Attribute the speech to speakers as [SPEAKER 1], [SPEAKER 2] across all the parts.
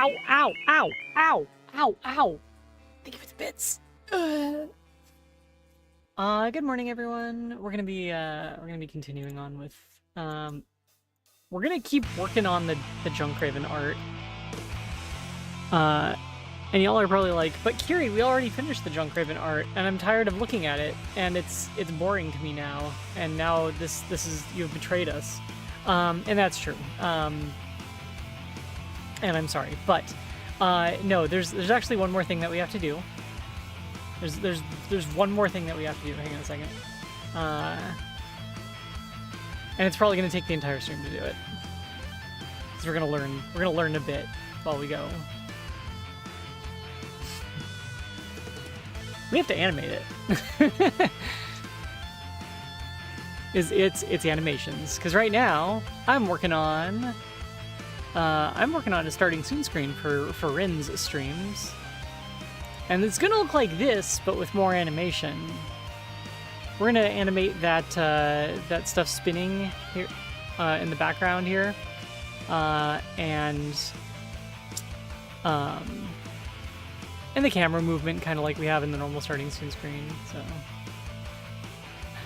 [SPEAKER 1] Ow, ow, ow, ow, ow, ow. Thank you for the bits. Good morning, everyone. We're gonna be continuing on with we're gonna keep working on the Junkraven art. And y'all are probably like, but Kiri, we already finished the Junkraven art, and I'm tired of looking at it, and it's boring to me now. And now this is, you've betrayed us. And that's true. And I'm sorry, but no, there's actually one more thing that we have to do. There's one more thing that we have to do. Hang on a second. And it's probably gonna take the entire stream to do it. Because we're gonna learn a bit while we go. We have to animate it. It's animations. Because right now I'm working on a starting soon screen for Rin's streams. And it's gonna look like this, but with more animation. We're gonna animate that that stuff spinning here in the background here, and the camera movement, kind of like we have in the normal starting soon screen.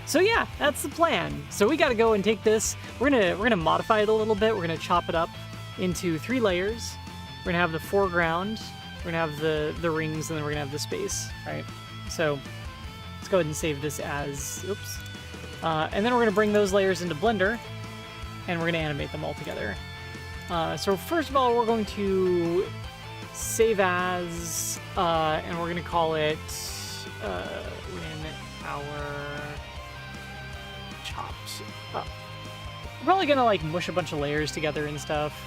[SPEAKER 1] So yeah, that's the plan. So we got to go and take this. We're gonna modify it a little bit. We're gonna chop it up into 3 layers. We're gonna have the foreground. We're gonna have the rings, and then we're gonna have the space, right? So let's go ahead and save this as, oops. And then we're gonna bring those layers into Blender, and we're gonna animate them all together. So first of all, we're going to save as, and we're gonna call it when our chops up. We're probably gonna like mush a bunch of layers together and stuff.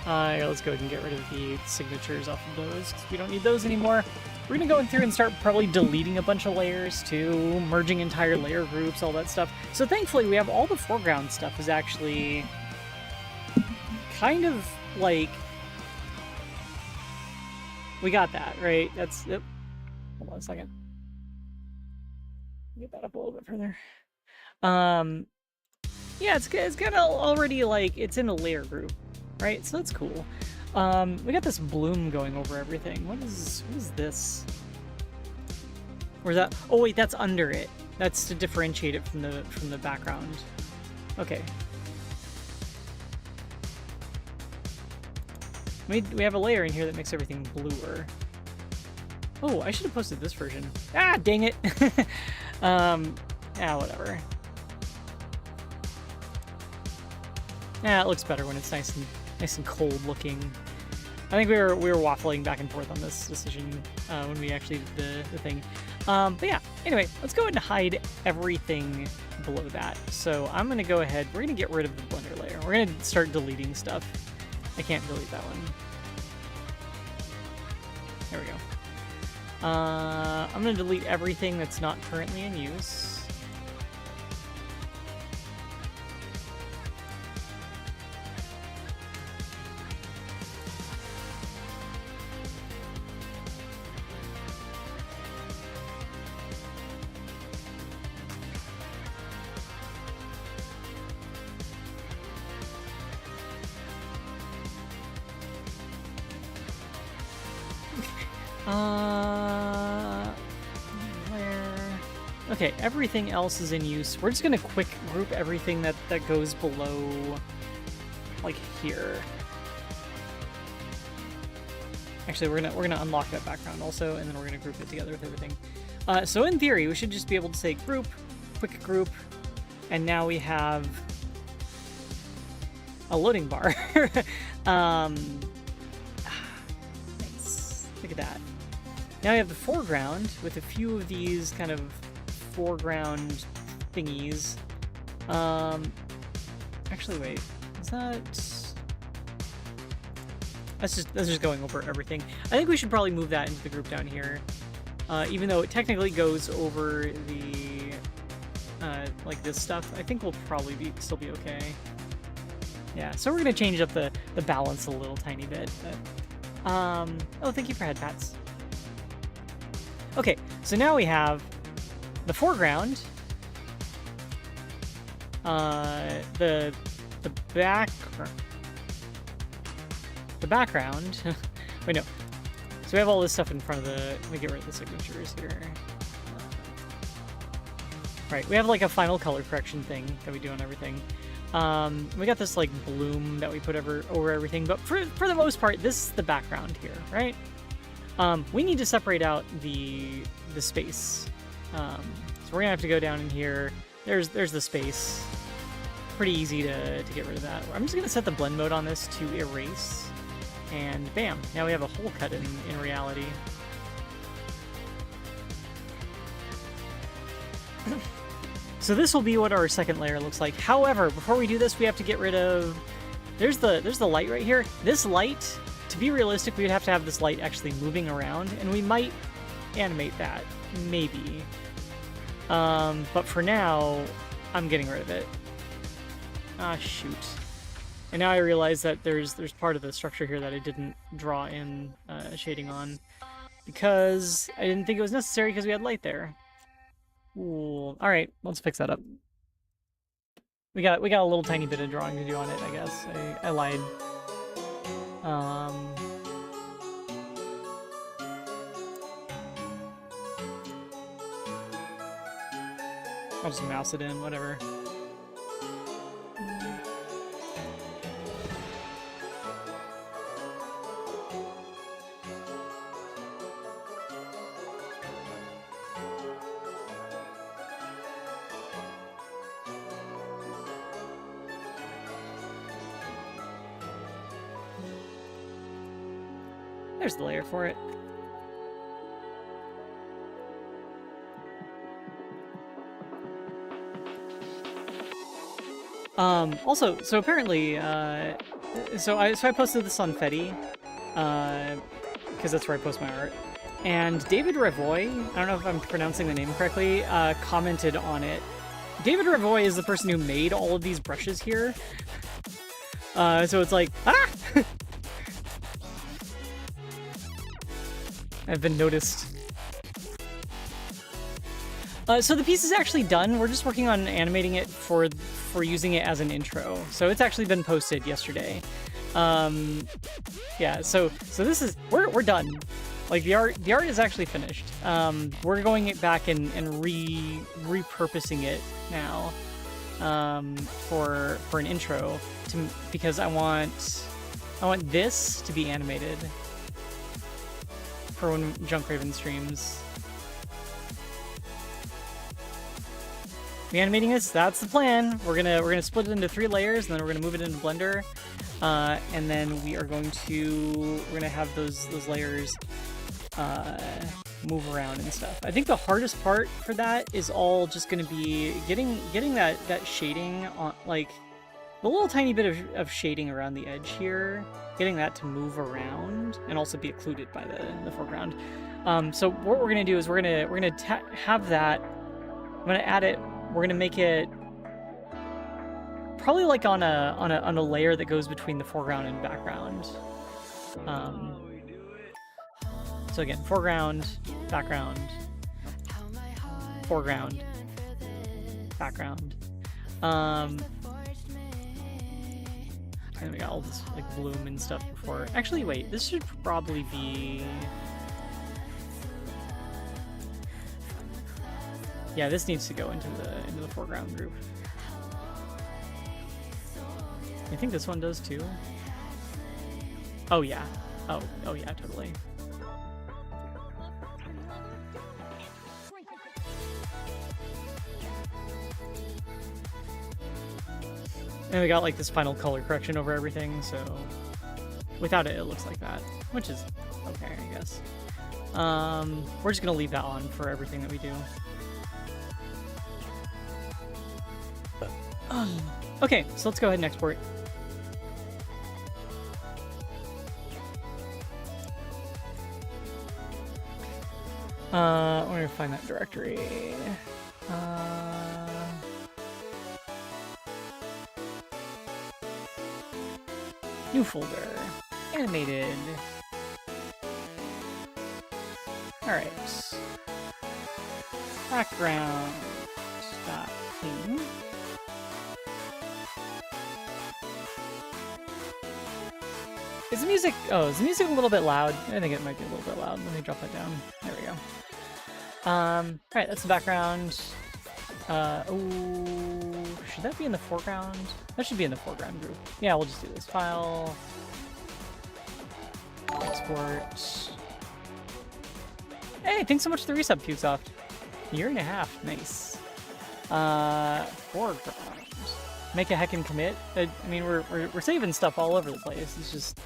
[SPEAKER 1] Yeah, let's go ahead and get rid of the signatures off of those, because we don't need those anymore. We're gonna go in through and start probably deleting a bunch of layers too, merging entire layer groups, all that stuff. So thankfully we have all the foreground stuff is actually kind of like, we got that, right? That's, yep. Hold on a second. Get that up a little bit further. Yeah, it's kind of already like, it's in a layer group, right? So that's cool. We got this bloom going over everything. What is this? Or is that, oh wait, that's under it. That's to differentiate it from the background. Okay. We have a layer in here that makes everything bluer. Oh, I should have posted this version. Ah, dang it. Whatever. Yeah, it looks better when it's nice and cold looking. I think we were waffling back and forth on this decision when we actually did the thing. But yeah, anyway, let's go ahead and hide everything below that. So I'm gonna go ahead, we're gonna get rid of the Blender layer. We're gonna start deleting stuff. I can't delete that one. There we go. I'm gonna delete everything that's not currently in use. Okay, everything else is in use. We're just gonna quick group everything that goes below, like here. Actually, we're gonna unlock that background also, and then we're gonna group it together with everything. So in theory, we should just be able to say group, quick group, and now we have a loading bar. Nice. Look at that. Now we have the foreground with a few of these kind of foreground thingies. Actually, wait, is that? That's just going over everything. I think we should probably move that into the group down here, even though it technically goes over the like this stuff. I think we'll probably still be okay. Yeah, so we're gonna change up the balance a little tiny bit. But, oh, thank you for head pats. Okay, so now we have the foreground, the background, Wait, no. So we have all this stuff in front of the... Let me get rid of the signatures here. Right, we have like a final color correction thing that we do on everything. We got this like bloom that we put over everything, but for the most part, this is the background here, right? We need to separate out the space. So we're gonna have to go down in here. There's the space. Pretty easy to get rid of that. I'm just gonna set the blend mode on this to erase, and bam! Now we have a hole cut in reality. So this will be what our second layer looks like. However, before we do this, we have to get rid of... There's the light right here. This light, to be realistic, we would have to have this light actually moving around, and we might animate that, maybe. But for now, I'm getting rid of it. Ah, shoot. And now I realize that there's part of the structure here that I didn't draw in shading on, because I didn't think it was necessary because we had light there. Ooh. All right, let's fix that up. We got a little tiny bit of drawing to do on it, I guess. I lied. I'll just mouse it in, whatever. There's the layer for it. Also, so apparently, so I posted this on Fetty, because that's where I post my art. And David Revoy, I don't know if I'm pronouncing the name correctly, commented on it. David Revoy is the person who made all of these brushes here. So it's like, ah! I've been noticed. So the piece is actually done. We're just working on animating it for using it as an intro. So it's actually been posted yesterday. Yeah. So this is we're done. Like the art is actually finished. We're going back and repurposing it now for an intro because I want this to be animated for when Junkraven streams. We animating this? That's the plan. We're gonna split it into 3 layers, and then we're gonna move it into Blender, and then we're gonna have those layers move around and stuff. I think the hardest part for that is all just gonna be getting that shading on, like the little tiny bit of shading around the edge here, getting that to move around and also be occluded by the foreground. So what we're gonna do is we're gonna have that. I'm gonna add it. We're gonna make it probably like on a layer that goes between the foreground and background. So again, foreground, background, foreground, background. And we got all this like bloom and stuff before. Actually, wait, this should probably be. Yeah, this needs to go into the foreground group. I think this one does too. Oh yeah. Oh yeah, totally. And we got like this final color correction over everything, so without it, it looks like that, which is okay, I guess. We're just gonna leave that on for everything that we do. Okay, so let's go ahead and export. I'm gonna find that directory. New folder. Animated. Alright. Background. Stop theme. Is music... Oh, is the music a little bit loud? I think it might be a little bit loud. Let me drop that down. There we go. Alright, that's the background. Oh, should that be in the foreground? That should be in the foreground group. Yeah, we'll just do this. File. Export. Hey, thanks so much for the resub, Fusesoft. Year and a half. Nice. Foreground. Make a heckin' commit. I mean, we're saving stuff all over the place. It's just...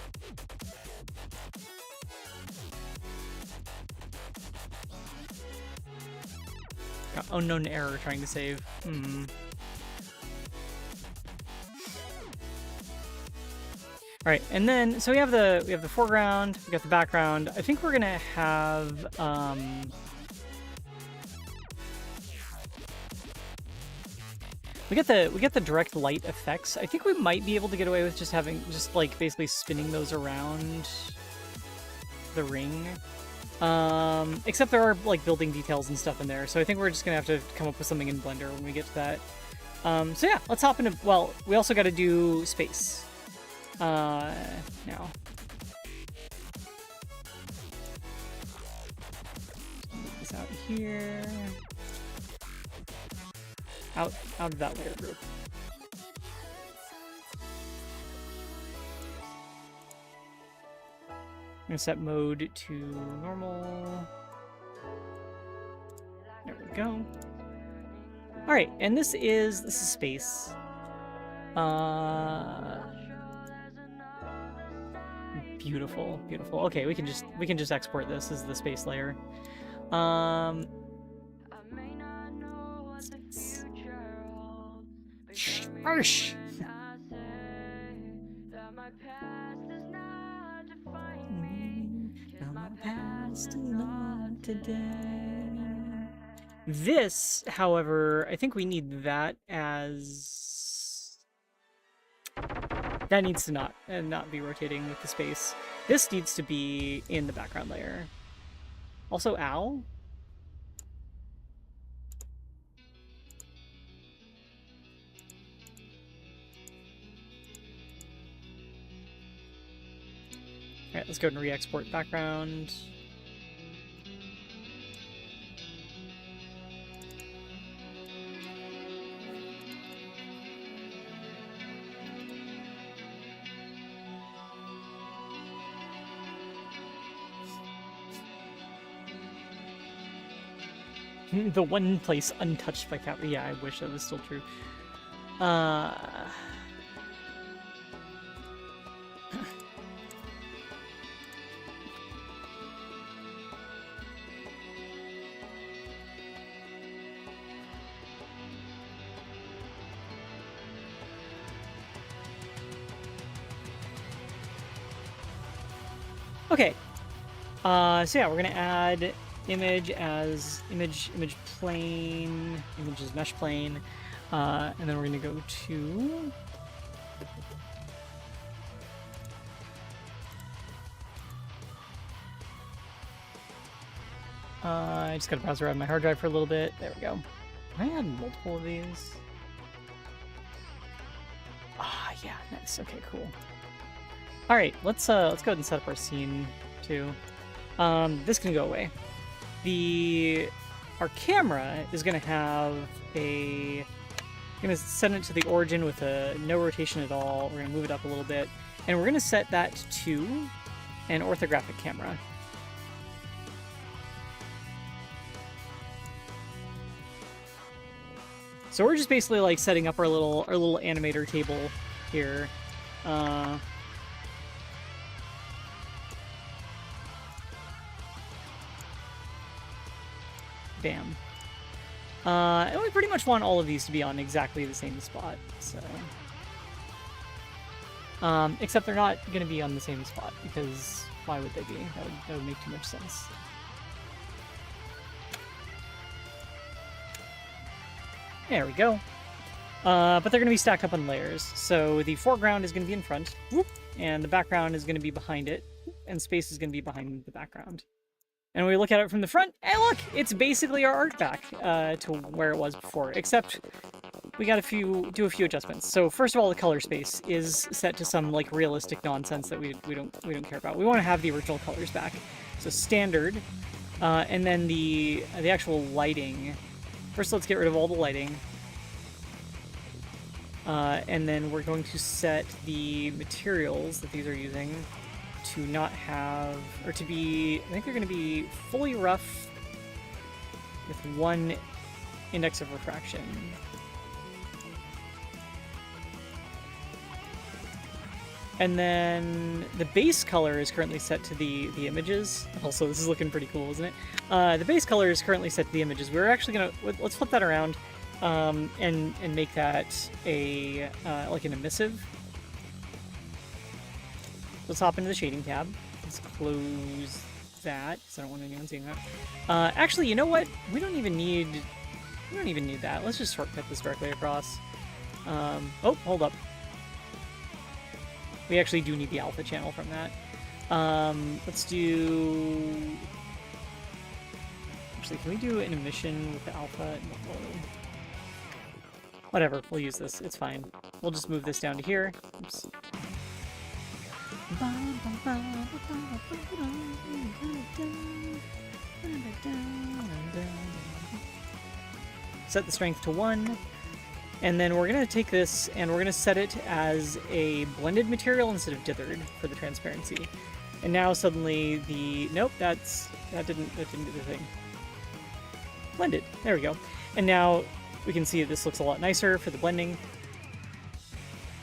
[SPEAKER 1] Unknown error trying to save. Alright, and then so we have the foreground, we got the background. I think we're gonna have we get the direct light effects. I think we might be able to get away with just like basically spinning those around the ring. Except there are like building details and stuff in there, so I think we're just gonna have to come up with something in Blender when we get to that. So yeah, let's hop into, well, we also gotta do space. Now. Move this out here. Out of that layer group. I'm gonna set mode to normal. There we go. All right, and this is space. Beautiful, beautiful. Okay, we can just export this as the space layer. Shush. This, however, I think we need that as... That needs to not be rotating with the space. This needs to be in the background layer. Also, ow. Alright, let's go ahead and re-export background. The one place untouched by cat. Yeah, I wish that was still true. Okay. So yeah, we're gonna add image as image plane, image as mesh plane, and then we're gonna go to I just gotta browse around my hard drive for a little bit. There we go. Can I add multiple of these? Ah, yeah, nice. Okay, cool. All right, let's go ahead and set up our scene too. This can go away. Our camera is gonna have I'm gonna send it to the origin with no rotation at all. We're gonna move it up a little bit, and we're gonna set that to an orthographic camera. So we're just basically like setting up our little animator table here. Bam. And we pretty much want all of these to be on exactly the same spot, so... except they're not going to be on the same spot, because why would they be? That would make too much sense. There we go. But they're going to be stacked up on layers, so the foreground is going to be in front, whoop, and the background is going to be behind it, and space is going to be behind the background. And when we look at it from the front, hey look, it's basically our art back to where it was before, except we got do a few adjustments. So first of all, the color space is set to some like realistic nonsense that we don't care about. We want to have the original colors back. So standard, and then the actual lighting. First, let's get rid of all the lighting. And then we're going to set the materials that these are using to not have, or to be, I think they're going to be fully rough with 1 index of refraction. And then the base color is currently set to the images. Also, this is looking pretty cool, isn't it? The base color is currently set to the images. We're actually going to, let's flip that around and make that a like an emissive. Let's hop into the shading tab. Let's close that because I don't want anyone seeing that. Actually, you know what? We don't even need that. Let's just shortcut this directly across. Oh, hold up. We actually do need the alpha channel from that. Let's do. Actually, can we do an emission with the alpha? No. Whatever, we'll use this. It's fine. We'll just move this down to here. Oops. Set the strength to 1. And then we're going to take this and we're going to set it as a blended material instead of dithered for the transparency. And now suddenly the... Nope, that didn't do the thing. Blended. There we go. And now we can see that this looks a lot nicer for the blending.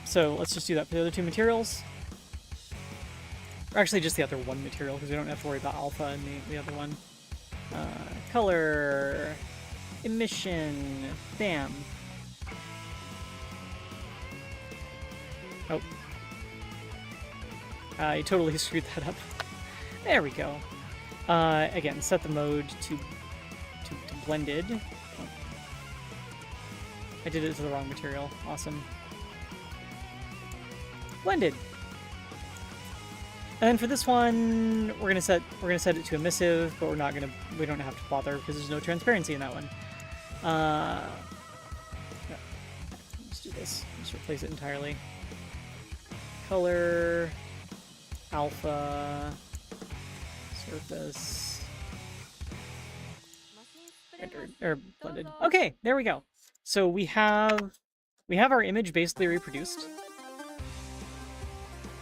[SPEAKER 1] So let's just do that for the other 2 materials. Or actually just the other 1 material, because we don't have to worry about alpha and the other one. Color, emission, bam. Oh. I totally screwed that up. There we go. Again, set the mode to blended. Oh. I did it to the wrong material. Awesome. Blended. And then for this one, we're gonna set it to emissive, but we don't have to bother because there's no transparency in that one. Yeah. Let's do this. Just replace it entirely. Color, alpha, surface, rendered or blended. Okay, there we go. So we have our image basically reproduced.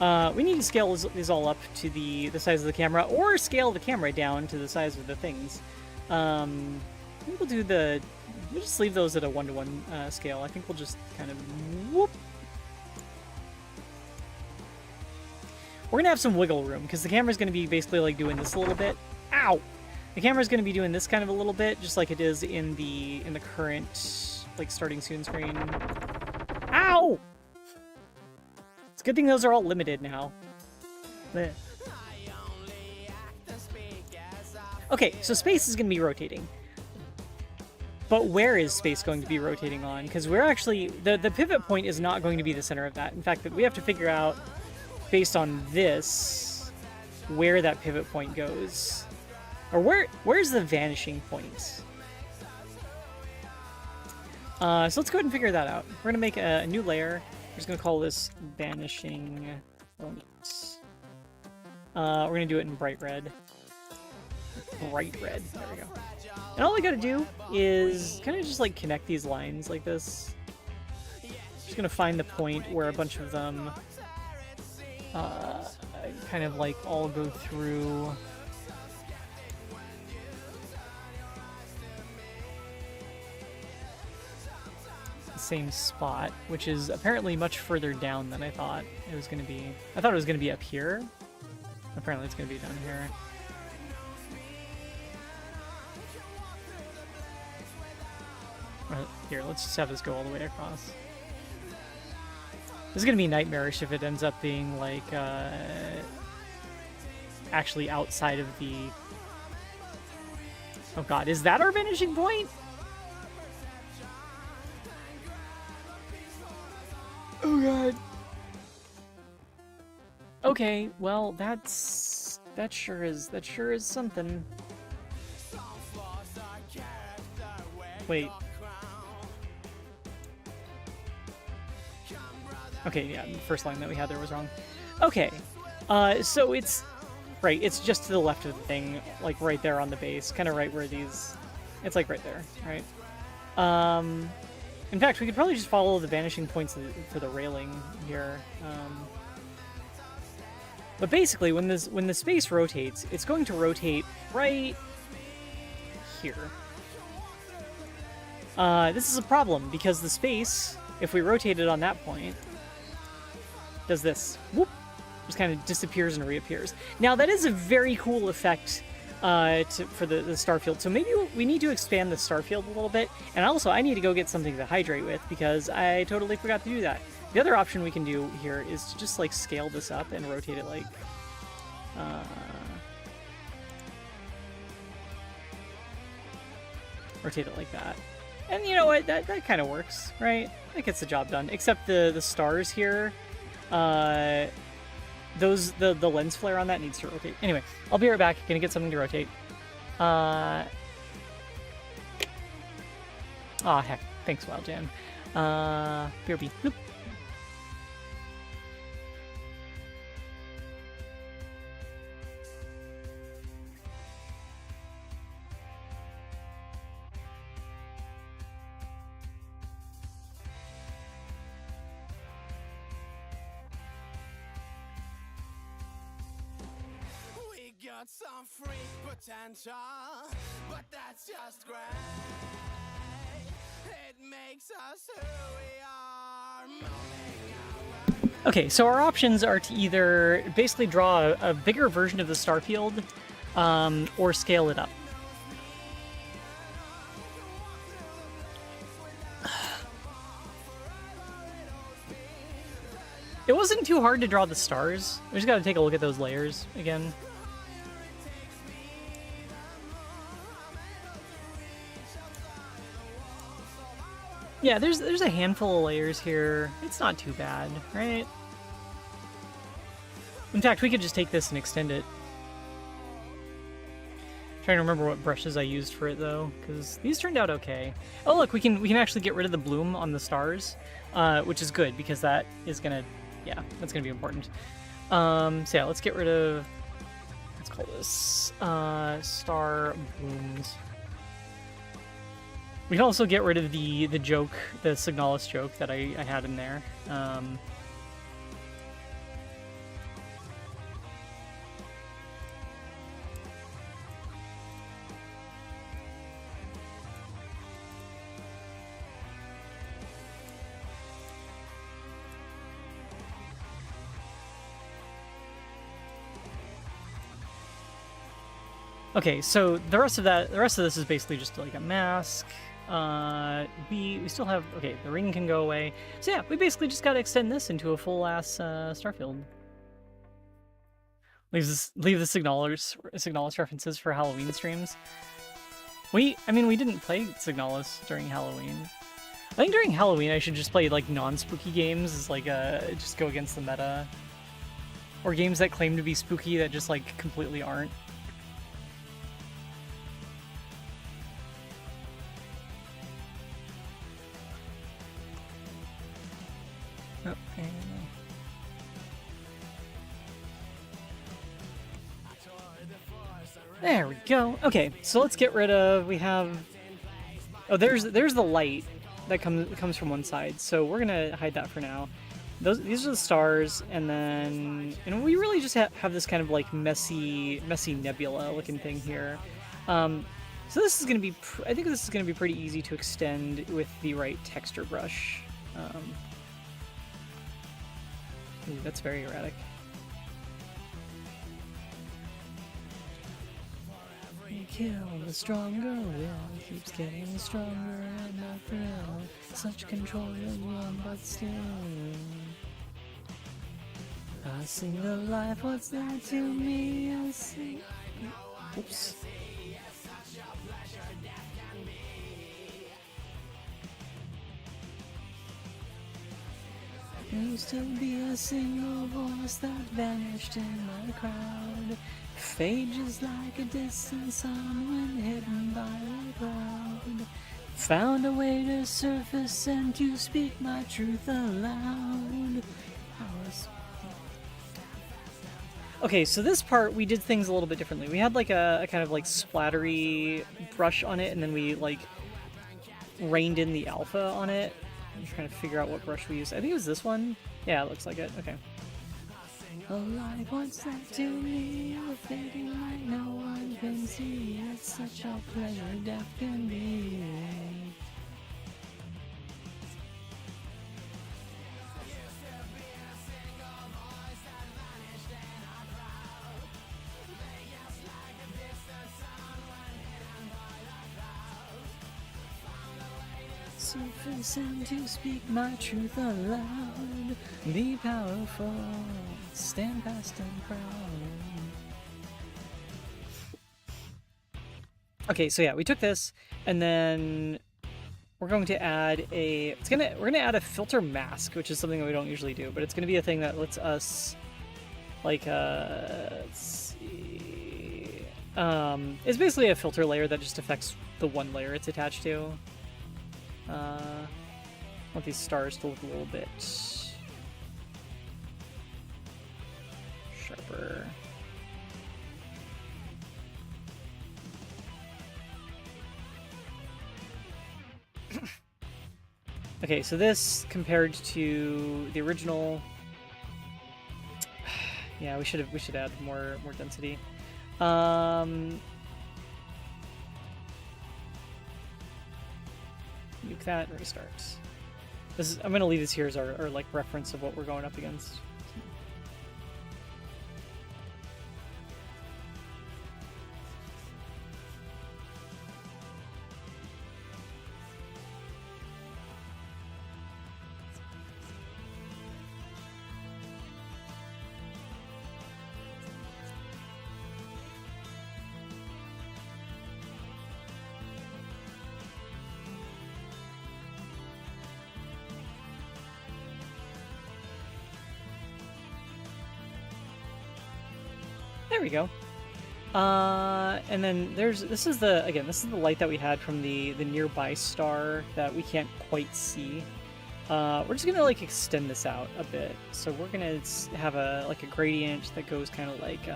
[SPEAKER 1] We need to scale these all up to the size of the camera, or scale the camera down to the size of the things. I think we'll just leave those at a 1-to-1 scale. I think we'll just kind of whoop. We're gonna have some wiggle room because the camera's gonna be basically like doing this a little bit. Ow! The camera's gonna be doing this kind of a little bit, just like it is in the current like starting soon screen. Ow! It's a good thing those are all limited now. Blech. Okay, so space is going to be rotating. But where is space going to be rotating on? Because we're actually... The pivot point is not going to be the center of that. In fact, we have to figure out, based on this, where that pivot point goes. Or where's the vanishing point? So let's go ahead and figure that out. We're going to make a new layer. We're just going to call this vanishing point. We're going to do it in bright red. Bright red. There we go. And all we got to do is kind of just like connect these lines like this. Just going to find the point where a bunch of them kind of like all go through. Same spot, which is apparently much further down than I thought it was going to be. I thought it was going to be up here. Apparently it's going to be down here. Here, let's just have this go all the way across. This is going to be nightmarish if it ends up being like actually outside of the... Oh god, is that our vanishing point? Oh god. Okay, well, that sure is something. Wait. Okay, yeah, the first line that we had there was wrong. Okay, so it's right. It's just to the left of the thing, like right there on the base, kind of right where these. It's like right there, right? In fact, we could probably just follow the vanishing points for the railing here. But basically, when the space rotates, it's going to rotate right here. This is a problem because the space, if we rotate it on that point, does this. Whoop! Just kind of disappears and reappears. Now, that is a very cool effect for the starfield. So maybe we need to expand the starfield a little bit. And also, I need to go get something to hydrate with because I totally forgot to do that. The other option we can do here is to just like scale this up and rotate it like... rotate it like that. And you know what? That kind of works, right? That gets the job done. Except the stars here, the lens flare on that needs to rotate. Anyway, I'll be right back. Gonna get something to rotate. Aw, heck. Thanks, Wild Jan. BRB. Nope.
[SPEAKER 2] Got some freak potential, but that's just great. It makes us who we are.
[SPEAKER 1] Okay, so our options are to either basically draw a bigger version of the starfield, or scale it up. It wasn't too hard to draw the stars. We just gotta take a look at those layers again. Yeah, there's a handful of layers here. It's not too bad, right? In fact, we could just take this and extend it. Trying to remember what brushes I used for it though, because these turned out okay. Oh look, we can actually get rid of the bloom on the stars, which is good because that is gonna, yeah, that's gonna be important. So yeah, let's get rid of. Let's call this star blooms. We can also get rid of the joke, the Signalis joke that I had in there. Okay, so the rest of this is basically just like a mask. We still have, okay, the ring can go away. So yeah, we basically just gotta extend this into a full-ass starfield. Leave the Signalis references for Halloween streams. I mean, we didn't play Signalis during Halloween. I think during Halloween I should just play like non-spooky games, as like just go against the meta. Or games that claim to be spooky that just like completely aren't. There we go. Okay, so let's get rid of. We have. Oh, there's the light that comes from one side. So we're gonna hide that for now. These are the stars, and then we really just have this kind of like messy nebula looking thing here. So this is gonna be. I think this is gonna be pretty easy to extend with the right texture brush. Ooh, that's very erratic. Kill the stronger will keeps getting stronger and the thrill. Such control of one, but still. A single life, what's that to me? A single. Oops. Used to be a single voice that vanished in the crowd. Fade just like a distant sun when hidden by a cloud. Found a way to surface and to speak my truth aloud. Okay, so this part we did things a little bit differently. We had like a kind of like splattery brush on it, and then we like reined in the alpha on it. I'm trying to figure out what brush we used. I think it was this one. Yeah, it looks like it. Okay. Alive, what's left to me? Fading like no one can see. It's such a pleasure death can be. Surface and to speak my truth aloud. Be powerful, stand fast and proud. Okay, so yeah, we took this, and then we're going to add a. We're gonna add a filter mask, which is something that we don't usually do, but it's gonna be a thing that lets us, like, let's see. It's basically a filter layer that just affects the one layer it's attached to. I want these stars to look a little bit sharper. Okay, so this compared to the original, yeah, we should add more density. Nuke that, restart. I'm gonna leave this here as our like reference of what we're going up against. There we go. And then this is the light that we had from the nearby star that we can't quite see. We're just gonna like extend this out a bit. So we're gonna have a gradient that goes kind of like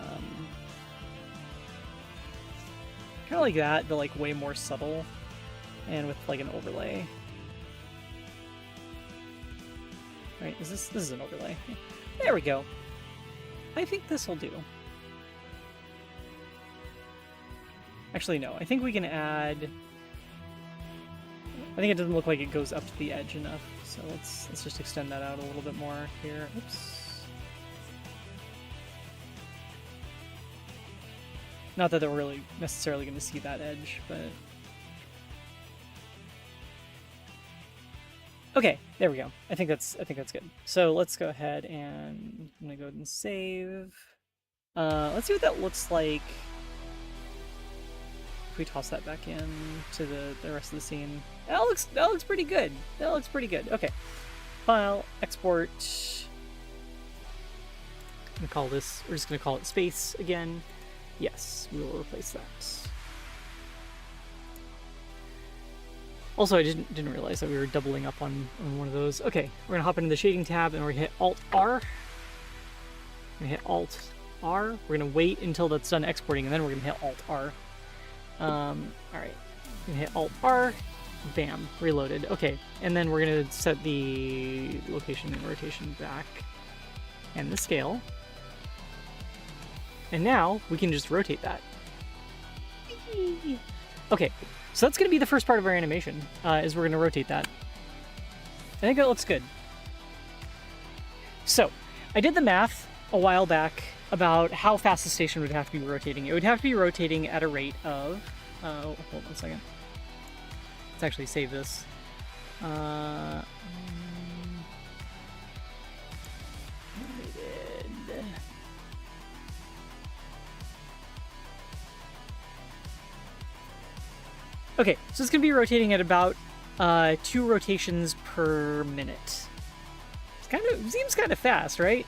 [SPEAKER 1] that, but like way more subtle, and with like an overlay. Right? This is an overlay. There we go. I think this will do. Actually, no. I think we can add. I think it doesn't look like it goes up to the edge enough, so let's just extend that out a little bit more here. Oops. Not that we're really necessarily going to see that edge, but okay, there we go. I think that's good. So let's go ahead and I'm gonna go ahead and save. Let's see what that looks like. If we toss that back in to the rest of the scene, that looks pretty good. That looks pretty good. Okay, file, export. I'm gonna call this. We're just gonna call it space again. Yes, we will replace that. Also, I didn't realize that we were doubling up on one of those. Okay, we're gonna hop into the shading tab and we're gonna hit Alt R. We're gonna hit Alt R. We're gonna wait until that's done exporting, and then we're gonna hit Alt R. All right, I'm gonna hit Alt R, bam, reloaded. Okay, and then we're gonna set the location and rotation back, and the scale, and now we can just rotate that. Okay, so that's gonna be the first part of our animation. Is we're gonna rotate that. I think that looks good. So, I did the math a while back about how fast the station would have to be rotating. It would have to be rotating at a rate of, hold on a second. Let's actually save this. Okay, so it's going to be rotating at about 2 rotations per minute. Seems kind of fast, right?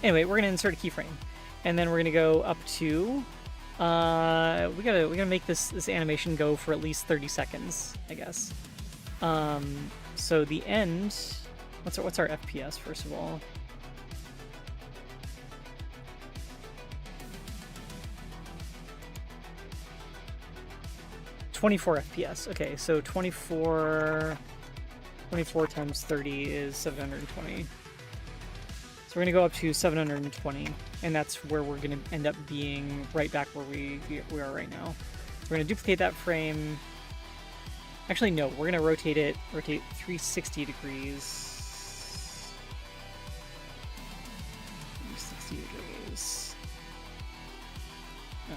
[SPEAKER 1] Anyway, we're going to insert a keyframe, and then we're going to go up to We gotta make this animation go for at least 30 seconds, I guess. So the end, what's our FPS first of all? $24 FPS. Okay, so 24 times 30 is 720. So we're gonna go up to 720, and that's where we're gonna end up being right back where we are right now. So we're gonna duplicate that frame. Actually, no, we're gonna rotate 360 degrees. 360 degrees. Oh.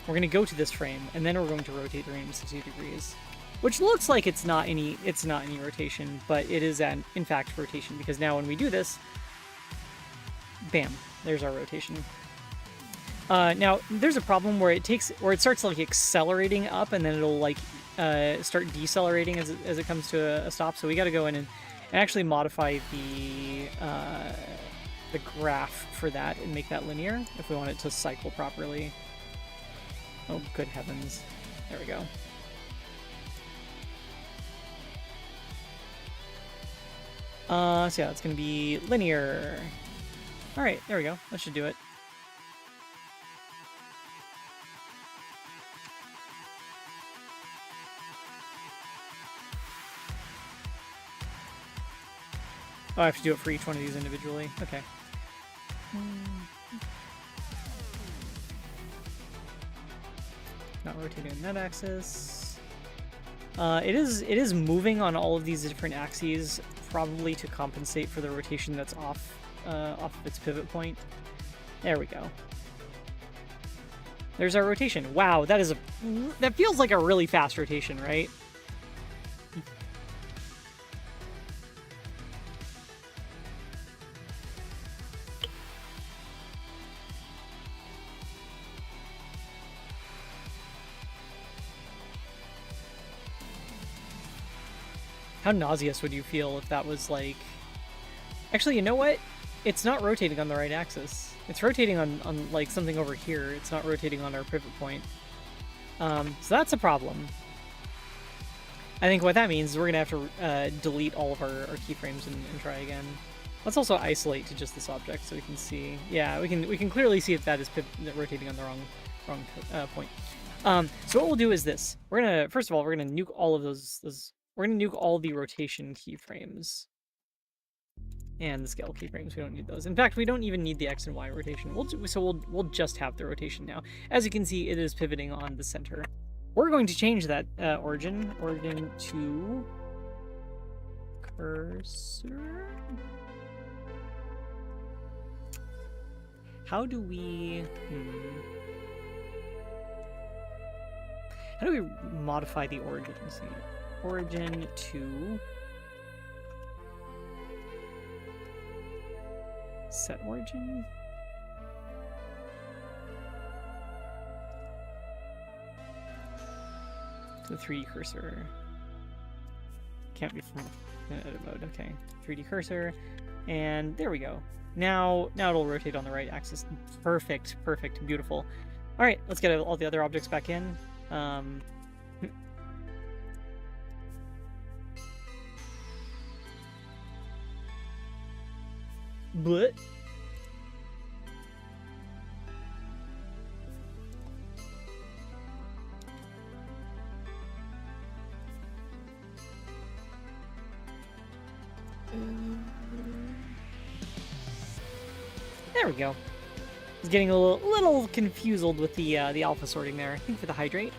[SPEAKER 1] We're gonna go to this frame, and then we're going to rotate 360 degrees. Which looks like it's not any rotation, but it is in fact rotation, because now when we do this, bam, there's our rotation. Now there's a problem where it starts like accelerating up, and then it'll like start decelerating as it comes to a stop. So we got to go in and actually modify the graph for that and make that linear if we want it to cycle properly. Oh, good heavens! There we go. So yeah, it's gonna be linear. All right, there we go. That should do it. Oh, I have to do it for each one of these individually. Okay. Not rotating on that axis. It is moving on all of these different axes, probably to compensate for the rotation that's off of its pivot point. There we go. There's our rotation. Wow, that feels like a really fast rotation, right? How nauseous would you feel if that was like... Actually, you know what? It's not rotating on the right axis. It's rotating on like something over here. It's not rotating on our pivot point. So that's a problem. I think what that means is we're gonna have to delete all of our keyframes and try again. Let's also isolate to just this object so we can see. Yeah, we can clearly see if that is rotating on the wrong point. So what we'll do is this. We're gonna first of all we're gonna nuke all of those. We're gonna nuke all the rotation keyframes. And the scale keyframes, we don't need those. In fact, we don't even need the X and Y rotation. We'll just have the rotation now. As you can see, it is pivoting on the center. We're going to change that origin to cursor. How do we modify the origin? Let's see. Origin to set origin. To the 3D cursor. Can't be from edit mode. Okay, 3D cursor, and there we go. Now it'll rotate on the right axis. Perfect, beautiful. All right, let's get all the other objects back in. But there we go. I was getting a little confused with the alpha sorting there. I think for the hydrate.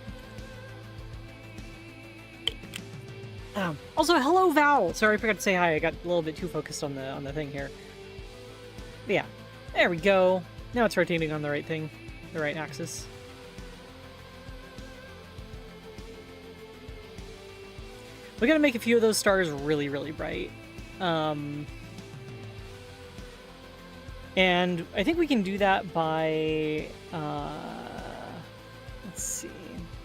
[SPEAKER 1] Also, hello Val. Sorry, I forgot to say hi. I got a little bit too focused on the thing here. But yeah, there we go. Now it's rotating on the right thing, the right axis. We gotta make a few of those stars really, really bright. And I think we can do that by, let's see.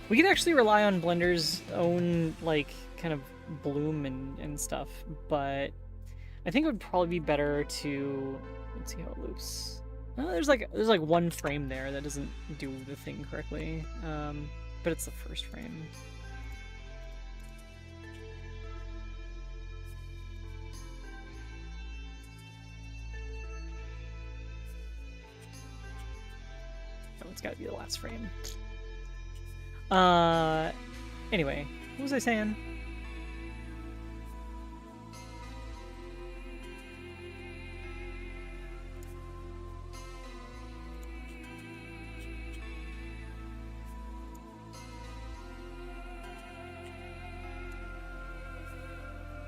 [SPEAKER 1] We can actually rely on Blender's own, like, kind of bloom and stuff, but I think it would probably be better to... Let's see how it loops. There's like one frame there that doesn't do the thing correctly, but it's the first frame. Oh, it's got to be the last frame. Anyway, what was I saying?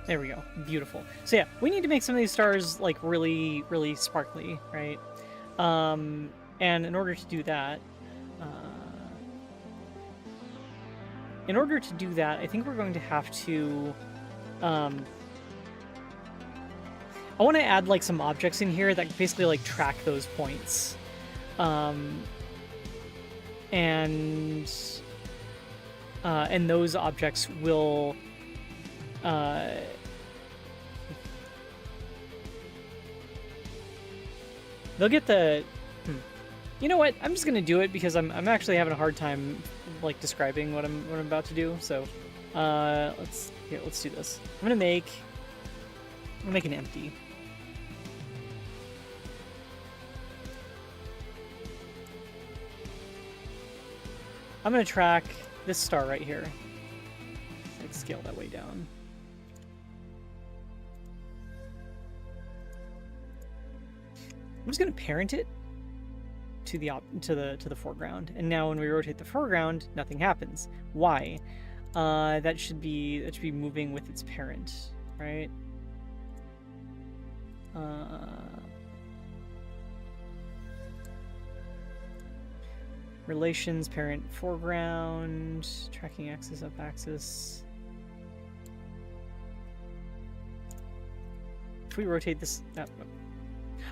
[SPEAKER 1] There we go. Beautiful. So yeah, we need to make some of these stars like really, really sparkly, right? And in order to do that, I think we're going to have to, I want to add like some objects in here that basically like track those points. And those objects will, they'll get the, you know what? I'm just gonna do it because I'm actually having a hard time like describing what I'm about to do. So, let's do this. I'm gonna make an empty. I'm gonna track this star right here. Let's scale that way down. I'm just gonna parent it to the foreground, and now when we rotate the foreground, nothing happens. Why? That should be moving with its parent, right? Relations, parent, foreground, tracking axis, up axis. If we rotate this,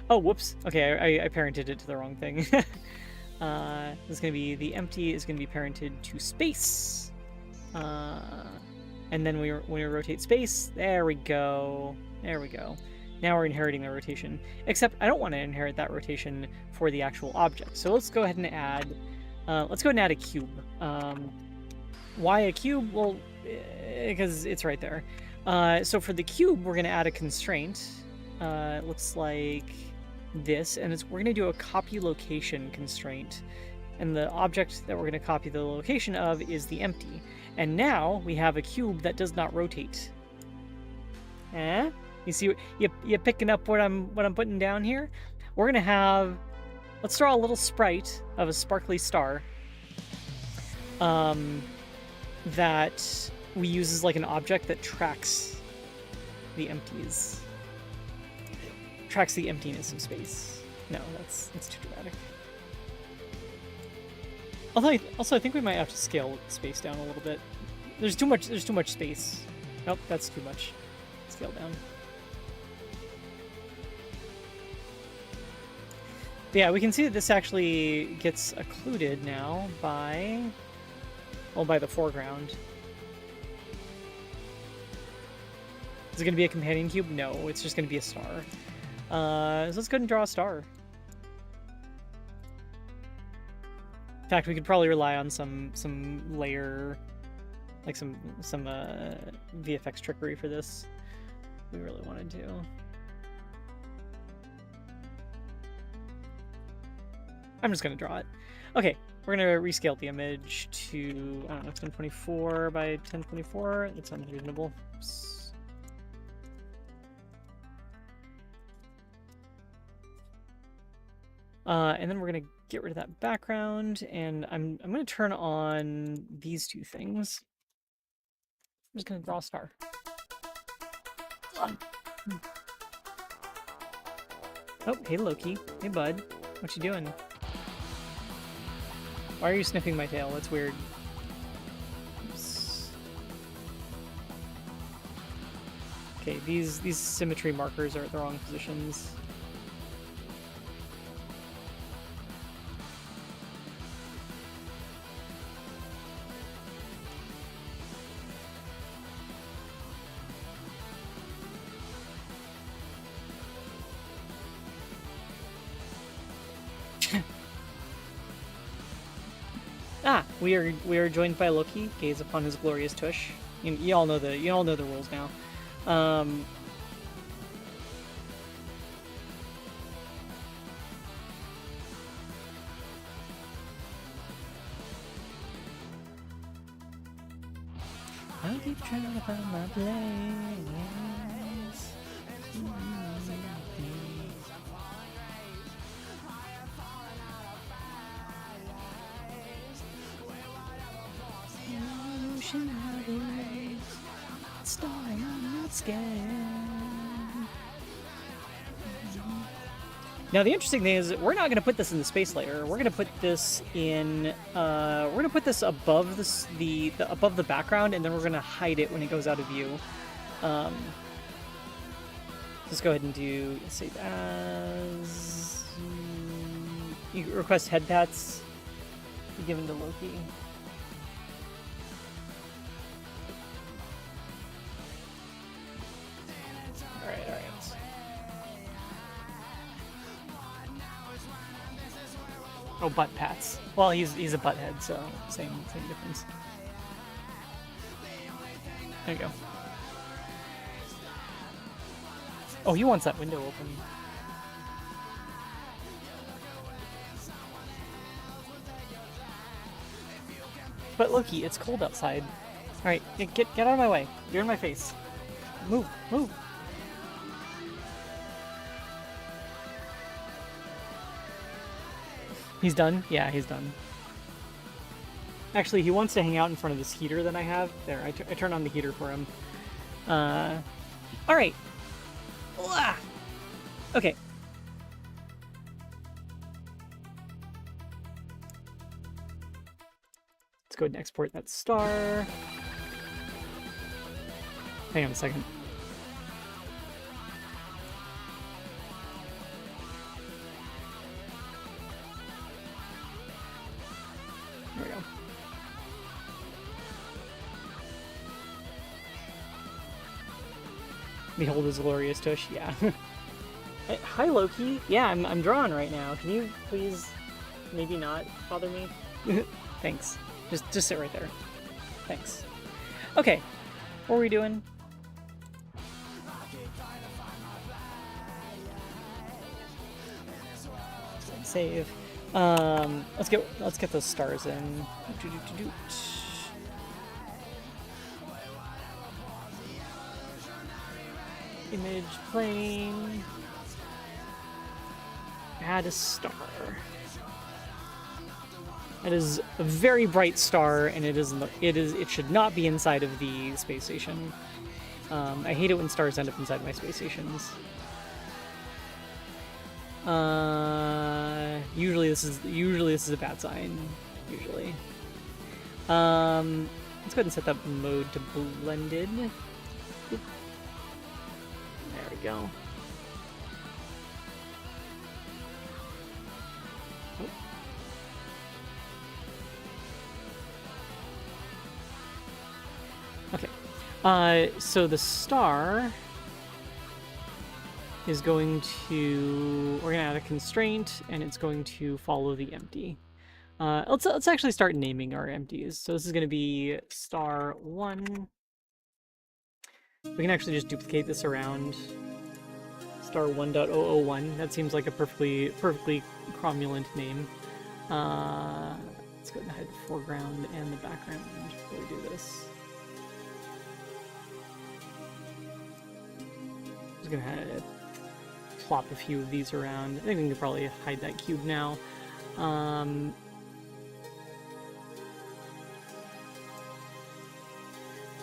[SPEAKER 1] oh, whoops. Okay, I parented it to the wrong thing. This is going to be, the empty is going to be parented to space. And then when we rotate space, there we go. There we go. Now we're inheriting the rotation. Except I don't want to inherit that rotation for the actual object. So let's go ahead and add, a cube. Why a cube? Well, because it's right there. So for the cube, we're going to add a constraint. It looks like this, and we're going to do a copy location constraint, and the object that we're going to copy the location of is the empty. And now we have a cube that does not rotate. You see, you picking up what I'm putting down here? We're going to have, let's draw a little sprite of a sparkly star that we use as like an object that tracks the empties. Tracks the emptiness of space. No, that's too dramatic. Although also I think we might have to scale space down a little bit. There's too much space. Nope, that's too much. Scale down. But yeah, we can see that this actually gets occluded now by the foreground. Is it going to be a companion cube? No, it's just going to be a star. So let's go ahead and draw a star. In fact, we could probably rely on some layer, like some VFX trickery for this. If we really wanted to. I'm just gonna draw it. Okay, we're gonna rescale the image to, I don't know, 1024 by 1024. That sounds reasonable. Oops. And then we're gonna get rid of that background, and I'm gonna turn on these two things. I'm just gonna draw a star. Oh, hey Loki. Hey bud. What you doing? Why are you sniffing my tail? That's weird. Oops. Okay, these symmetry markers are at the wrong positions. We are joined by Loki. Gaze upon his glorious tush. You all know the rules now. I'll keep trying to find my place. Starring on that sky. Now the interesting thing is we're not going to put this in the space layer. We're going to put this in. We're going to put this above the above the background, and then we're going to hide it when it goes out of view. Let's go ahead and do save as. You request head pats be given to Loki. All right. Oh, butt pats. Well, he's a butthead, so same difference. There you go. Oh, he wants that window open. But Loki, it's cold outside. All right, get out of my way. You're in my face. Move. He's done? Yeah, he's done. Actually, he wants to hang out in front of this heater that I have. There, I turn on the heater for him. Alright. Okay. Let's go ahead and export that star. Hang on a second. There we go. Behold his glorious tush, yeah. Hi, Loki. Yeah, I'm drawn right now. Can you please maybe not bother me? Thanks. Just sit right there. Thanks. Okay. What were we doing? Save. Let's get those stars in. Image plane. Add a star. It is a very bright star, and it should not be inside of the space station. I hate it when stars end up inside my space stations. Usually this is a bad sign. Usually. Let's go ahead and set that mode to blended. Oop. There we go. Okay. So the star is going to, we're gonna add a constraint, and it's going to follow the empty. Let's actually start naming our empties. So this is gonna be star 1. We can actually just duplicate this around. Star 1.001. That seems like a perfectly cromulent name. Let's go ahead and hide the foreground and the background before we do this. I'm just gonna plop a few of these around. I think we can probably hide that cube now.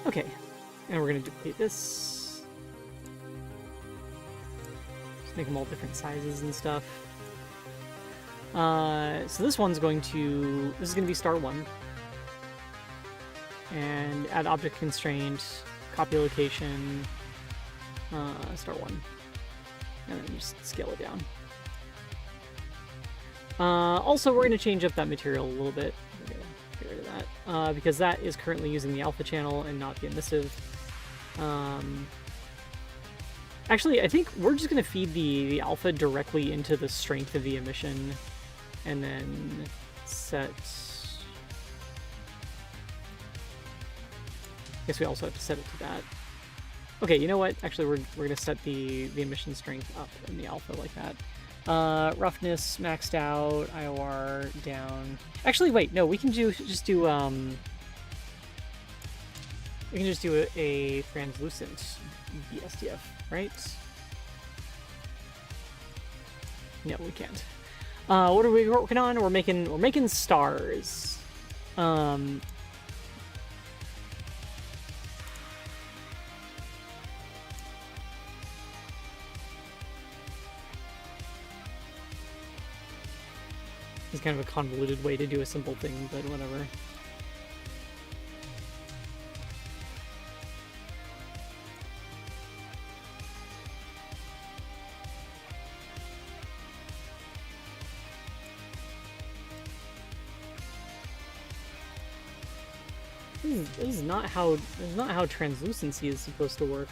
[SPEAKER 1] Okay, and we're gonna duplicate this. Just make them all different sizes and stuff. So this one's going to, this is gonna be star 1. And add object constraint, copy location, star 1. And then just scale it down. Also, we're going to change up that material a little bit. We're going to get rid of that. Because that is currently using the alpha channel and not the emissive. Actually, I think we're just going to feed the alpha directly into the strength of the emission. And then set Guess we also have to set it to that. Okay, you know what? Actually, we're gonna set the emission strength up in the alpha like that. Roughness maxed out, IOR down. Actually, wait, no, we can just do a translucent BSDF, right? No, we can't. What are we working on? We're making stars. It's kind of a convoluted way to do a simple thing, but whatever. This is not how translucency is supposed to work.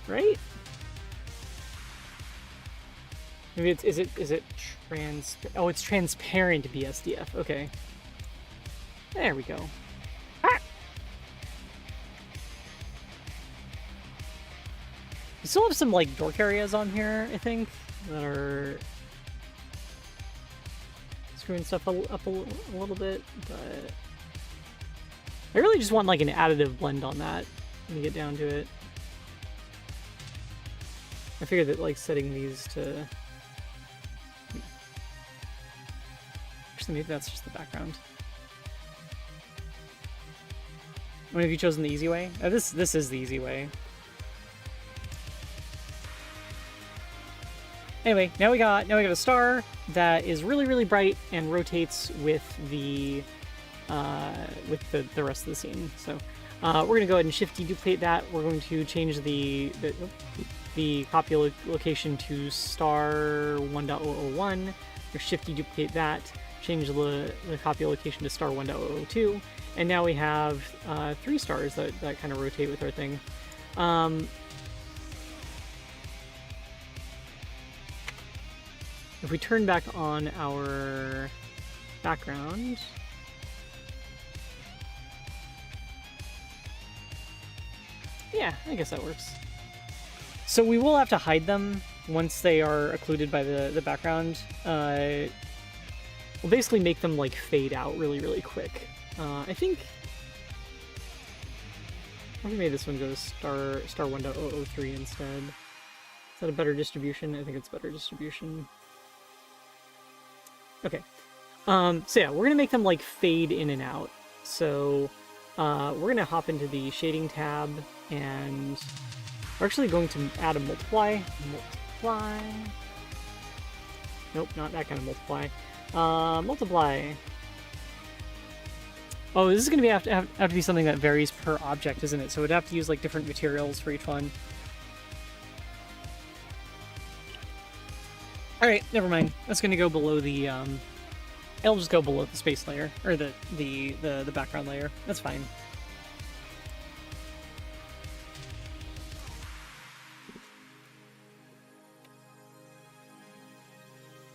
[SPEAKER 1] Right? Maybe is it trans? Oh, it's transparent BSDF. Okay. There we go. Ah! We still have some like dork areas on here, I think, that are screwing stuff up a little bit, but I really just want like an additive blend on that when you get down to it. I figured that like setting these to... Actually, maybe that's just the background. When have you chosen the easy way? This is the easy way. Anyway, now we got a star that is really bright and rotates with the rest of the scene. So we're gonna go ahead and shift deduplicate that. We're going to change the copy location to star 1.001. Or shift deduplicate that. Change the copy location to star 1.002. And now we have 3 stars that kind of rotate with our thing. If we turn back on our background, yeah, I guess that works. So we will have to hide them once they are occluded by the background. We'll basically make them like fade out really quick. I think we made this one go to star 1.003 instead. Is that a better distribution? I think it's better distribution. Okay. So yeah, we're gonna make them like fade in and out. So we're gonna hop into the shading tab, and we're actually going to add a multiply. Nope, not that kind of multiply. Multiply. Oh, this is gonna have to be something that varies per object, isn't it? So we'd have to use like different materials for each one. Alright, never mind. That's gonna go below the, it'll just go below the space layer, or the background layer. That's fine.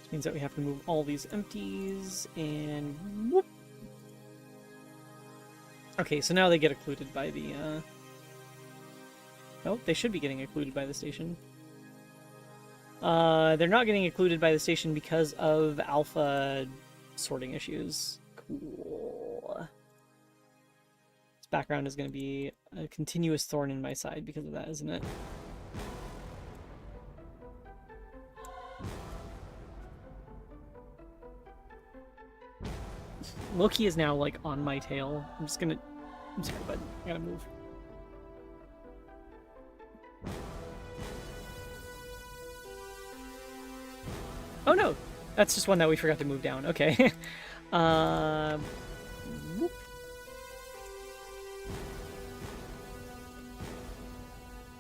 [SPEAKER 1] This means that we have to move all these empties, and whoop. Okay, so now they get occluded by the, oh, they should be getting occluded by the station. They're not getting occluded by the station because of alpha sorting issues. Cool. This background is going to be a continuous thorn in my side because of that, isn't it? Loki is now, like, on my tail. I'm sorry, bud. I gotta move. Oh no! That's just one that we forgot to move down. Okay. Whoop.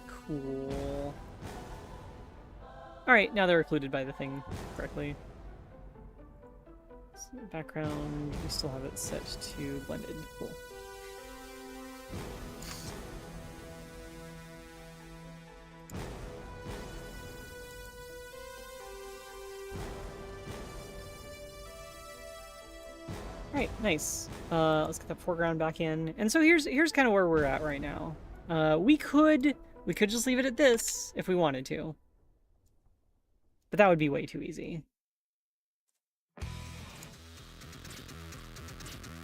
[SPEAKER 1] Cool. Alright, now they're occluded by the thing correctly. So background, we still have it set to blended. Cool. Alright, nice. Let's get that foreground back in. And so here's kind of where we're at right now. We could just leave it at this if we wanted to. But that would be way too easy.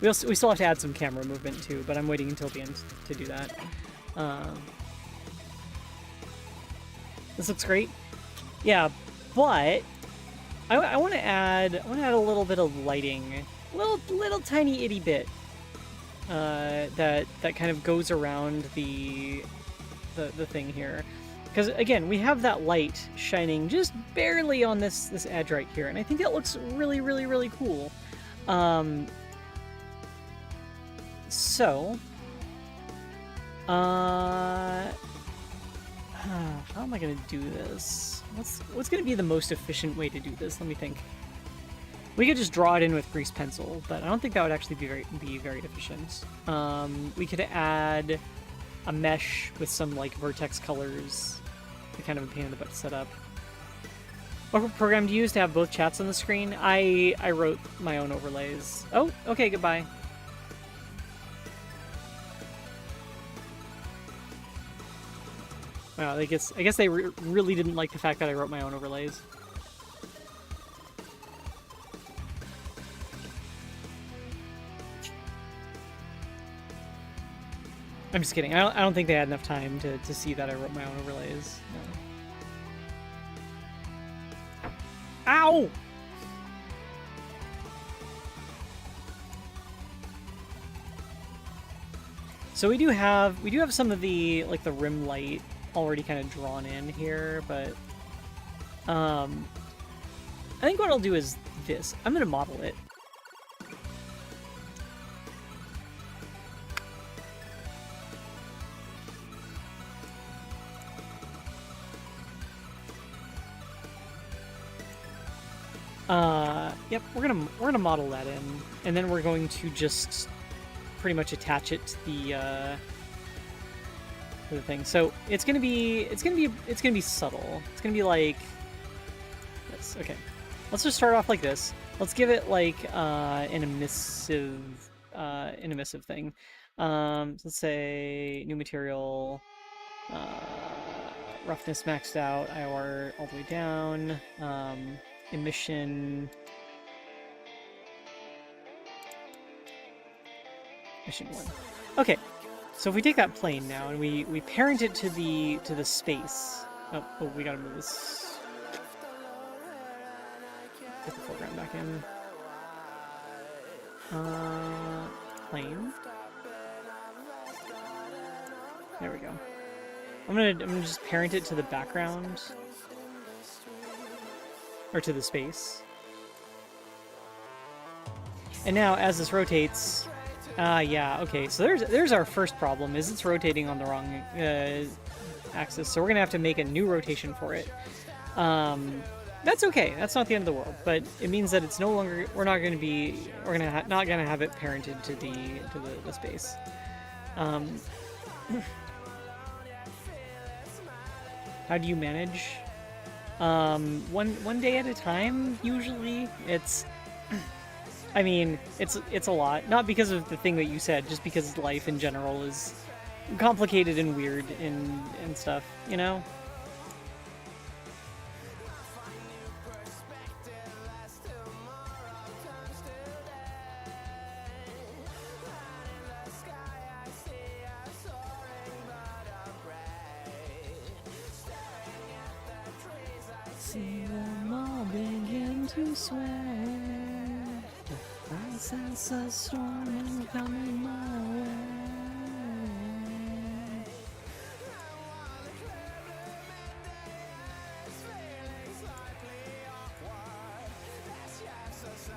[SPEAKER 1] We still have to add some camera movement too, but I'm waiting until the end to do that. This looks great. Yeah, but I want to add a little bit of lighting, little tiny itty bit that kind of goes around the thing here, because again we have that light shining just barely on this edge right here, and I think that looks really cool. So how am I gonna do this? What's gonna be the most efficient way to do this? Let me think. We could just draw it in with grease pencil, but I don't think that would actually be very efficient. We could add a mesh with some like vertex colors. Be kind of a pain in the butt to set up. What program do you use to have both chats on the screen? I wrote my own overlays. Oh, okay, goodbye. Wow, I guess they really didn't like the fact that I wrote my own overlays. I'm just kidding. I don't think they had enough time to see that I wrote my own overlays. No. Ow! So we do have some of the like the rim light already kind of drawn in here, but I think what I'll do is this. I'm gonna model it. Yep, we're gonna model that in, and then we're going to just pretty much attach it to the thing. So it's gonna be subtle. It's gonna be like this. Okay, let's just start off like this. Let's give it like an emissive thing. So let's say new material, roughness maxed out, IOR all the way down, emission 1. Okay, so if we take that plane now and we parent it to the space. Oh, we gotta move this. Get the foreground back in. Plane. There we go. I'm gonna just parent it to the background. Or to the space. And now as this rotates, yeah, okay, so there's our first problem, is it's rotating on the wrong axis, so we're gonna have to make a new rotation for it. That's okay, that's not the end of the world, but it means that it's no longer, we're not gonna have it parented to the space. How do you manage? One day at a time, usually. I mean, it's a lot. Not because of the thing that you said, just because life in general is complicated and weird and stuff, you know? See them all begin to swear. I sense a storm coming my way.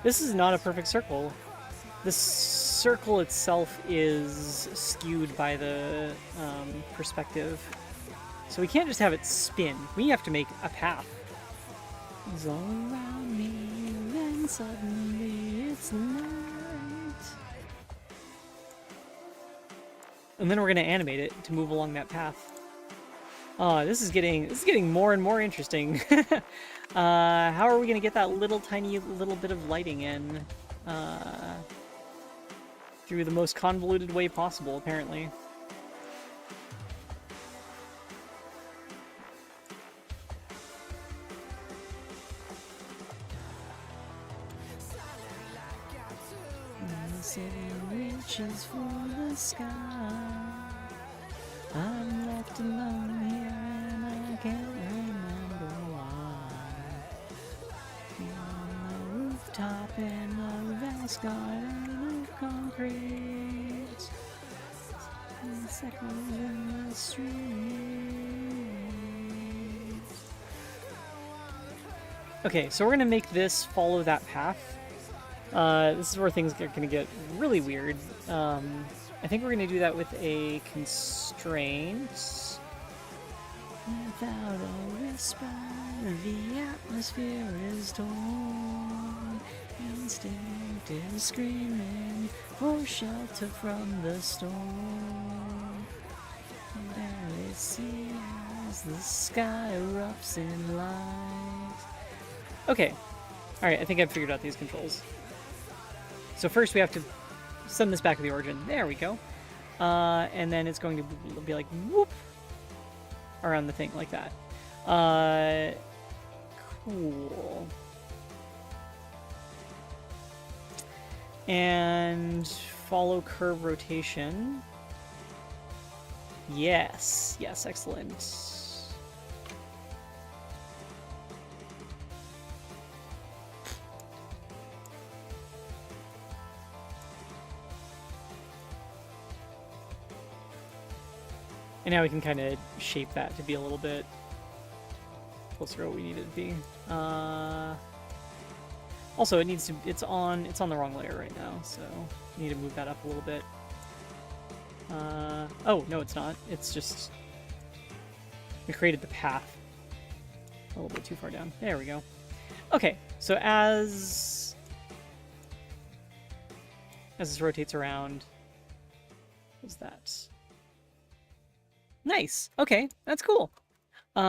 [SPEAKER 1] This is not a perfect circle. The circle itself is skewed by the perspective. So we can't just have it spin. We have to make a path. It's all around me, then suddenly it's night. And then we're gonna animate it to move along that path. This is getting more and more interesting. How are we gonna get that tiny little bit of lighting in? through the most convoluted way possible, apparently. The city reaches for the sky. I'm left alone here and I can't remember why. On the rooftop in a vast garden of concrete, seconds in the street. Okay, so we're gonna make this follow that path. This is where things are gonna get really weird. I think we're gonna do that with a constraint. Without a whisper, the atmosphere is torn. Instinct is screaming for shelter from the storm. Barely see as the sky erupts in light. Okay, alright, I think I've figured out these controls. So first we have to send this back to the origin. There we go. And then it's going to be like whoop around the thing like that. Cool. And follow curve rotation. Yes, yes, excellent. And now we can kind of shape that to be a little bit closer to what we need it to be. Also, it needs to. It's on the wrong layer right now, so we need to move that up a little bit. Oh no, it's not. It's just we created the path a little bit too far down. There we go. Okay, so as this rotates around, what's that? Nice. Okay, that's cool. We're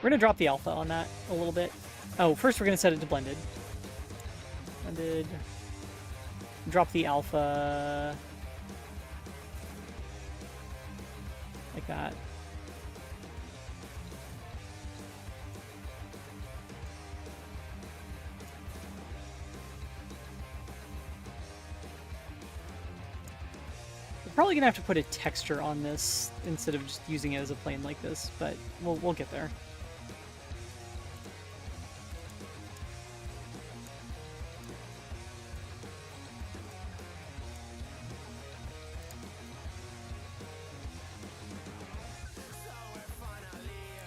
[SPEAKER 1] gonna drop the alpha on that a little bit. Oh, first we're gonna set it to blended. Blended. Drop the alpha like that. Probably gonna have to put a texture on this instead of just using it as a plane like this, but we'll get there.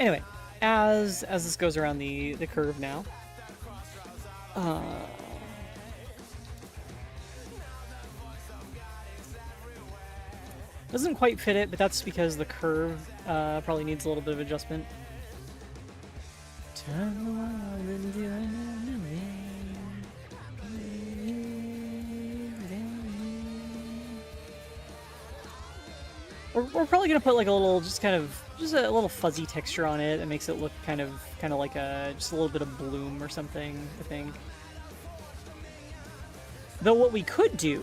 [SPEAKER 1] Anyway, as this goes around the curve now, doesn't quite fit it, but that's because the curve probably needs a little bit of adjustment. Turn the world into an We're probably gonna put like a little, just a little fuzzy texture on it that makes it look kind of like just a little bit of bloom or something, I think. Though what we could do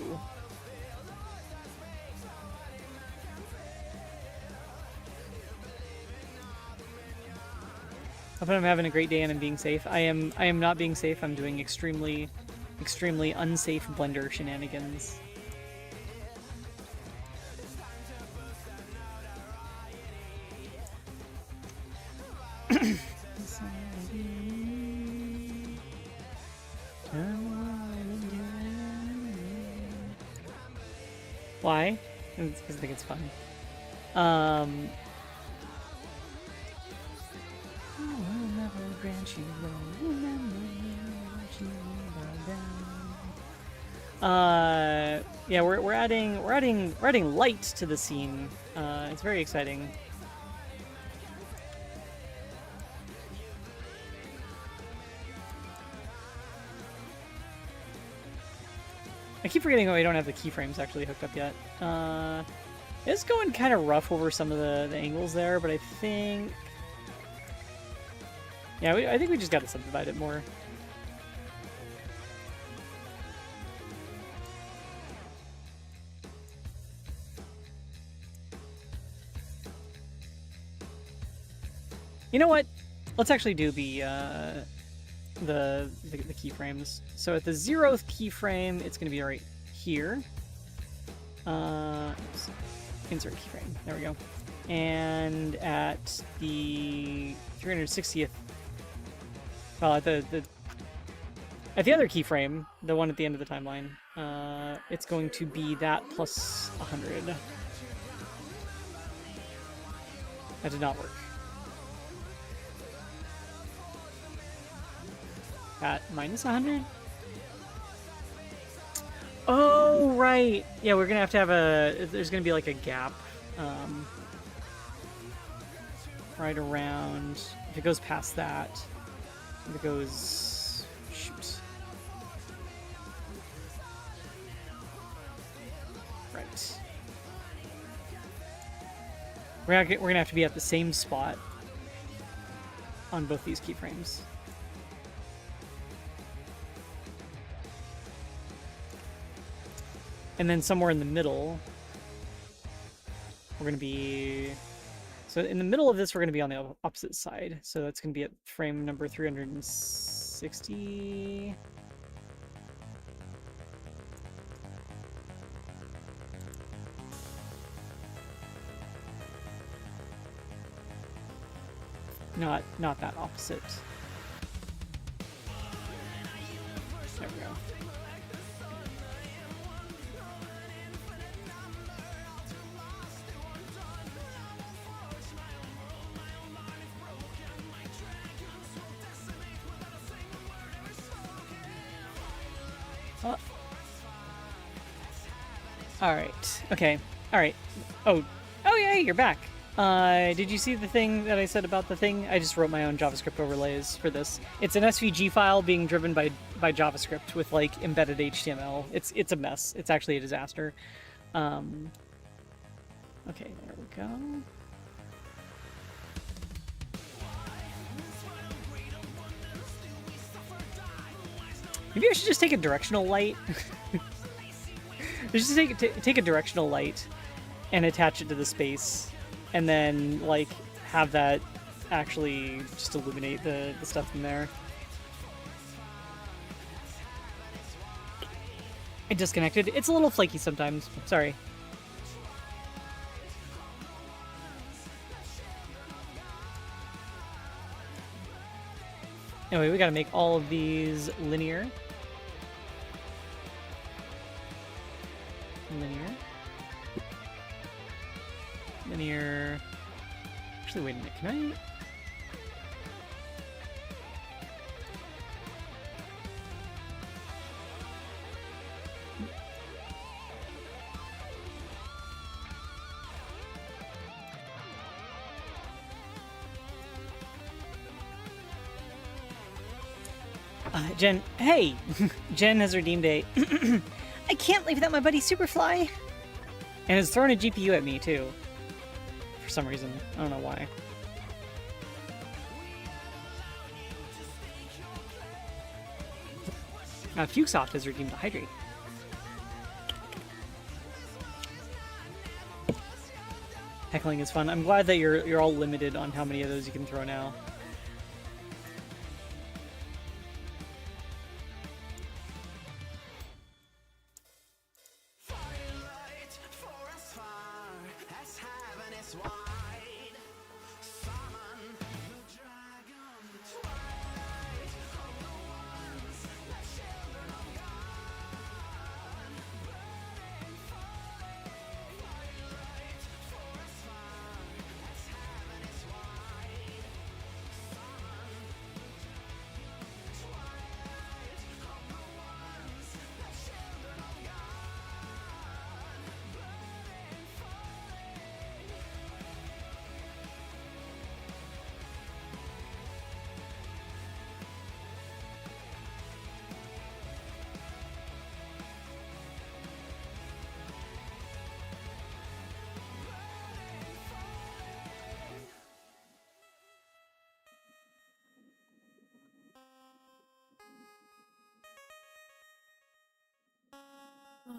[SPEAKER 1] I hope I'm having a great day and I'm being safe. I am not being safe. I'm doing extremely unsafe Blender shenanigans. Why? It's because I think it's fun. Yeah, we're adding light to the scene. It's very exciting. I keep forgetting I don't have the keyframes actually hooked up yet. It's going kind of rough over some of the angles there, but I think Yeah, I think we just got to subdivide it more. You know what? Let's actually do the keyframes. So at the 0th keyframe, it's going to be right here. Oops. Insert keyframe. There we go. And at the 360th, well, at the other keyframe, the one at the end of the timeline, it's going to be that plus 100. That did not work. At minus 100? Oh, right. Yeah, we're gonna have to have there's gonna be like a gap. Right around, if it goes past that, if it goes, shoot. Right. We're gonna have to be at the same spot on both these keyframes. And then somewhere in the middle, we're going to be... So in the middle of this, we're going to be on the opposite side. So that's going to be at frame number 360. Not that opposite. There we go. All right. Okay. All right. Oh yeah, you're back. Did you see the thing that I said about the thing? I just wrote my own JavaScript overlays for this. It's an SVG file being driven by JavaScript with like embedded HTML. It's a mess. It's actually a disaster. Okay, there we go. Maybe I should just take a directional light. Just take a directional light and attach it to the space, and then like have that actually just illuminate the stuff in there. It disconnected. It's a little flaky sometimes. Sorry. Anyway, we gotta make all of these linear. Linear. Actually, wait a minute. Can I? Jen, hey! Jen has redeemed a I can't leave without my buddy Superfly! And has thrown a GPU at me, too. For some reason. I don't know why. Fukesoft has redeemed a Hydrate. Heckling is fun. I'm glad that you're all limited on how many of those you can throw now.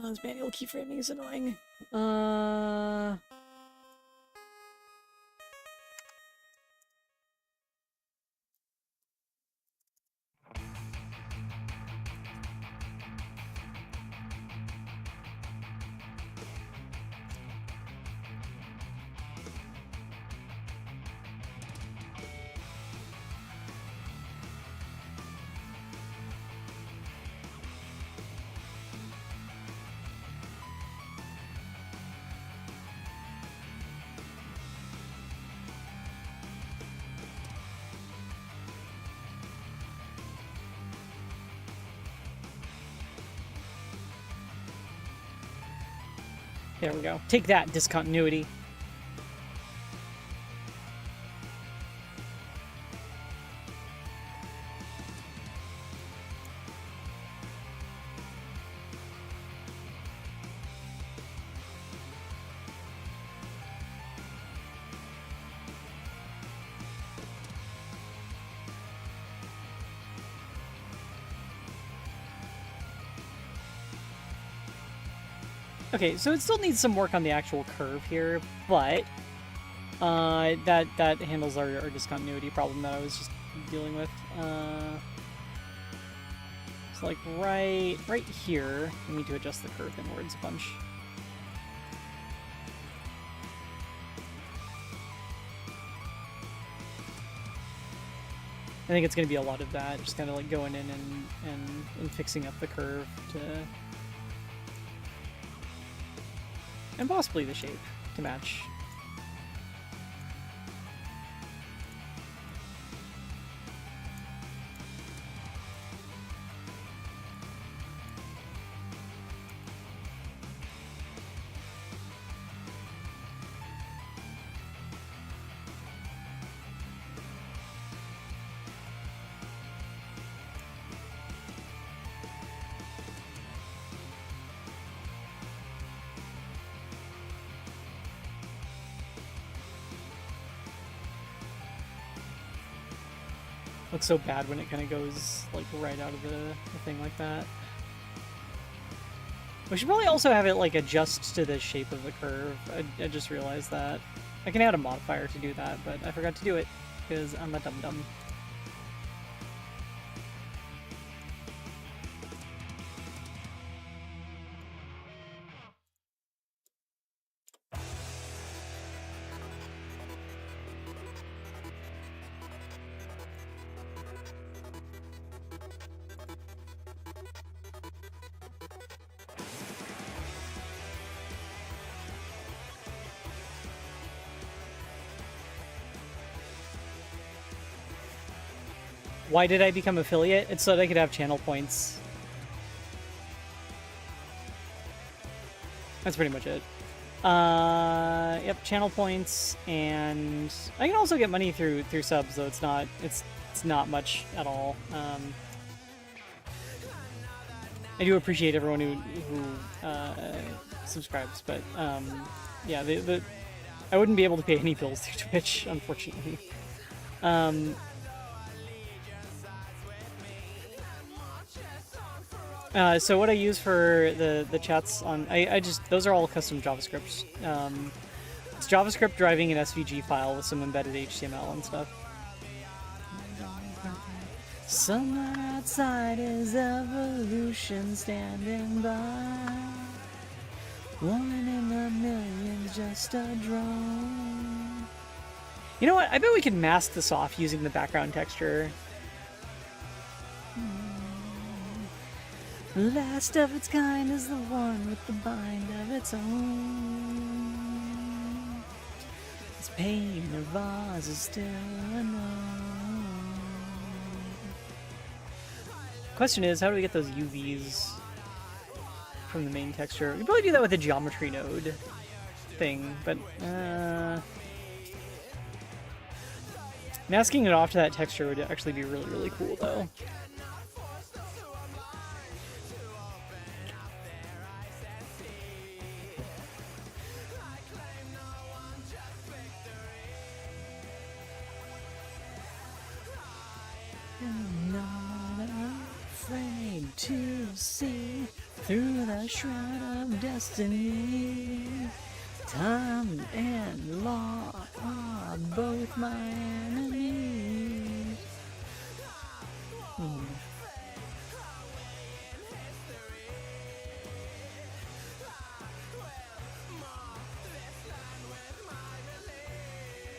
[SPEAKER 1] This manual keyframing is annoying. There we go. Take that, discontinuity. Okay, so it still needs some work on the actual curve here, but that handles our discontinuity problem that I was just dealing with. So like right here, we need to adjust the curve inwards a bunch. I think it's going to be a lot of that, just kind of like going in and fixing up the curve to... and possibly the shape to match. Looks so bad when it kind of goes like right out of the thing like that. We should probably also have it like adjust to the shape of the curve. I just realized that. I can add a modifier to do that, but I forgot to do it because I'm a dum-dum. Why did I become affiliate? It's so that I could have channel points. That's pretty much it. Yep, channel points, and I can also get money through subs, though it's not much at all. I do appreciate everyone who subscribes, but yeah, I wouldn't be able to pay any bills through Twitch, unfortunately. So what I use for the chats on, I just, those are all custom JavaScript. It's JavaScript driving an SVG file with some embedded HTML and stuff. Somewhere outside is evolution standing by. One in a million's just a drone. You know what? I bet we can mask this off using the background texture. Last of its kind is the one with the bind of its own. Its pain or vase is still unknown. Question is, how do we get those UVs from the main texture? We can probably do that with a geometry node thing, but masking it off to that texture would actually be really, really cool, though. I'm not afraid to see Through the shroud of destiny, time and law are both my enemies.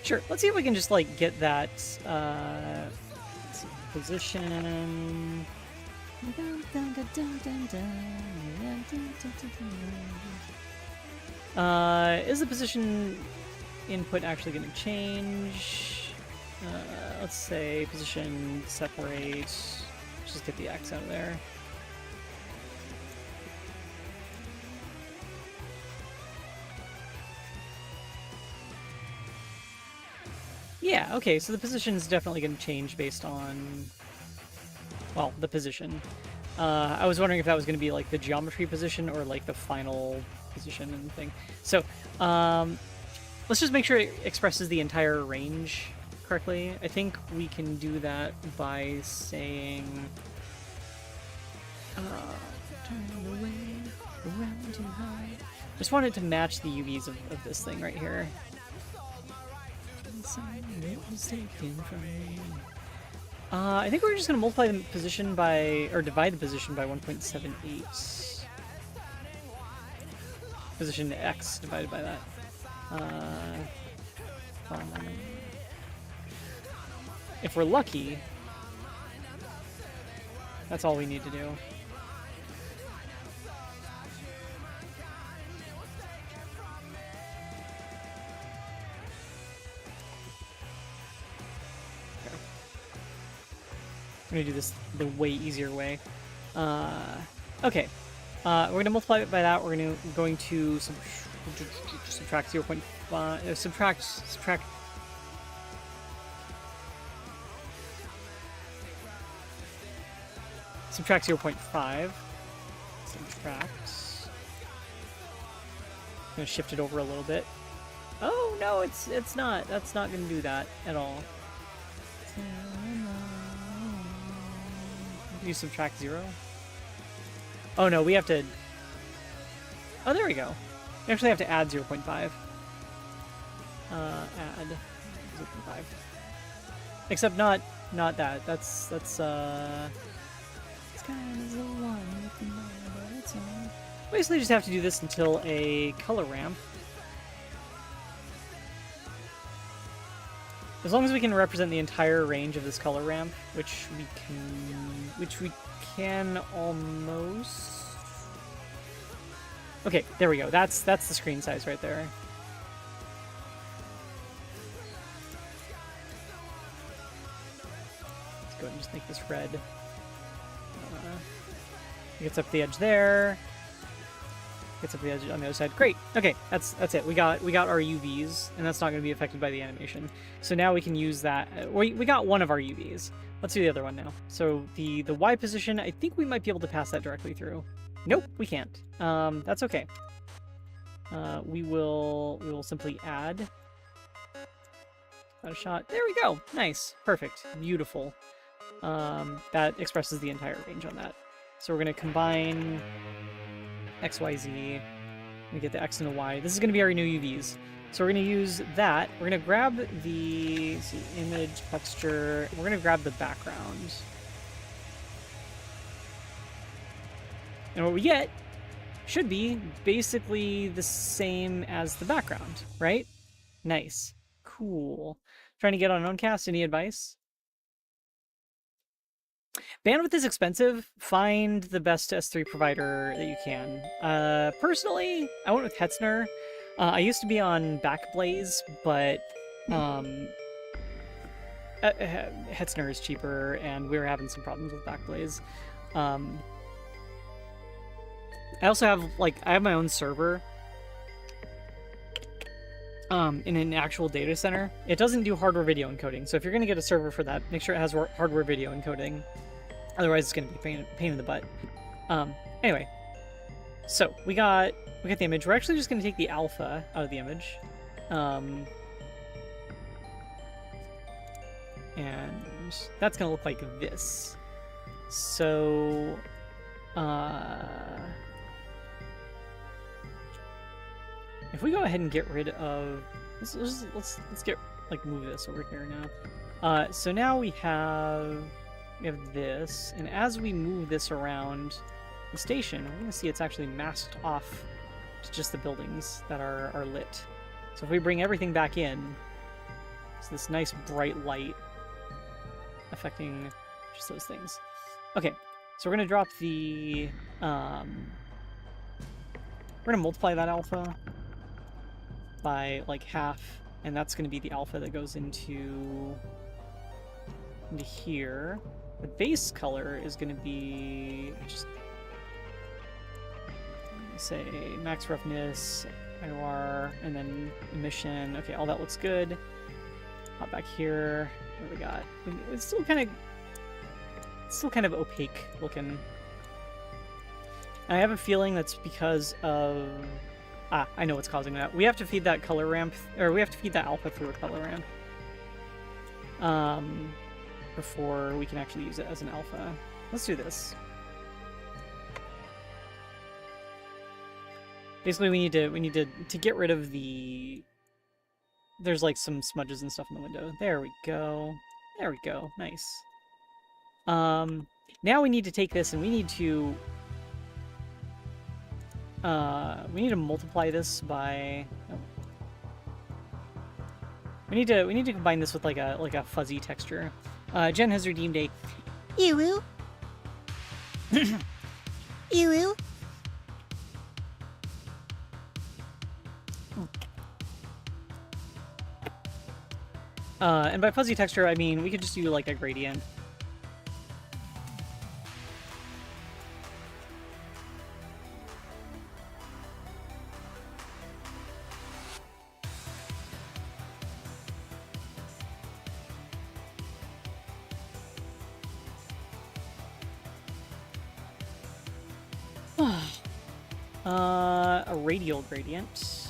[SPEAKER 1] Sure, let's see if we can just, like, get that, let's see, position. Is the position input actually going to change? Let's say position separate. Let's just get the X out of there. Yeah, okay, so the position is definitely going to change based on, well, the position. I was wondering if that was going to be like the geometry position or like the final position and thing. So, let's just make sure it expresses the entire range correctly. I think we can do that by saying, turn away, around too high. Just want it to match the UVs of this thing right here. I think we're just going to multiply the position by, or divide the position by 1.78. Position X divided by that. If we're lucky, that's all we need to do. I'm gonna do this the way easier way. Okay. We're gonna multiply it by that. We're going to subtract 0.5. Subtract. Subtract 0.5. Subtract. I'm gonna shift it over a little bit. Oh no, it's not. That's not gonna do that at all. You subtract 0? Oh no, we have to... Oh, there we go. We actually have to add 0.5. Add 0.5. Except not that. That's it's kind of the one with the mind, but it's on. Basically just have to do this until a color ramp. As long as we can represent the entire range of this color ramp, which we can almost. Okay, there we go. That's the screen size right there. Let's go ahead and just make this red. Gets up the edge there. Gets up the edge on the other side. Great. Okay, that's it. We got our UVs, and that's not going to be affected by the animation. So now we can use that. We got one of our UVs. Let's do the other one now. So the Y position, I think we might be able to pass that directly through. Nope, we can't. That's okay. We will simply add a shot. There we go. Nice. Perfect. Beautiful. That expresses the entire range on that. So we're going to combine X, Y, Z. We get the X and the Y. This is going to be our new UVs. So we're going to use that. We're going to grab the image texture. We're going to grab the background. And what we get should be basically the same as the background, right? Nice. Cool. Trying to get on Uncast. Any advice? Bandwidth is expensive. Find the best S3 provider that you can. Personally, I went with Hetzner. I used to be on Backblaze, but Hetzner is cheaper, and we were having some problems with Backblaze. I also have, I have my own server in an actual data center. It doesn't do hardware video encoding, so if you're going to get a server for that, make sure it has hardware video encoding. Otherwise, it's going to be pain in the butt. Anyway, so we got the image. We're actually just going to take the alpha out of the image. And that's going to look like this. So, if we go ahead and get rid of, let's get like move this over here now. So now we have this, and as we move this around the station, we're gonna see it's actually masked off to just the buildings that are lit. So if we bring everything back in, it's this nice bright light affecting just those things. Okay, so we're gonna drop the we're gonna multiply that alpha by like half, and that's gonna be the alpha that goes into here. The base color is gonna be just say max roughness, IOR, and then emission. Okay, all that looks good. Hop back here. What do we got? It's still kind of opaque looking. And I have a feeling that's because of I know what's causing that. We have to feed that color ramp, or we have to feed that alpha through a color ramp before we can actually use it as an alpha. Let's do this. Basically, we need to get rid of the. There's like some smudges and stuff in the window. There we go. There we go. Nice. Now we need to take this and we need to multiply this by. Oh. We need to combine this with like a fuzzy texture. Jen has redeemed a ew ew. And by fuzzy texture, I mean we could just do like a gradient. A radial gradient.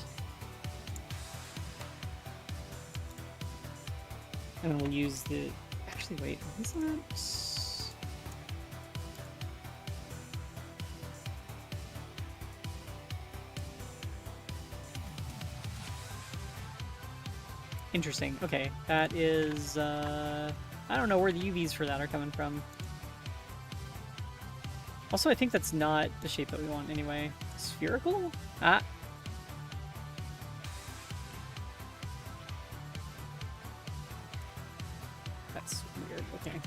[SPEAKER 1] And then we'll use the... Actually, wait, is that... Interesting. Okay, that is... I don't know where the UVs for that are coming from. Also, I think that's not the shape that we want anyway. Spherical? Ah. That's weird. Okay.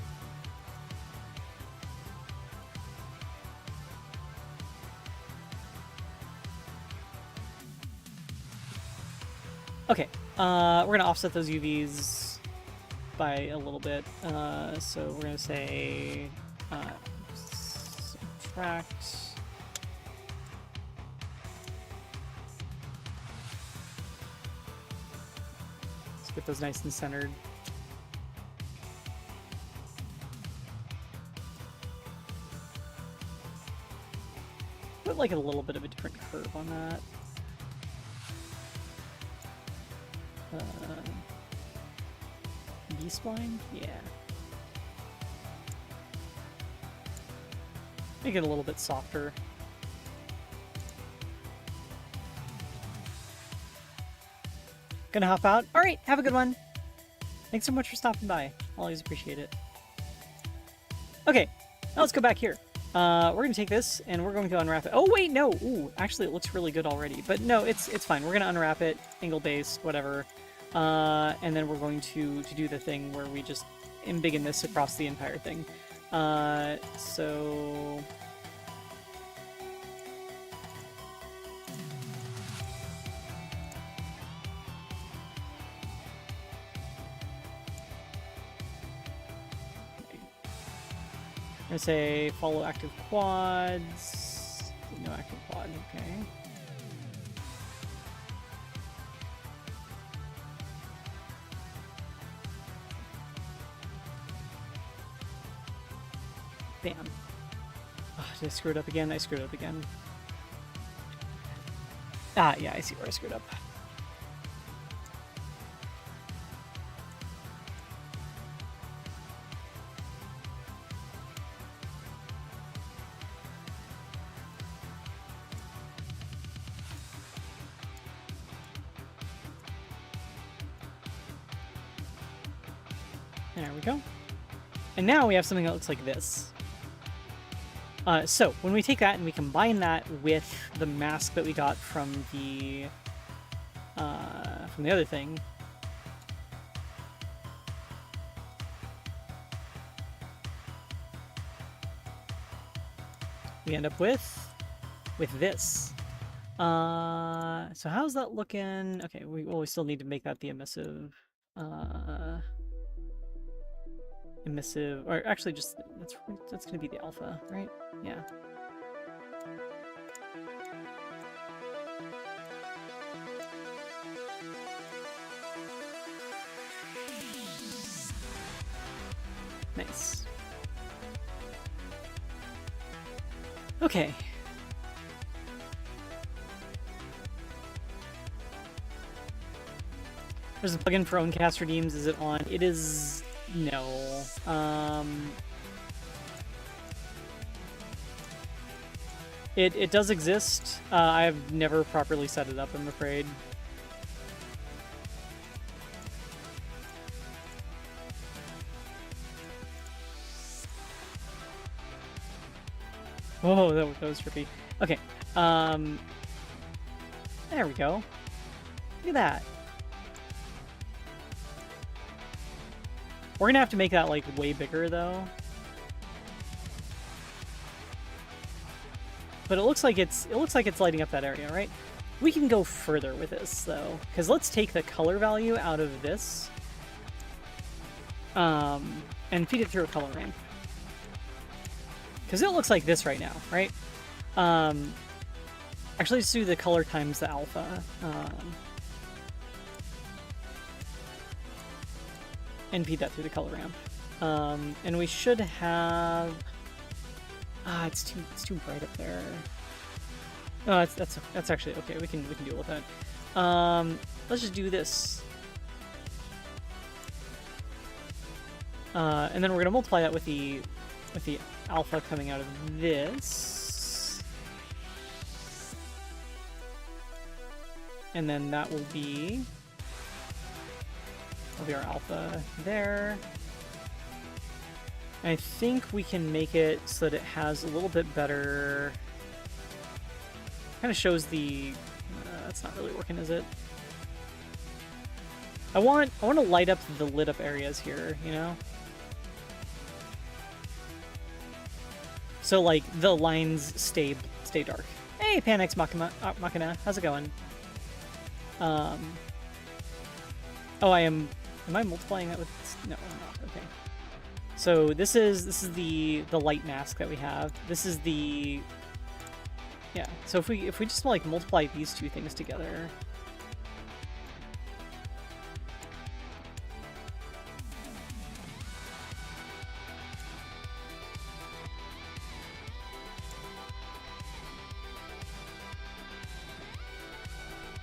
[SPEAKER 1] Okay. We're gonna offset those UVs by a little bit. So we're gonna say subtract. Let's get those nice and centered. Put like a little bit of a different curve on that. B-spline? Yeah. Make it a little bit softer. Gonna hop out. Alright, have a good one. Thanks so much for stopping by. Always appreciate it. Okay, now let's go back here. We're gonna take this and we're going to unwrap it. Oh wait, no! Ooh, actually it looks really good already. But no, it's fine. We're gonna unwrap it, angle base, whatever. And then we're going to do the thing where we just embiggen this across the entire thing. So... I'm gonna say follow active quads. No active quad, okay. Bam. Oh, did I screw it up again? I screwed it up again. Ah, yeah, I see where I screwed up. There we go. And now we have something that looks like this. So when we take that and we combine that with the mask that we got from the other thing, we end up with this. So how's that looking? Okay, we still need to make that the emissive. Or actually just, that's gonna be the alpha, right? Yeah. Nice. Okay. There's a plugin for Owncast redeems. Is it on? It is... no. It does exist. I've never properly set it up, I'm afraid. Oh, that was trippy. Okay. There we go. Look at that. We're gonna have to make that like way bigger though. But it looks like it's lighting up that area, right? We can go further with this though, because let's take the color value out of this, and feed it through a color ramp. Because it looks like this right now, right? Actually, let's do the color times the alpha. And feed that through the color ramp. And we should have... it's too bright up there. Oh, that's actually okay. We can deal with that. Let's just do this. And then we're gonna multiply that with the alpha coming out of this. And then that will be our alpha there. I think we can make it so that it has a little bit better... kind of shows the... that's not really working, is it? I want to light up the lit up areas here, you know? So, like, the lines stay dark. Hey, Panax Machina, how's it going? Oh, Am I multiplying that with... no, I'm not. Okay. So this is the light mask that we have. This is the... yeah. So if we just like multiply these two things together...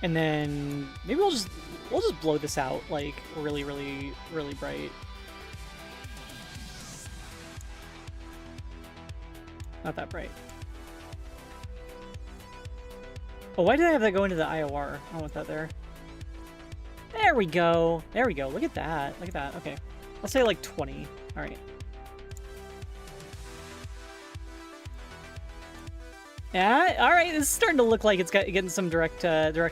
[SPEAKER 1] and then maybe we'll just blow this out like really bright. Not that bright. Oh, why did I have that go into the IOR? I don't want that there. There we go. There we go. Look at that. Look at that. Okay. I'll say like 20. All right. Yeah, all right. This is starting to look like it's getting some direct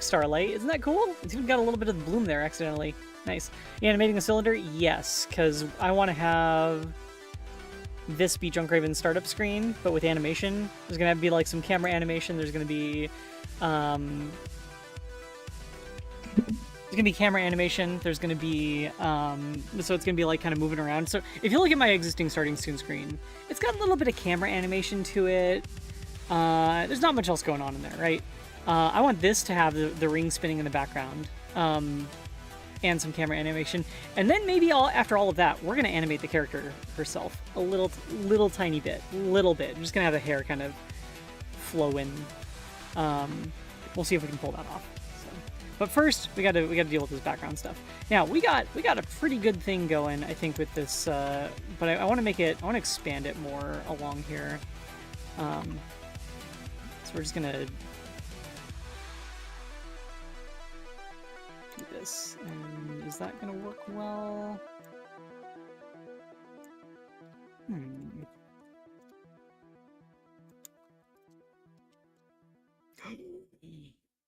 [SPEAKER 1] starlight. Isn't that cool? It's even got a little bit of the bloom there accidentally. Nice. Animating the cylinder? Yes, because I want to have this be Junkraven's startup screen, but with animation. There's gonna have to be like some camera animation. There's gonna be camera animation. There's gonna be so it's gonna be like kind of moving around. So if you look at my existing starting soon screen, it's got a little bit of camera animation to it. There's not much else going on in there, right? I want this to have the ring spinning in the background, and some camera animation, and then maybe after all of that, we're gonna animate the character herself a little tiny bit, I'm just gonna have the hair kind of flow in. We'll see if we can pull that off. So. But first, we gotta deal with this background stuff. Now we got a pretty good thing going, I think, with this. But I want to expand it more along here. So we're just gonna do this, and is that gonna work well? Hmm.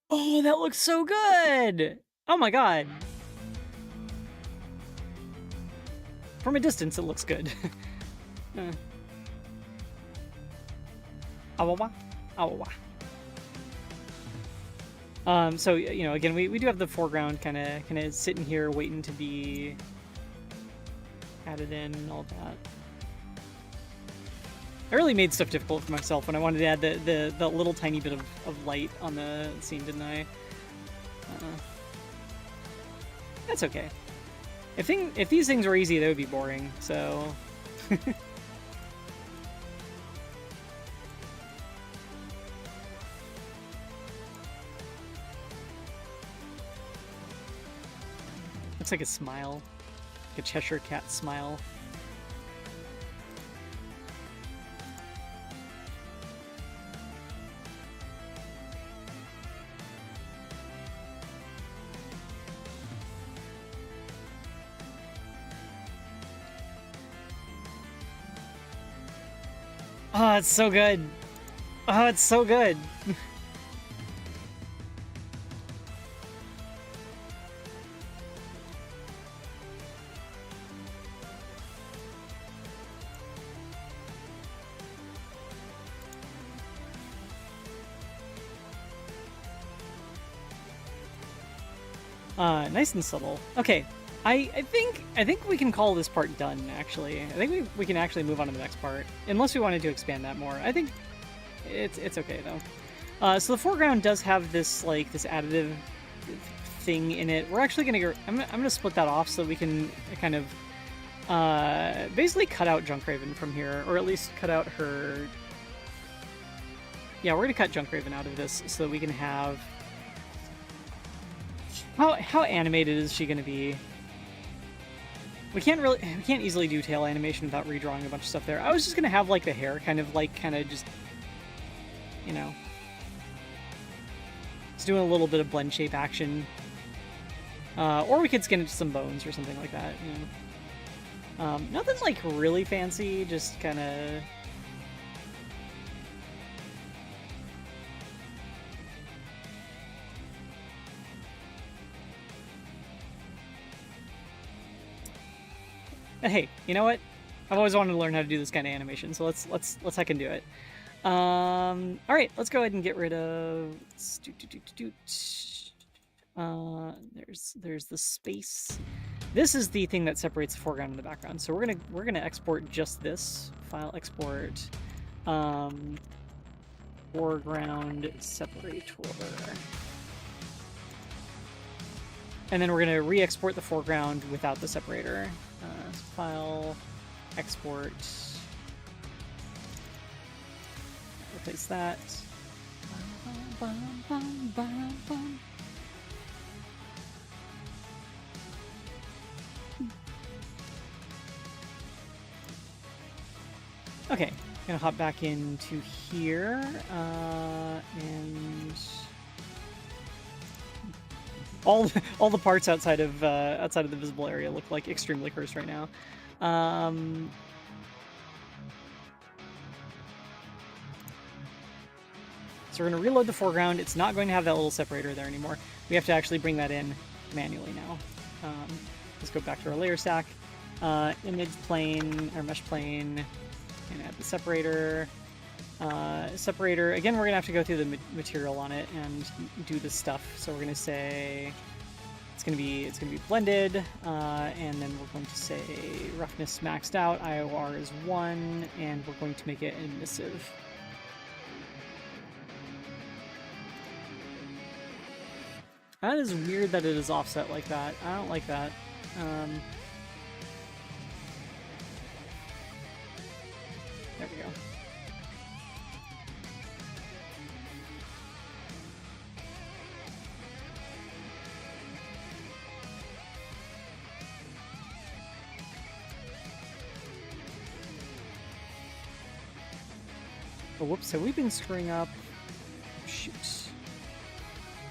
[SPEAKER 1] Oh, that looks so good! Oh my god. From a distance, it looks good. Awawa. Awawa. So, you know, again, we do have the foreground kind of sitting here waiting to be added in and all that. I really made stuff difficult for myself when I wanted to add the little tiny bit of light on the scene, didn't I? That's okay. If these things were easy, they would be boring, so... Looks like a smile. Like a Cheshire Cat smile. Oh, it's so good. Oh, it's so good. Nice and subtle. Okay, I think we can call this part done, actually. I think we can actually move on to the next part. Unless we wanted to expand that more. I think it's okay, though. So the foreground does have this, like, this additive thing in it. We're actually gonna go... I'm gonna split that off so we can kind of basically cut out Junkraven from here, or at least cut out her... Yeah, we're gonna cut Junkraven out of this so that we can have... How animated is she gonna be? We can't easily do tail animation without redrawing a bunch of stuff there. I was just gonna have like the hair kind of just, you know, just doing a little bit of blend shape action. Or we could skin it to some bones or something like that, you know. Nothing like really fancy, just kind of... Hey, you know what? I've always wanted to learn how to do this kind of animation, so let's heck and do it. All right, let's go ahead and get rid of. There's the space. This is the thing that separates the foreground and the background. So we're gonna export just this file. Export foreground separator. And then we're going to re-export the foreground without the separator. File, export, replace that. Okay, gonna hop back into here, and all the parts outside of the visible area look like extremely cursed right now. So we're gonna reload the foreground. It's not going to have that little separator there anymore. We have to actually bring that in manually now. Let's go back to our layer stack, image plane or mesh plane, and add the separator. Separator, again, we're gonna have to go through the material on it and do this stuff. So we're gonna say it's gonna be blended, and then we're going to say roughness maxed out, IOR is 1, and we're going to make it emissive. That is weird that it is offset like that. I don't like that. There we go. Oh, whoops, have we been screwing up? Shoot.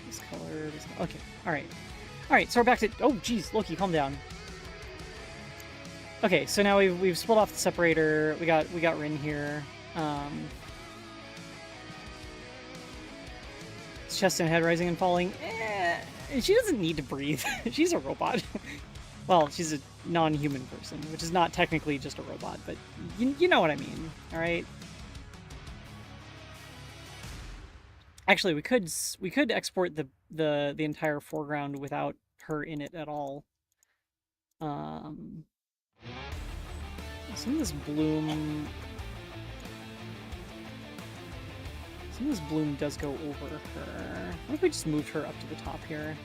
[SPEAKER 1] This color, this color. Okay, alright. Alright, so we're back to... Oh, geez, Loki, calm down. Okay, so now we've split off the separator. We got Rin here. Chest and head rising and falling. She doesn't need to breathe. She's a robot. Well, she's a non-human person, which is not technically just a robot, but you know what I mean, all right? Actually, we could export the entire foreground without her in it at all. Some of this bloom. Some of this bloom does go over her. I think we just moved her up to the top here.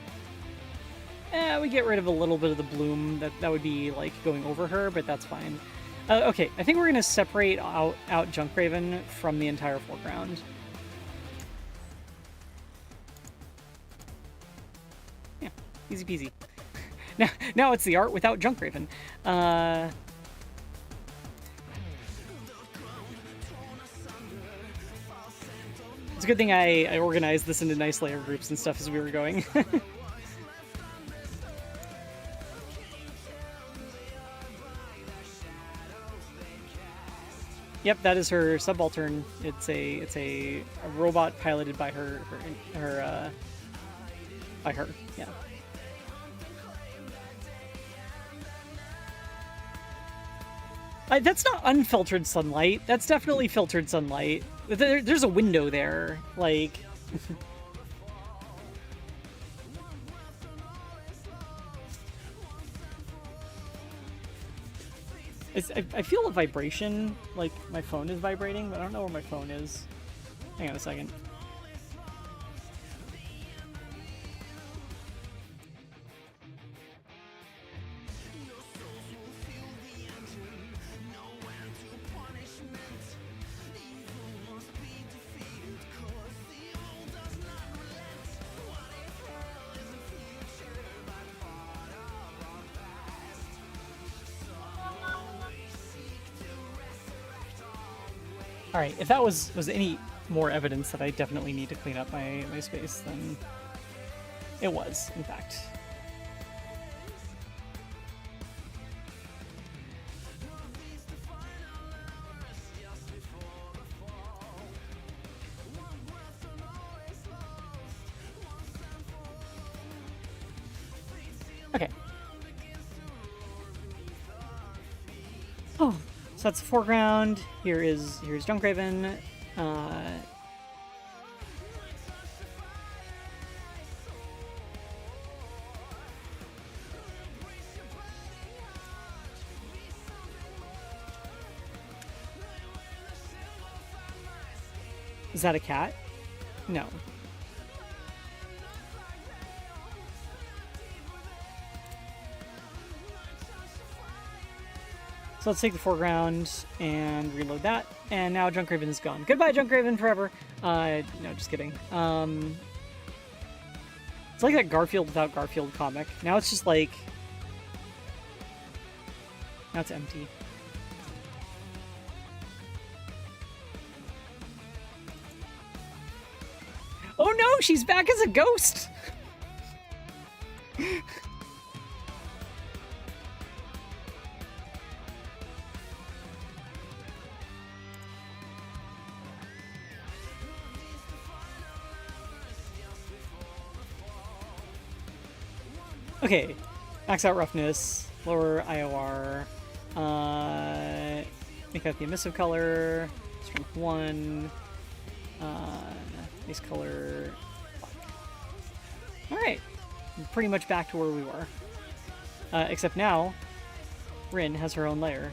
[SPEAKER 1] We get rid of a little bit of the bloom. That would be like going over her, but that's fine. Okay, I think we're gonna separate out Junkraven from the entire foreground. Yeah, easy peasy. Now it's the art without Junkraven. It's a good thing I organized this into nice layer groups and stuff as we were going. Yep, that is her subaltern. It's a robot piloted by her by her. Yeah. That's not unfiltered sunlight. That's definitely filtered sunlight. There's a window there, like... I feel a vibration, like my phone is vibrating, but I don't know where my phone is. Hang on a second. Alright, if that was any more evidence that I definitely need to clean up my space, then it was, in fact. Okay. Oh. So that's the foreground. Here's Junkraven. Is that a cat? No. So let's take the foreground and reload that. And now Junkraven is gone. Goodbye, Junkraven, forever. No, just kidding. It's like that Garfield without Garfield comic. Now it's just like... Now it's empty. Oh no, she's back as a ghost! Okay, max out roughness, lower IOR, make out the emissive color, strength 1, base color. Alright, pretty much back to where we were. Except now, Rin has her own layer.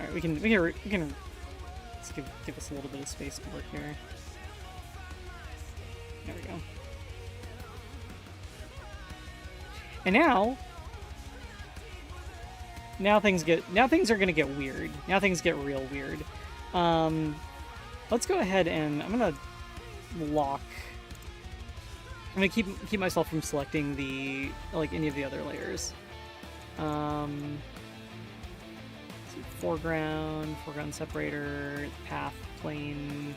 [SPEAKER 1] Alright, we can let's give us a little bit of space to work here. There we go. And now things are gonna get weird. Now things get real weird. Let's go ahead and I'm gonna lock. I'm gonna keep myself from selecting any of the other layers. Foreground separator, path, plane,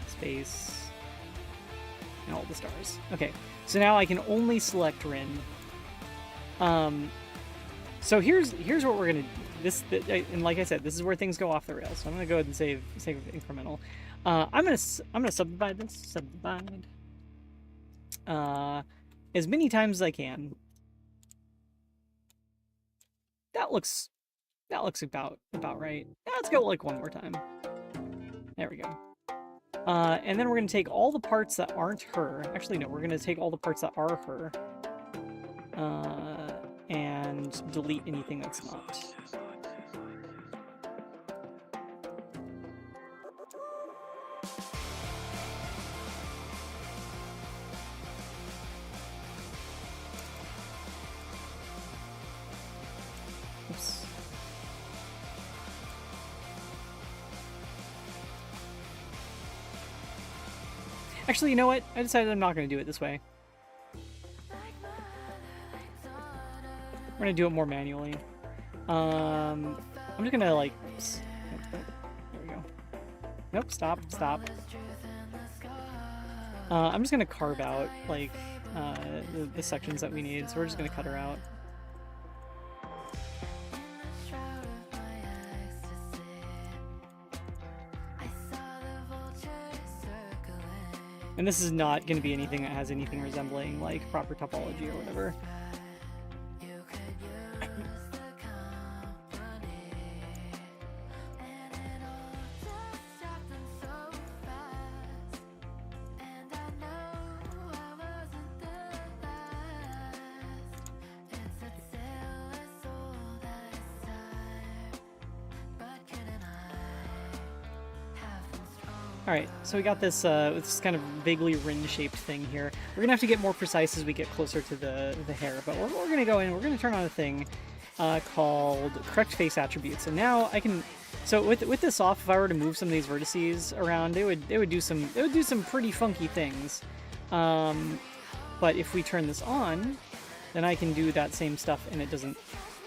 [SPEAKER 1] space, and all the stars. Okay, so now I can only select Rin. So here's what we're gonna and like I said, this is where things go off the rails. So I'm gonna go ahead and save incremental. I'm gonna subdivide this as many times as I can. That looks about right. Let's go like one more time. There we go. And then we're gonna take all the parts that aren't her. Actually, no, we're gonna take all the parts that are her. And delete anything that's not. Oops. Actually, you know what? I decided I'm not going to do it this way. We're going to do it more manually. I'm just going to, like... There we go. Nope, stop. I'm just going to carve out, like, the sections that we need, so we're just going to cut her out. And this is not going to be anything that has anything resembling, like, proper topology or whatever. Alright, so we got this this kind of vaguely ring-shaped thing here. We're gonna have to get more precise as we get closer to the hair, but we're gonna go in and we're gonna turn on a thing called Correct Face Attributes. And now I can... So with this off, if I were to move some of these vertices around, it would do some pretty funky things. But if we turn this on, then I can do that same stuff and it doesn't...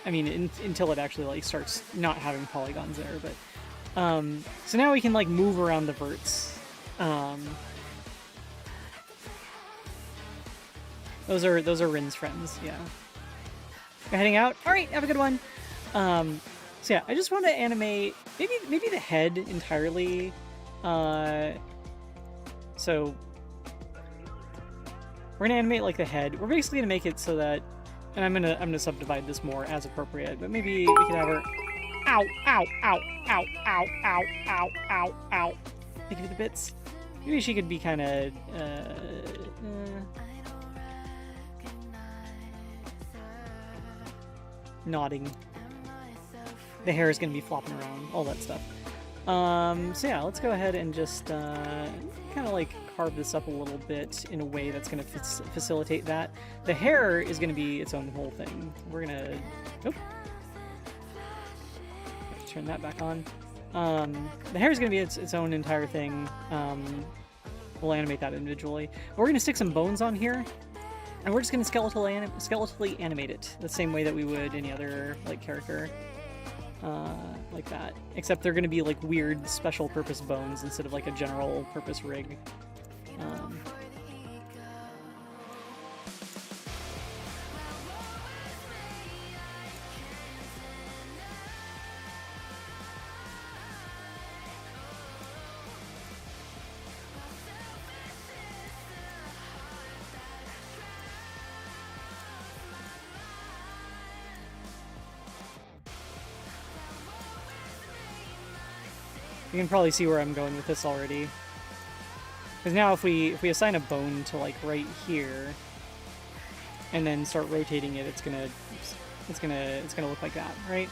[SPEAKER 1] I mean, until it actually like starts not having polygons there, but... so now we can like move around the verts. Those are Rin's friends, yeah. We're heading out. All right, have a good one. So yeah, I just want to animate maybe the head entirely. So we're gonna animate like the head. We're basically gonna make it so that, and I'm gonna subdivide this more as appropriate. But maybe we could have her. Ow, ow, ow, ow, ow, ow, ow, ow, ow. Think of the bits. Maybe she could be kind of, nodding. The hair is going to be flopping around, all that stuff. So yeah, let's go ahead and just kind of like carve this up a little bit in a way that's going to facilitate that. The hair is going to be its own whole thing. We're going to... Nope. Turn that back on. The hair is going to be its own entire thing. We'll animate that individually. But we're going to stick some bones on here, and we're just going to skeletally animate it the same way that we would any other like character, like that. Except they're going to be like weird special purpose bones instead of like a general purpose rig. You can probably see where I'm going with this already. Because now if we assign a bone to like right here, and then start rotating it, it's gonna look like that, right?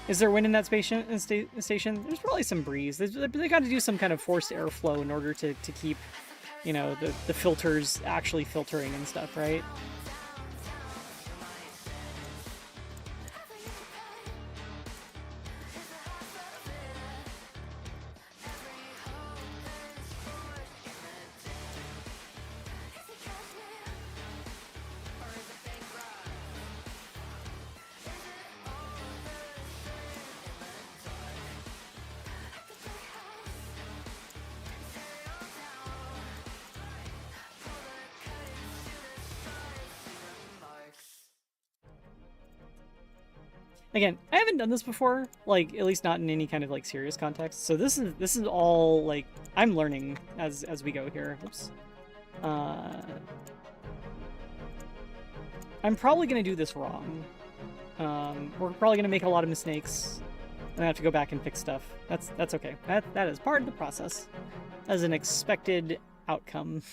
[SPEAKER 1] Is there wind in that station? There's probably some breeze. They got to do some kind of forced airflow in order to keep, you know, the filters actually filtering and stuff, right? Again, I haven't done this before, like at least not in any kind of like serious context. So this is all like I'm learning as we go here. Oops. I'm probably gonna do this wrong. We're probably gonna make a lot of mistakes, and I have to go back and fix stuff. That's okay. That is part of the process, as an expected outcome.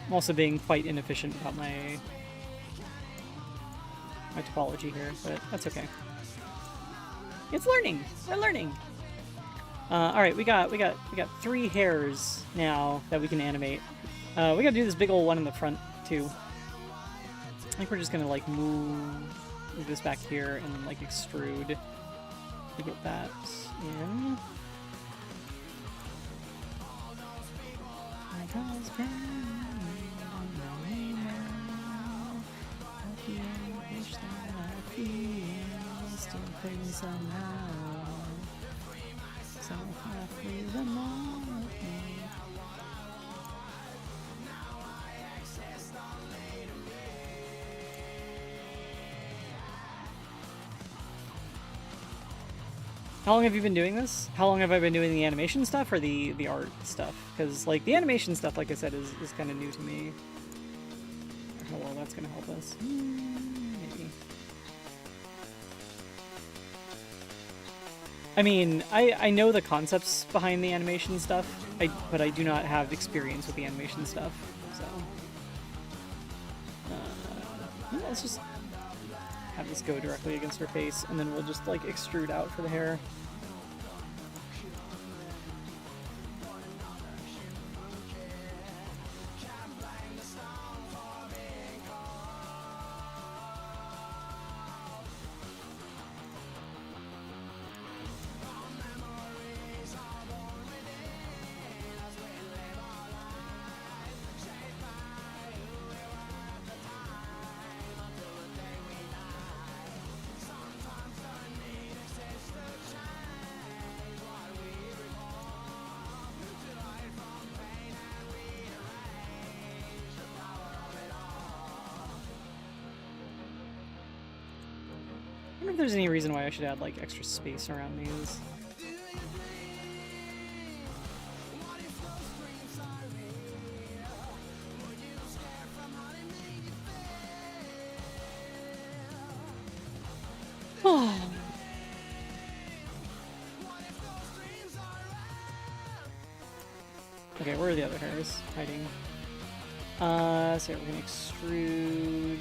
[SPEAKER 1] I'm also being quite inefficient about my topology here, but that's okay. It's learning. We're learning. All right, we got 3 hairs now that we can animate. We gotta do this big old one in the front too. I think we're just gonna like move this back here and then like extrude to get that in. How long have you been doing this? How long have I been doing the animation stuff or the art stuff? Because like the animation stuff, like I said, is kind of new to me. How well that's gonna help us? Maybe. I mean, I know the concepts behind the animation stuff, but I do not have experience with the animation stuff. So let's just have this go directly against her face, and then we'll just like extrude out for the hair. I wonder if there's any reason why I should add like extra space around these. Okay, where are the other hairs hiding? So we're gonna extrude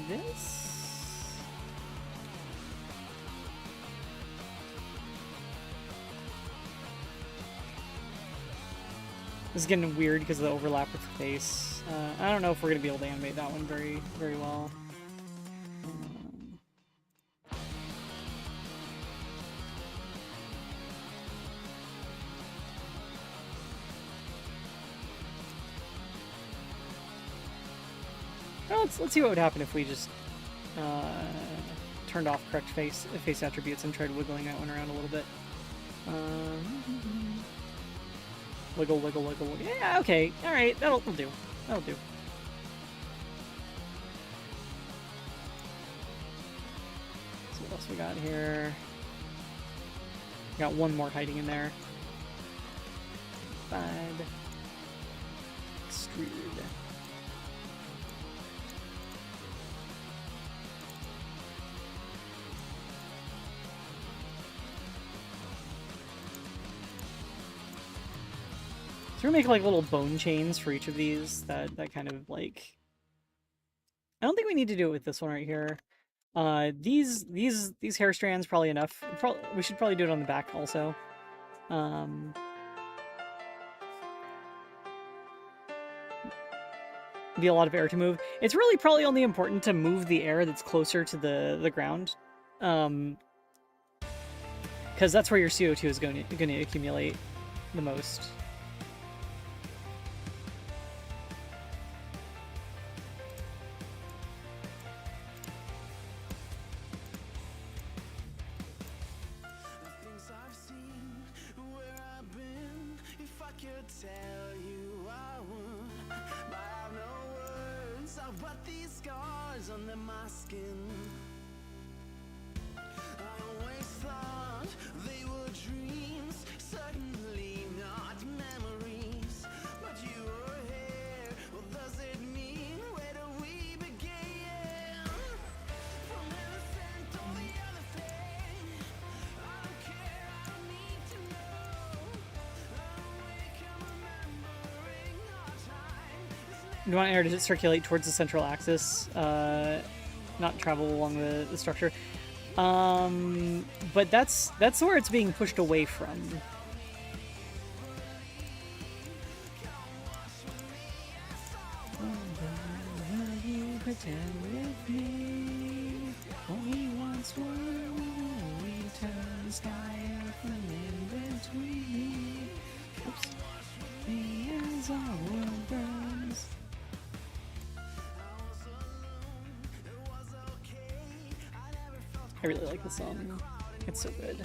[SPEAKER 1] this. This is getting weird because of the overlap with the face. I don't know if we're gonna be able to animate that one very well. Well, let's see what would happen if we just turned off correct face attributes and tried wiggling that one around a little bit. Wiggle, wiggle, wiggle, wiggle. Yeah, okay. Alright, that'll do. That'll do. Let's see what else we got here. Got one more hiding in there. Bad. Extrude. So we're gonna make like little bone chains for each of these that kind of like... I don't think we need to do it with this one right here. These hair strands probably enough. We should probably do it on the back also. Be a lot of air to move. It's really probably only important to move the air that's closer to the ground. Because because that's where your CO2 is going to accumulate the most.
[SPEAKER 2] Tell you I would, but I have no words. But these scars under my skin, I always thought they were dreams, certainly not memories. But you were here, what does it mean? Where do we begin? From innocent to the other thing, I don't care, I don't need to know.
[SPEAKER 1] You want air to circulate towards the central axis, not travel along the structure. But that's where it's being pushed away from. Pretend with me, what we once were, we turn the sky up and in between. Oops. Me as our world burns. I really like the song. It's so good.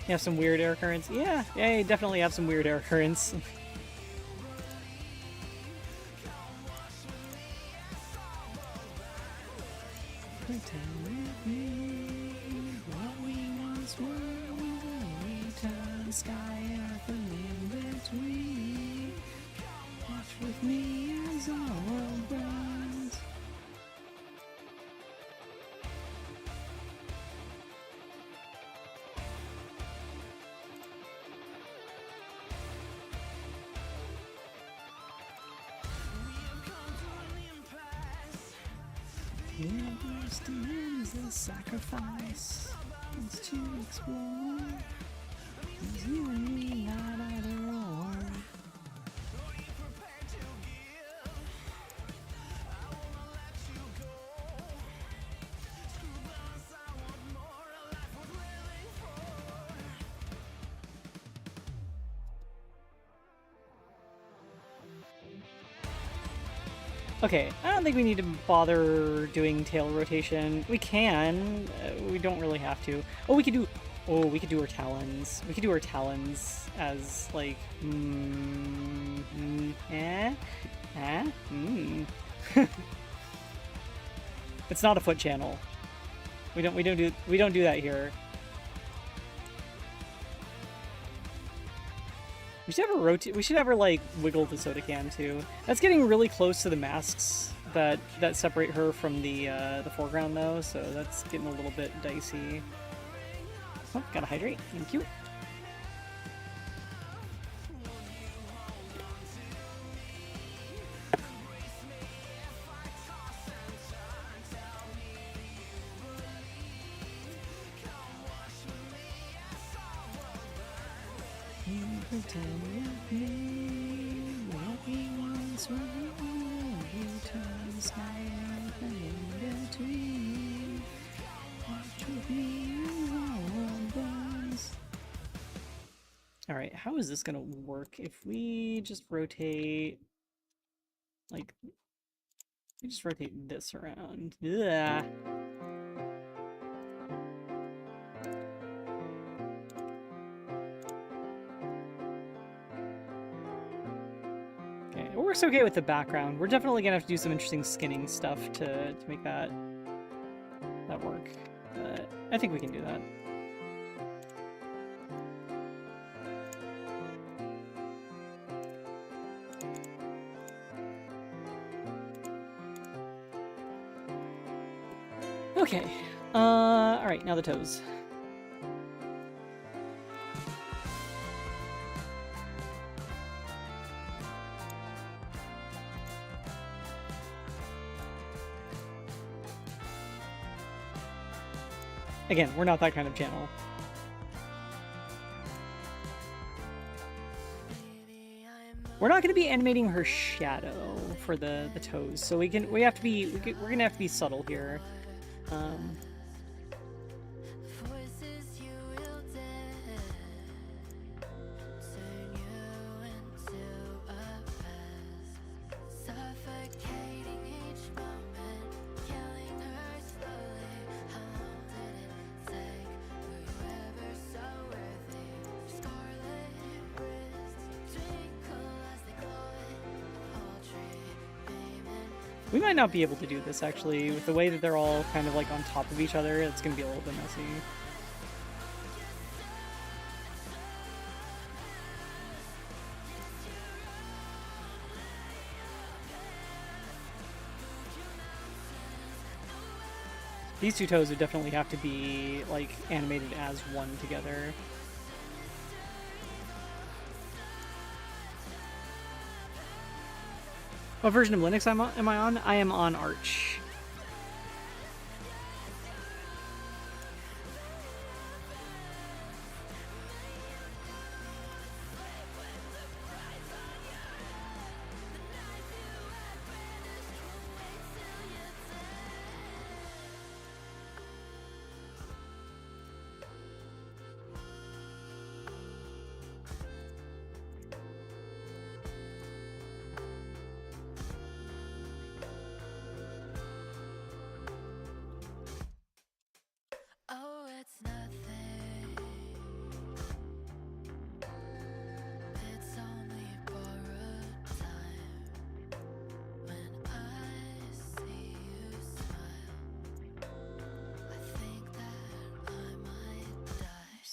[SPEAKER 1] You have some weird air currents? Yeah, you definitely have some weird air currents. Pretend with me, what we once were, we will return the sky up and in between. Watch with me as our world burns. The universe demands the sacrifice. It's to explore. It's you and me, not either or. Okay, I don't think we need to bother doing tail rotation. We can. We don't really have to. Oh, we could do. Oh, we could do our talons. We could do our talons as like. It's not a foot channel. We don't do that here. We should ever rotate. We should ever like wiggle the soda can too. That's getting really close to the masks that separate her from the foreground though, so that's getting a little bit dicey. Oh, gotta hydrate. Thank you. Pretend with me, what we once were, we turn the sky up and in between. Watch with me as our world burns. Alright, how is this gonna work if we just rotate, like, we just rotate this around? Ugh. It works okay with the background. We're definitely gonna have to do some interesting skinning stuff to make that work. But I think we can do that. Okay. Alright, now the toes. Again, we're not that kind of channel. We're not going to be animating her shadow for the toes, so we're gonna have to be subtle here.
[SPEAKER 2] Voices you will dare turn you into a pest, suffocating each moment, killing her slowly. How long did it take? Were you ever so worthy? Scarlet wrists twinkle as they glow in paltry payment.
[SPEAKER 1] We might not be able to do this, actually. With the way that they're all kind of, like, on top of each other, it's going to be a little bit messy. These two toes would definitely have to be, like, animated as one together. What version of Linux am I on? I am on Arch.
[SPEAKER 2] Oh, it's nothing. It's only borrowed time. When I see you smile, I think that I might die.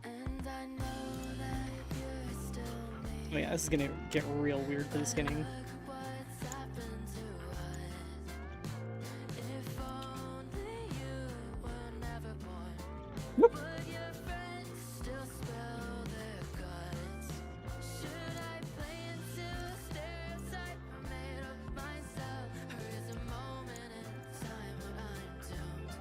[SPEAKER 2] And I know that you're still me.
[SPEAKER 1] Oh yeah, this is gonna get real weird for the skinning.
[SPEAKER 2] Look what's happened to us. If only you were never born.
[SPEAKER 1] Whoop.
[SPEAKER 2] Would your friends still spill their guts? Should I play into a stereotype I made of myself? Or is a moment in time when I'm doomed?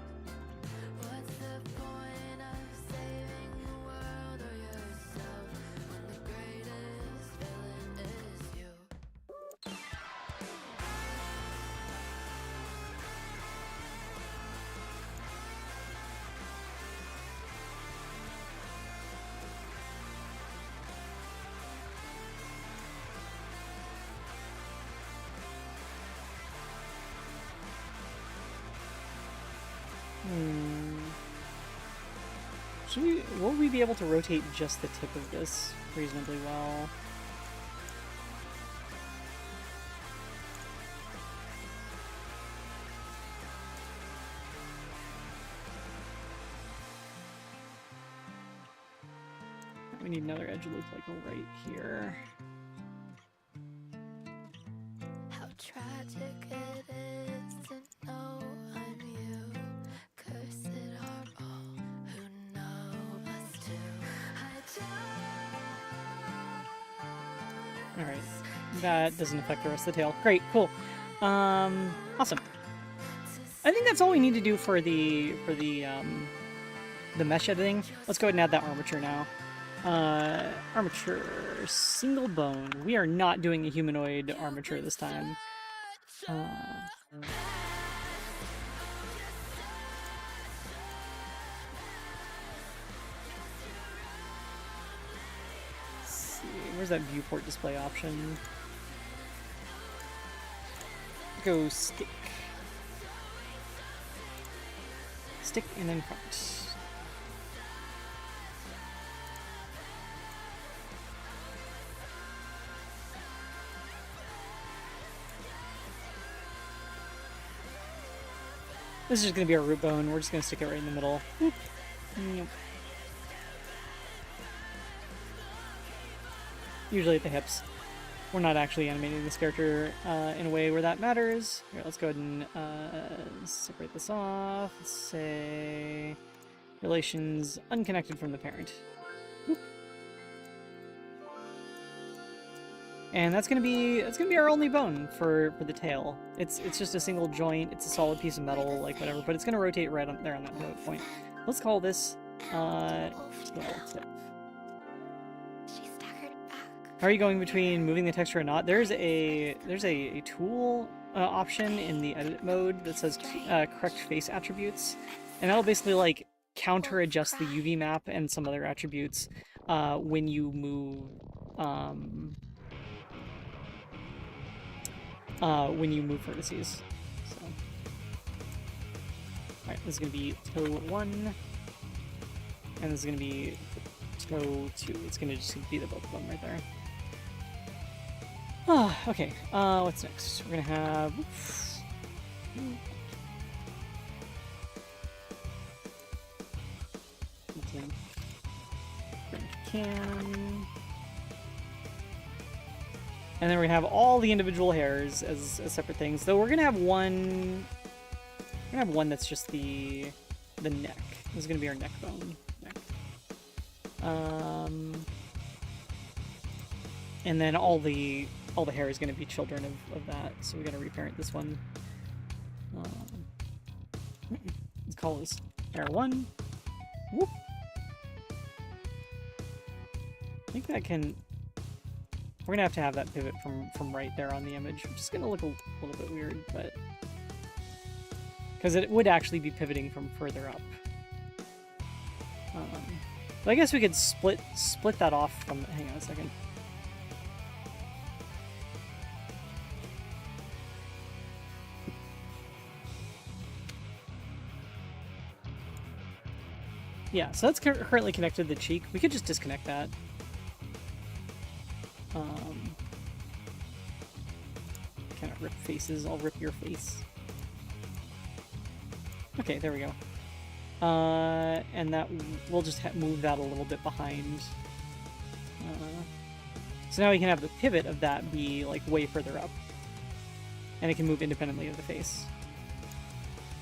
[SPEAKER 2] What's the point of saving the world or yourself when the greatest villain is you?
[SPEAKER 1] Will we be able to rotate just the tip of this reasonably well? We need another edge loop like right here.
[SPEAKER 2] How tragic it is to know I'm you. Cursed are all who know us too.
[SPEAKER 1] Alright, that doesn't affect the rest of the tail. Great, cool. Awesome. I think that's all we need to do for the mesh editing. Let's go ahead and add that armature now. Armature, single bone. We are not doing a humanoid armature this time. Let's see, where's that viewport display option? Go stick. Stick and then front. This is just going to be our root bone. We're just going to stick it right in the middle. Yep. Usually at the hips. we're not actually animating this character in a way where that matters. Here, let's go ahead and separate this off. Let's say relations unconnected from the parent. Whoop. And that's gonna be our only bone for the tail. It's just a single joint. It's a solid piece of metal, like whatever, but it's gonna rotate right on there on that point. Let's call this tail tip. How are you going between moving the texture or not? There's a tool option in the edit mode that says correct face attributes, and that'll basically like counter adjust the UV map and some other attributes when you move vertices. So, all right, this is gonna be toe 1, and this is gonna be toe 2. It's gonna just be the both of them right there. Okay, what's next? We're gonna have... Can... And then we're gonna have all the individual hairs as separate things. Though we're gonna have one... We're gonna have one that's just the neck. This is gonna be our neck bone. And then all the hair is going to be children of that, so we got to reparent this one. Let's call this hair 1. Whoop. I think that can... We're going to have that pivot from right there on the image, which is going to look a little bit weird, but... Because it would actually be pivoting from further up. But I guess we could split that off from... Hang on a second. Yeah, so that's currently connected to the cheek. We could just disconnect that. Kind of rip faces. I'll rip your face. Okay, there we go. And that we'll just move that a little bit behind. So now we can have the pivot of that be like way further up, and it can move independently of the face.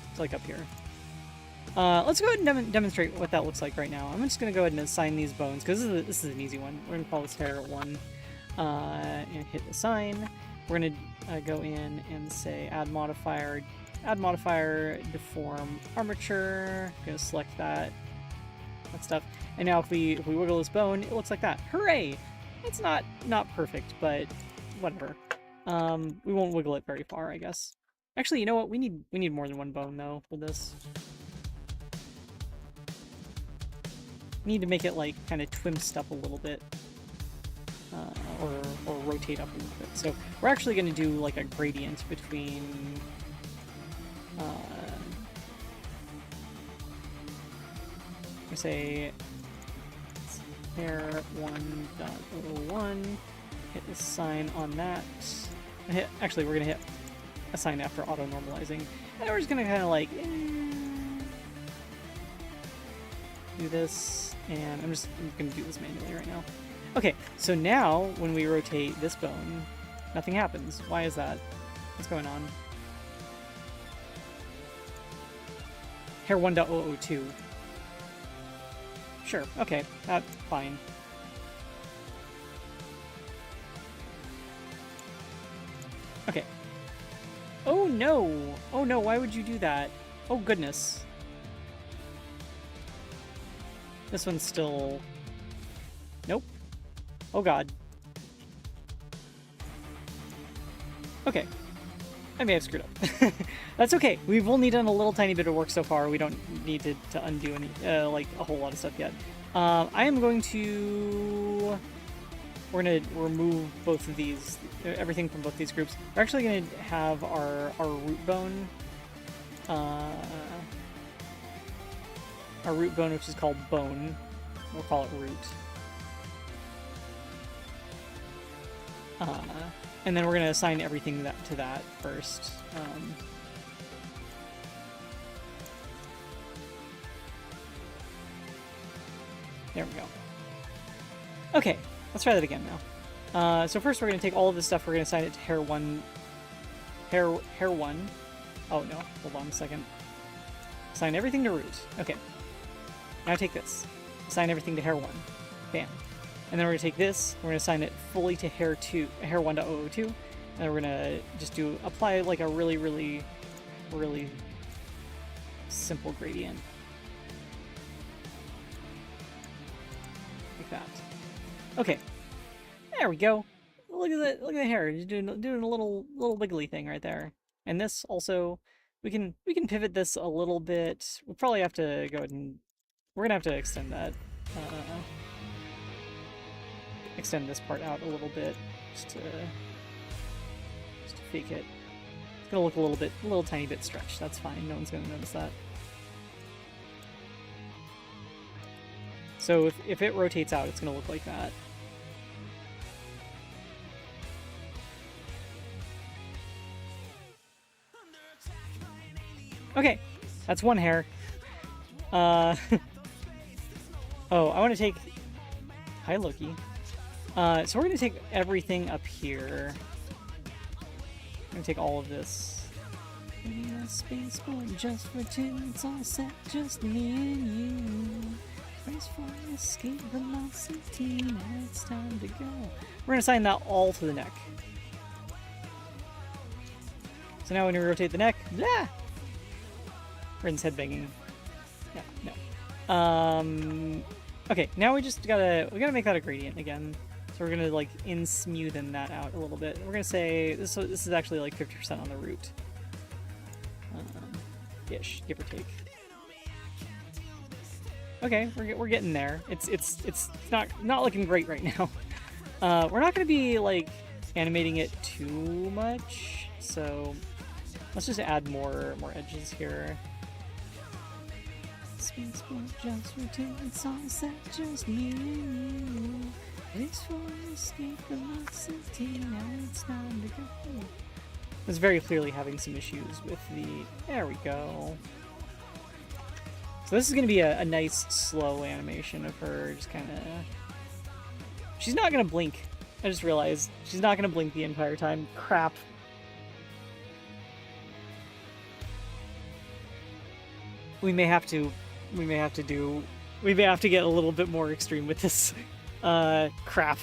[SPEAKER 1] It's like up here. Let's go ahead and demonstrate what that looks like right now. I'm just going to go ahead and assign these bones, because this is an easy one. We're going to call this hair 1, and hit assign. We're going to go in and say add modifier, deform armature. I'm going to select that stuff. And now if we wiggle this bone, it looks like that. Hooray! It's not perfect, but whatever. We won't wiggle it very far, I guess. Actually, you know what? We need more than one bone though for this. We need to make it like kind of twimst up a little bit, or rotate up a little bit. So we're actually going to do like a gradient between we say hair 1.01, hit assign on that. Actually, we're going to hit assign after auto normalizing, and we're just going to kind of like do this, and I'm just going to do this manually right now. Okay, so now when we rotate this bone, nothing happens. Why is that? What's going on? Hair 1.002. Sure, okay, that's fine. Okay. Oh no! Oh no, why would you do that? Oh goodness. This one's still... Nope. Oh god. Okay. I may have screwed up. That's okay. We've only done a little tiny bit of work so far. We don't need to undo any, like, a whole lot of stuff yet. I am going to... We're going to remove both of these, everything from both these groups. We're actually going to have our root bone, which is called bone. We'll call it root. And then we're going to assign everything to that first. There we go. Okay, let's try that again now. So first we're going to take all of this stuff, we're going to assign it to hair 1. Hair 1. Oh no, hold on a second. Assign everything to root. Okay. Now take this. Assign everything to hair 1. Bam. And then we're going to take this, we're going to assign it fully to hair 2, hair 1.002, and then we're going to just apply like a really, really, really simple gradient. Like that. Okay. There we go. Look at the hair. You're doing a little wiggly thing right there. And this also, we can pivot this a little bit. We'll probably have to go ahead and we're gonna have to extend that. Extend this part out a little bit just to fake it. It's gonna look a little tiny bit stretched. That's fine. No one's gonna notice that. So if it rotates out, it's gonna look like that. Okay, that's one hair. Oh, I want to take... Hi, Loki. So we're going to take everything up here. I'm going to take all of this. Spaceport just for two, it's all set, just me and you. Race for escape velocity, now it's time to go. We're going to assign that all to the neck. So now when we rotate the neck, blah! Rin's headbanging. No. Okay, now we gotta make that a gradient again. So we're gonna like smoothen that out a little bit. We're gonna say this is actually like 50% on the root. Ish, give or take. Okay, we're getting there. It's not looking great right now. We're not gonna be like animating it too much, so let's just add more edges here. Spaceport just for two, it's all set, just me and you. Race for escape velocity, now it's time to go. It's very clearly having some issues with the... There we go. So this is going to be a nice, slow animation of her just kind of... She's not going to blink. I just realized she's not going to blink the entire time. Crap. We may have to get a little bit more extreme with this. Crap.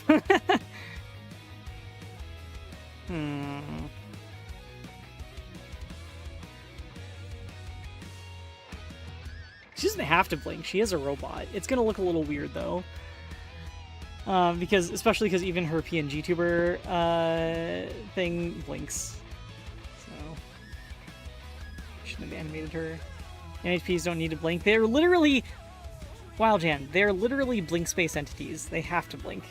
[SPEAKER 1] She doesn't have to blink. She is a robot. It's gonna look a little weird though. Especially because even her PNG tuber thing blinks. So shouldn't have animated her. NHPs don't need to blink. They're literally... Wow, Jan. They're literally blink space entities. They have to blink.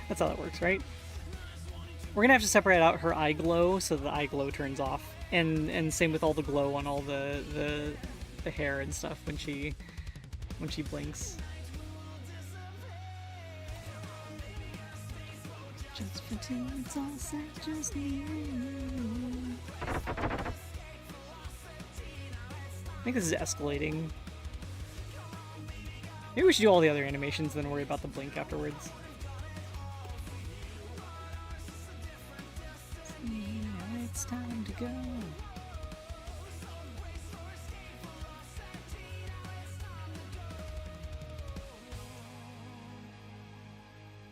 [SPEAKER 1] That's how that works, right? We're gonna have to separate out her eye glow so the eye glow turns off. And same with all the glow on all the hair and stuff when she blinks. Just for two, it's all set, just me and you. I think this is escalating. Maybe we should do all the other animations, then worry about the blink afterwards. Now it's time to go.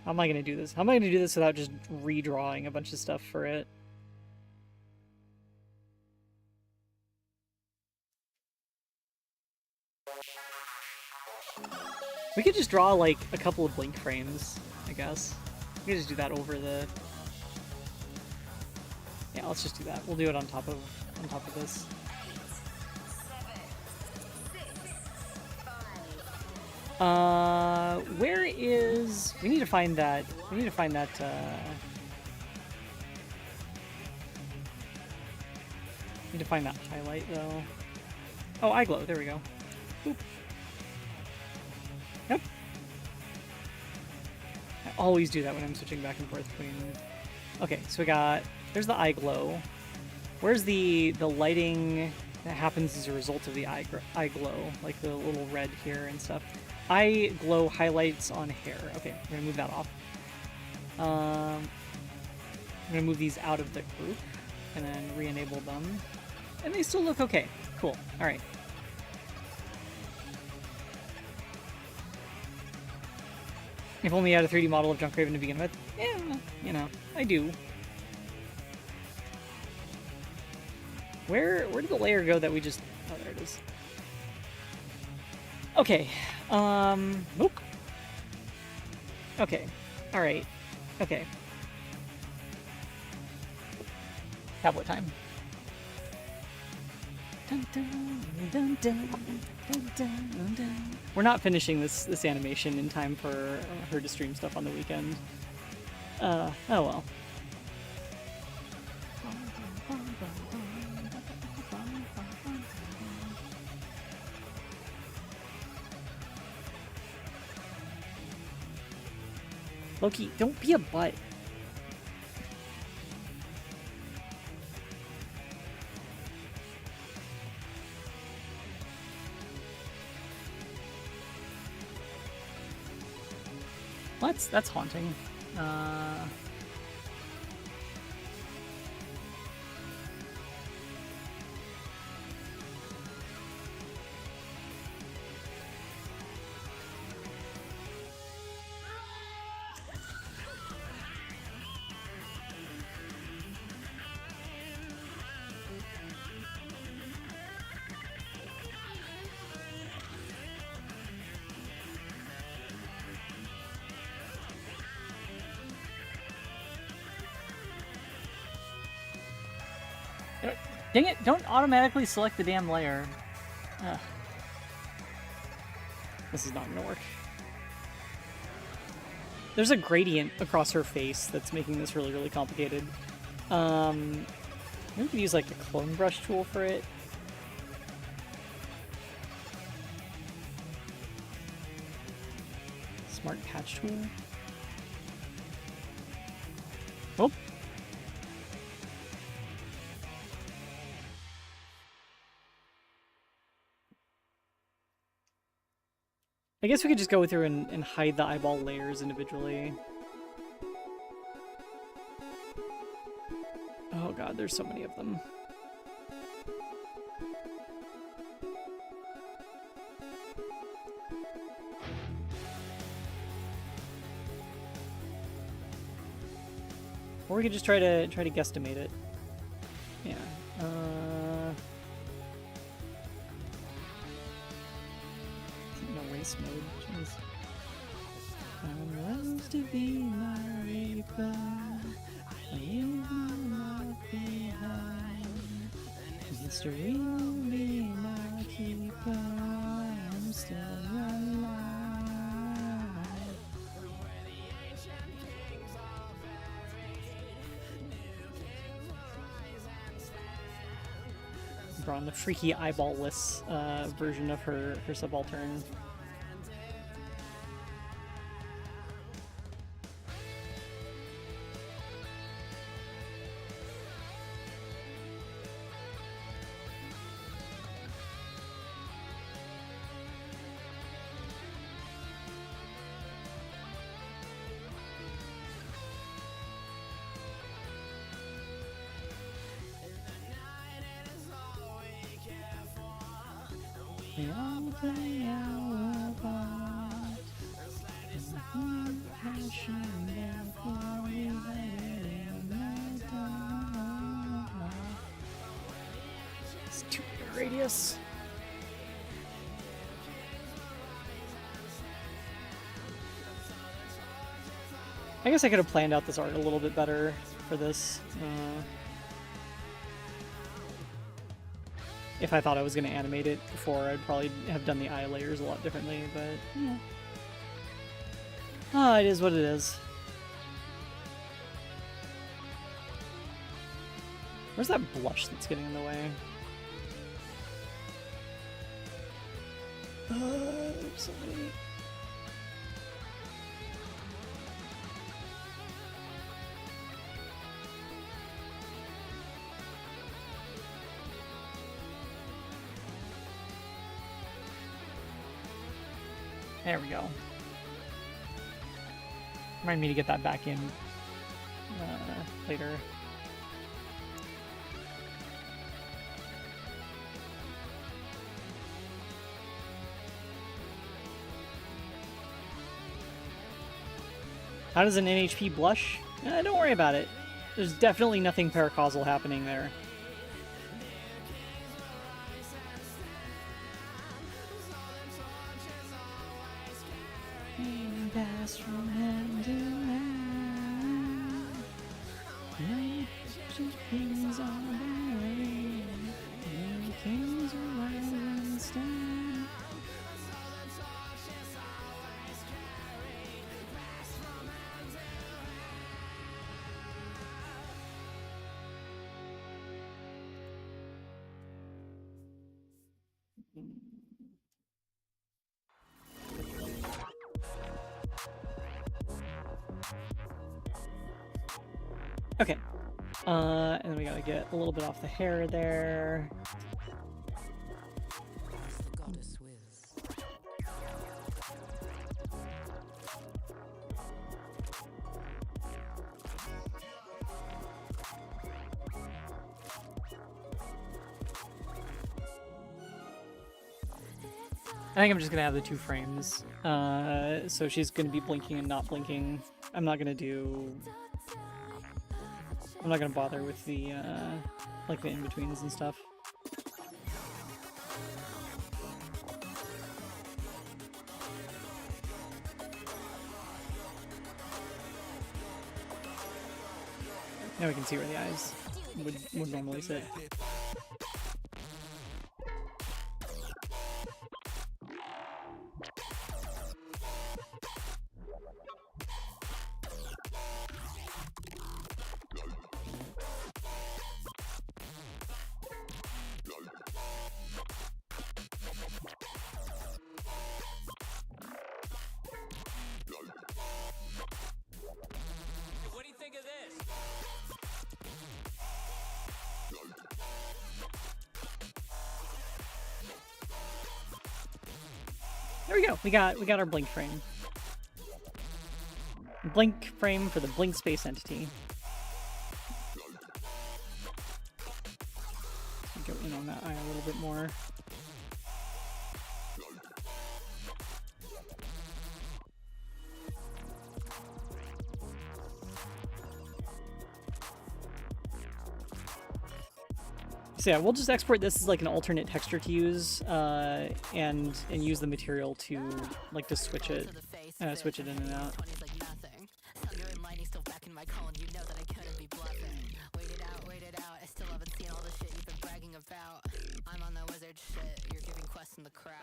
[SPEAKER 1] How am I gonna do this? How am I gonna do this without just redrawing a bunch of stuff for it? We could just draw like a couple of blink frames, I guess. We could just do that over the... Yeah, let's just do that. We'll do it on top of this. Where is... We need to find that... We need to find that, need to find that highlight, though. Oh, eye glow. There we go. Boop. Yep. I always do that when I'm switching back and forth between... Okay, so we got... There's the eye glow. Where's the lighting that happens as a result of the eye glow? Like the little red here and stuff. eye glow highlights on hair. Okay, we're gonna move that off. I'm gonna move these out of the group and then re-enable them. And they still look okay. Cool. All right. If only I had a 3D model of Junk Raven to begin with. Yeah, you know, I do. Where did the layer go that we just... Oh, there it is. Okay. Nope. Okay. All right. Okay. Tablet time. Dun, dun, dun, dun, dun, dun, dun. We're not finishing this animation in time for her to stream stuff on the weekend. Oh well. Loki, don't be a butt. Well, that's haunting. Dang it, don't automatically select the damn layer. Ugh. This is not gonna work. There's a gradient across her face that's making this really, really complicated. Maybe we could use like a clone brush tool for it. Smart patch tool. Oh. I guess we could just go through and hide the eyeball layers individually. Oh god, there's so many of them. Or we could just try to guesstimate it. Yeah. No race mode. Jeez. I rose to be my reaper. I leave my love behind. History will be my keeper. I'm still alive. On the freaky eyeball-less version of her subaltern. It's 2 radius. I guess I could have planned out this art a little bit better for this. If I thought I was going to animate it before, I'd probably have done the eye layers a lot differently, but yeah. Ah, it is what it is. Where's that blush that's getting in the way? There's so many. There we go. Remind me to get that back in later. How does an NHP blush? Don't worry about it. There's definitely nothing paracausal happening there. Pass from hand to hand. Kings are buried. Kings are rise and stand. Okay. And then we gotta get a little bit off the hair there. I think I'm just gonna have the 2 frames. So she's gonna be blinking and not blinking. I'm not gonna bother with the like the in-betweens and stuff. Now we can see where the eyes would normally sit.
[SPEAKER 2] What do you think of this?
[SPEAKER 1] There we go. We got our blink frame. Blink frame for the blink space entity. Go in on that eye a little bit more. So yeah, we'll just export this as like an alternate texture to use, and use the material to like to switch it in and out.
[SPEAKER 2] I'm on the wizard shit, you're giving quests in the crowd.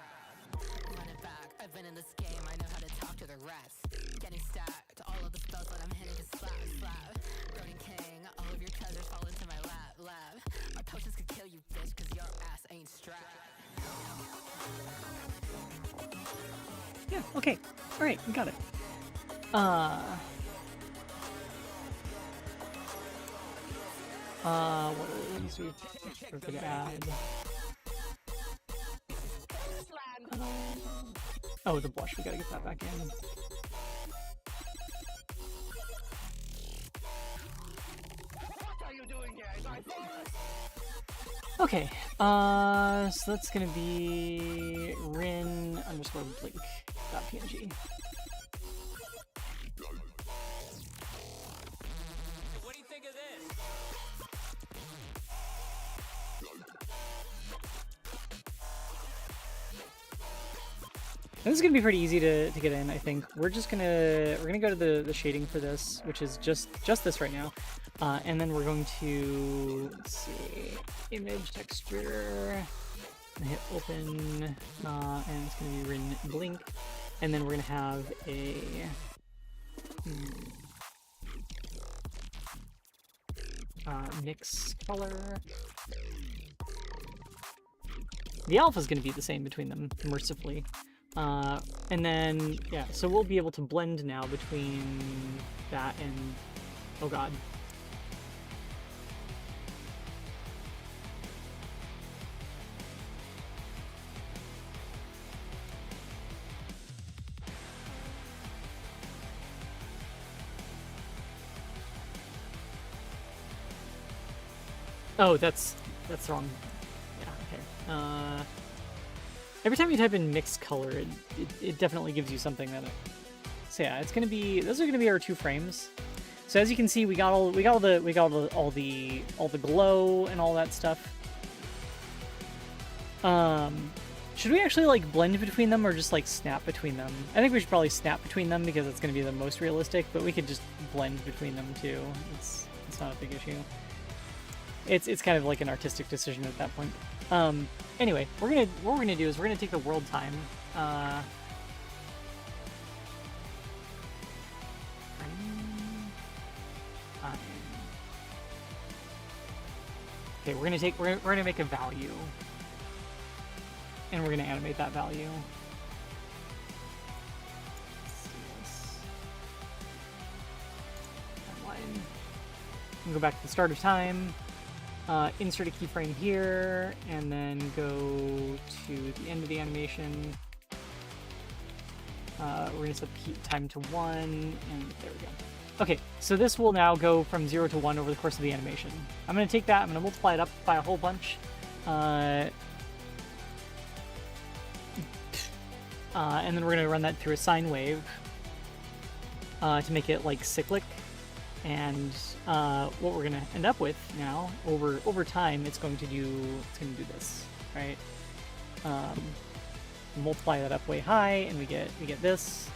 [SPEAKER 2] Run it back, I've been in this game, I know how to talk to the rats. Getting stacked, all of the spells when I'm hitting a slap, slap. Burning king, all of your treasures fall into my lab. My potions could kill you, bitch, cause your ass ain't strapped.
[SPEAKER 1] Yeah, okay. Alright, we got it. What are these we're gonna add? Oh, the blush, we gotta get that back in. Okay, so that's gonna be rin underscore blink.png.
[SPEAKER 2] What do you think of this?
[SPEAKER 1] This is gonna be pretty easy to get in, I think. We're gonna go to the shading for this, which is just this right now. And then we're going to, let's see, image texture, hit open, and it's going to be rin blink, and then we're going to have a mix color. The alpha is going to be the same between them, mercifully. And then, yeah, so we'll be able to blend now between that and, oh god. Oh, that's wrong. Yeah, okay. Every time you type in mixed color, it definitely gives you something that. So yeah, it's gonna be. Those are gonna be our 2 frames. So as you can see, we got all the glow and all that stuff. Should we actually like blend between them or just like snap between them? I think we should probably snap between them because it's gonna be the most realistic. But we could just blend between them too. It's not a big issue. It's kind of like an artistic decision at that point. Anyway, what we're gonna do is we're gonna take the world time. Okay, we're gonna make a value, and we're gonna animate that value. Let's do this. Timeline. And go back to the start of time. Insert a keyframe here, and then go to the end of the animation. We're going to set the time to 1, and there we go. Okay, so this will now go from 0 to 1 over the course of the animation. I'm going to take that, I'm going to multiply it up by a whole bunch. And then we're going to run that through a sine wave to make it like cyclic. And what we're gonna end up with now, over time, it's going to do this, right? Multiply that up way high, and we get this.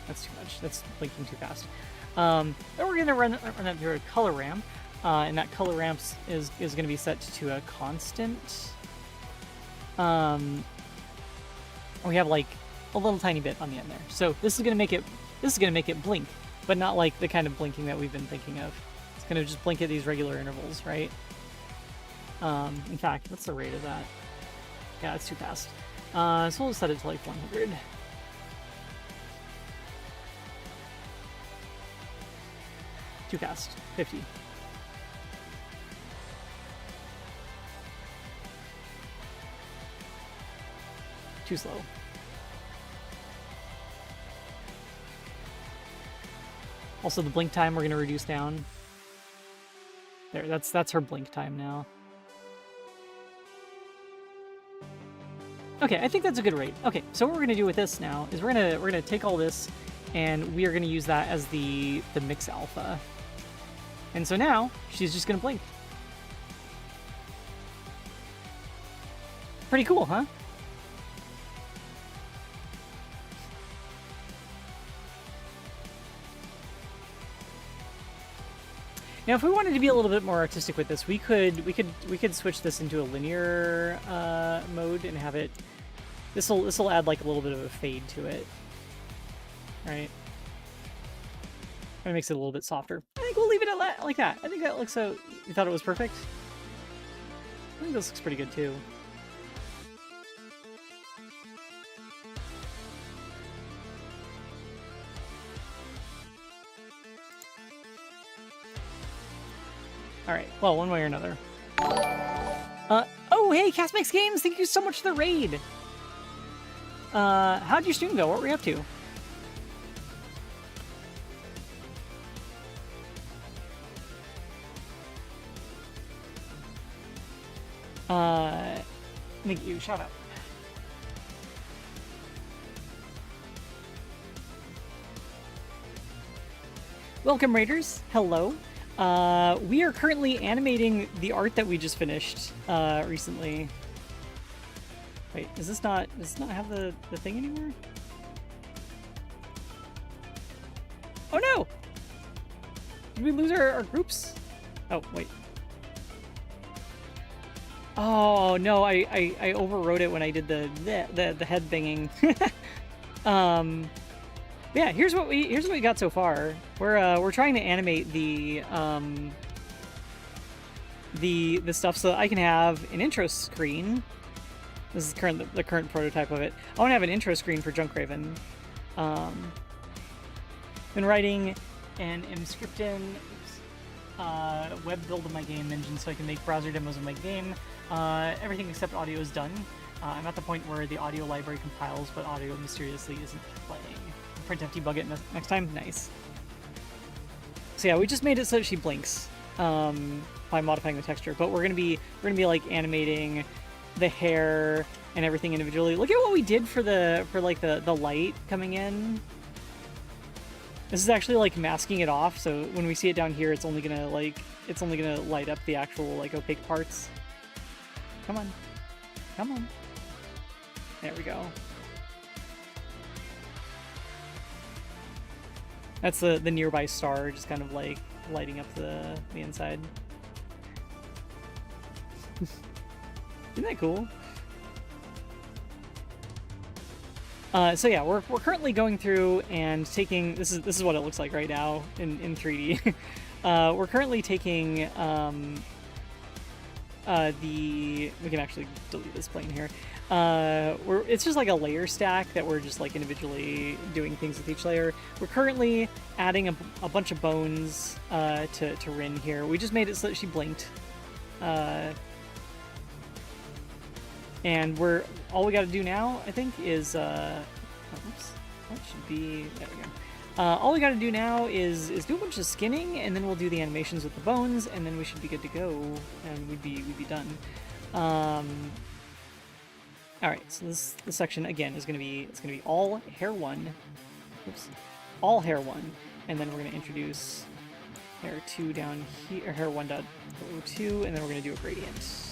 [SPEAKER 1] That's too much. That's blinking too fast. Then we're gonna run that through a color ramp, and that color ramp is gonna be set to a constant. We have like a little tiny bit on the end there, so this is gonna make it blink. But not like the kind of blinking that we've been thinking of. It's going to just blink at these regular intervals, right? In fact, what's the rate of that? Yeah, it's too fast. So we'll set it to like 100. Too fast. 50. Too slow. Also, the blink time we're going to reduce down. There, that's her blink time now. Okay, I think that's a good rate. Okay, so what we're going to do with this now is we're gonna take all this, and we are going to use that as the mix alpha. And so now she's just going to blink. Pretty cool, huh? Now, if we wanted to be a little bit more artistic with this, we could switch this into a linear mode and have it. This will add like a little bit of a fade to it, right? It makes it a little bit softer. I think we'll leave it at like that. I think that looks so. You thought it was perfect? I think this looks pretty good too. Alright, well, one way or another. Oh, hey, Castmax Games! Thank you so much for the raid! How'd your stream go? What were you up to? Thank you, shout out. Welcome, Raiders. Hello. We are currently animating the art that we just finished recently. Wait, does this not have the thing anymore? Oh no! Did we lose our groups? Oh, wait. Oh no, I overwrote it when I did the head banging. Yeah, here's what we got so far. We're trying to animate the stuff so that I can have an intro screen. This is the current prototype of it. I want to have an intro screen for Junkraven. Been writing and am scripting web build of my game engine so I can make browser demos of my game. Everything except audio is done. I'm at the point where the audio library compiles, but audio mysteriously isn't playing. Printf debug it next time. Nice. So yeah, we just made it so that she blinks. by modifying the texture. But we're gonna be like animating the hair and everything individually. Look at what we did for like the light coming in. This is actually like masking it off, so when we see it down here, it's only gonna light up the actual like opaque parts. Come on. Come on. There we go. That's the nearby star just kind of like lighting up the inside. Isn't that cool? So yeah, we're currently going through and taking, this is what it looks like right now in 3D. We're currently taking we can actually delete this plane here. It's just like a layer stack that we're just like individually doing things with each layer. We're currently adding a bunch of bones to Rin here. We just made it so that she blinked. And all we got to do now, I think, is oops, that should be, there we go. All we got to do now is do a bunch of skinning, and then we'll do the animations with the bones, and then we should be good to go, and we'd be done. All right, so this section again is gonna be all hair 1. Oops, all hair 1, and then we're gonna introduce hair 2 down here, or hair 1.02, and then we're gonna do a gradient.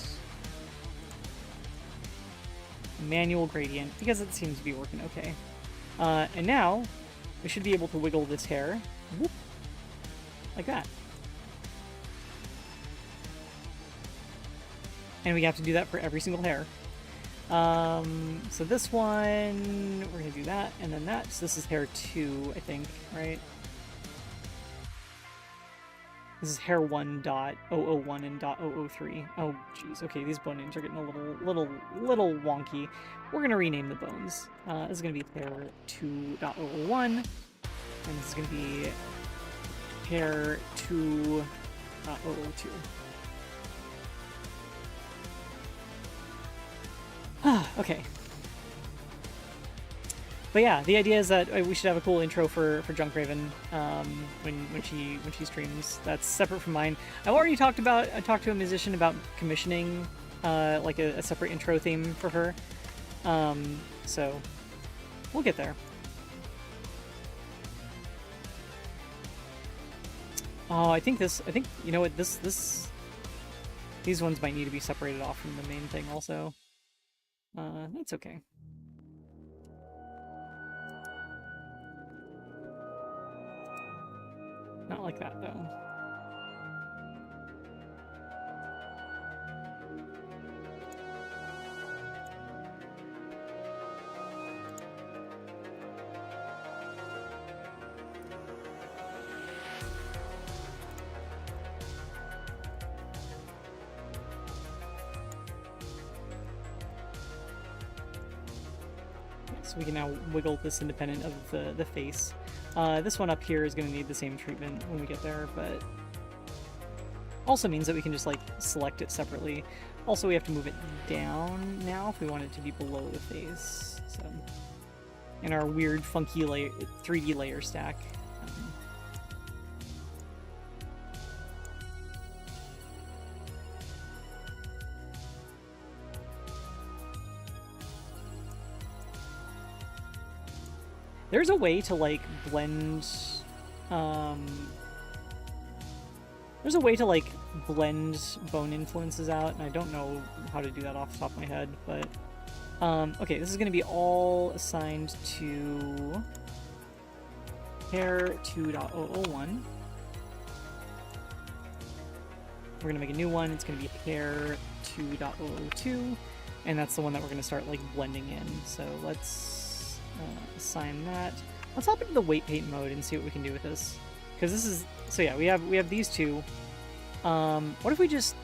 [SPEAKER 1] Manual gradient, because it seems to be working okay. And now we should be able to wiggle this hair, whoop, like that. And we have to do that for every single hair. So this one, we're gonna do that, and then this is hair 2, I think, right? This is hair 1.001 and .003. Oh, jeez. Okay, these bone names are getting a little wonky. We're gonna rename the bones. This is gonna be hair 2.001, and this is gonna be hair 2.002. Okay. But yeah, the idea is that we should have a cool intro for Junkraven when she streams. That's separate from mine. I've already talked to a musician about commissioning like a separate intro theme for her. So we'll get there. Oh, I think you know what, these ones might need to be separated off from the main thing also. That's okay. Not like that, though. So we can now wiggle this independent of the face. This one up here is going to need the same treatment when we get there, but also means that we can just like select it separately. Also, we have to move it down now if we want it to be below the face. So, in our weird, funky 3D layer stack. There's a way to like blend, there's a way to like blend bone influences out, and I don't know how to do that off the top of my head, but okay, this is going to be all assigned to hair 2.001. We're going to make a new one. It's going to be hair 2.002, and that's the one that we're going to start like blending in. So let's assign that. Let's hop into the weight paint mode and see what we can do with this. Because this is, so yeah, we have these two. What if we just,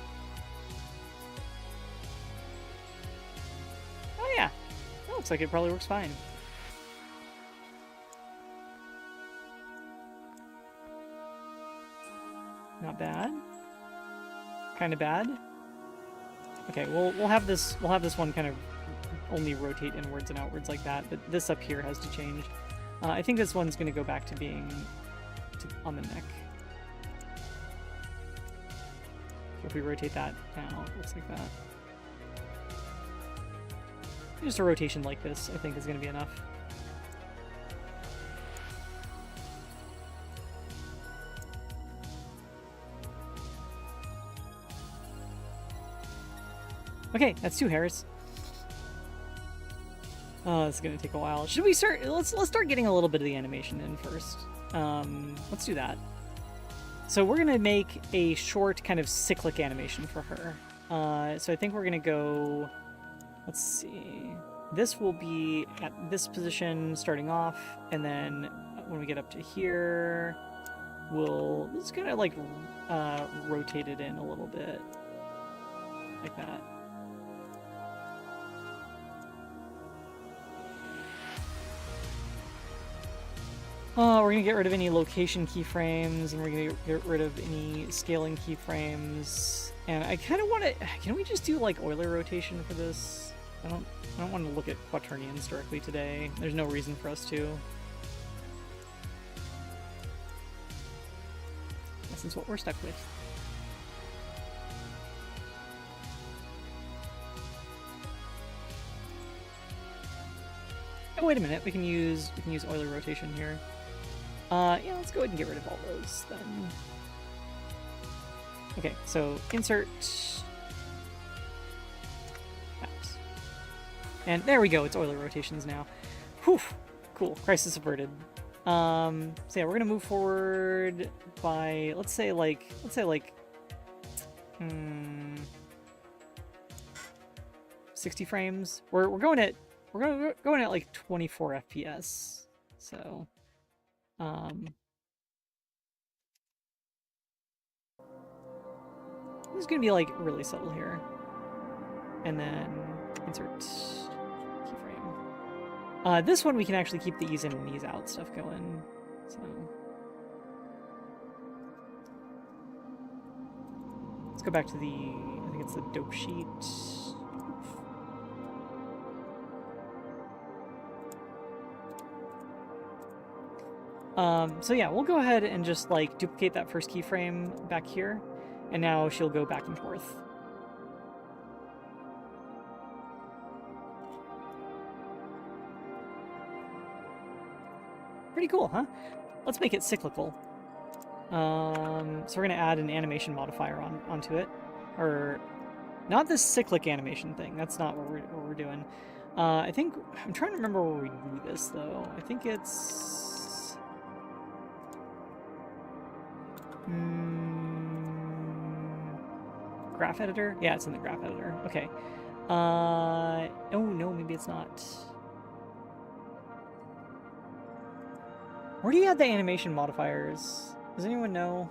[SPEAKER 1] oh yeah, that looks like it probably works fine. Not bad. Kind of bad. Okay, we'll have this one kind of only rotate inwards and outwards like that, but this up here has to change. I think this one's going to go back to being on the neck. if we rotate that now, it looks like that. Just a rotation like this, I think, is going to be enough. Okay, that's 2 hairs. Oh, it's gonna take a while. Should we start? Let's start getting a little bit of the animation in first. Let's do that. So we're gonna make a short kind of cyclic animation for her. So I think we're gonna go. Let's see. This will be at this position starting off, and then when we get up to here, we'll just kind of like rotate it in a little bit, like that. We're gonna get rid of any location keyframes, and we're gonna get rid of any scaling keyframes. And I kind of want to. Can we just do like Euler rotation for this? I don't want to look at quaternions directly today. There's no reason for us to. This is what we're stuck with. Oh, wait a minute. We can use Euler rotation here. Yeah, let's go ahead and get rid of all those then. Okay, so insert. Maps. And there we go. It's Euler rotations now. Whew. Cool. Crisis averted. So yeah, we're gonna move forward by let's say like 60 frames. We're going at like 24 FPS. So this is gonna be like really subtle here. And then insert keyframe. This one we can actually keep the ease in and ease out stuff going. So let's go back to the, I think it's the dope sheet. So yeah, we'll go ahead and just like duplicate that first keyframe back here, and now she'll go back and forth. Pretty cool, huh? Let's make it cyclical. So we're gonna add an animation modifier onto it, or not this cyclic animation thing. That's not what we're doing. I think I'm trying to remember where we do this though. I think it's graph editor. Yeah, it's in the graph editor. Okay. Oh no, maybe it's not. Where do you add the animation modifiers? Does anyone know?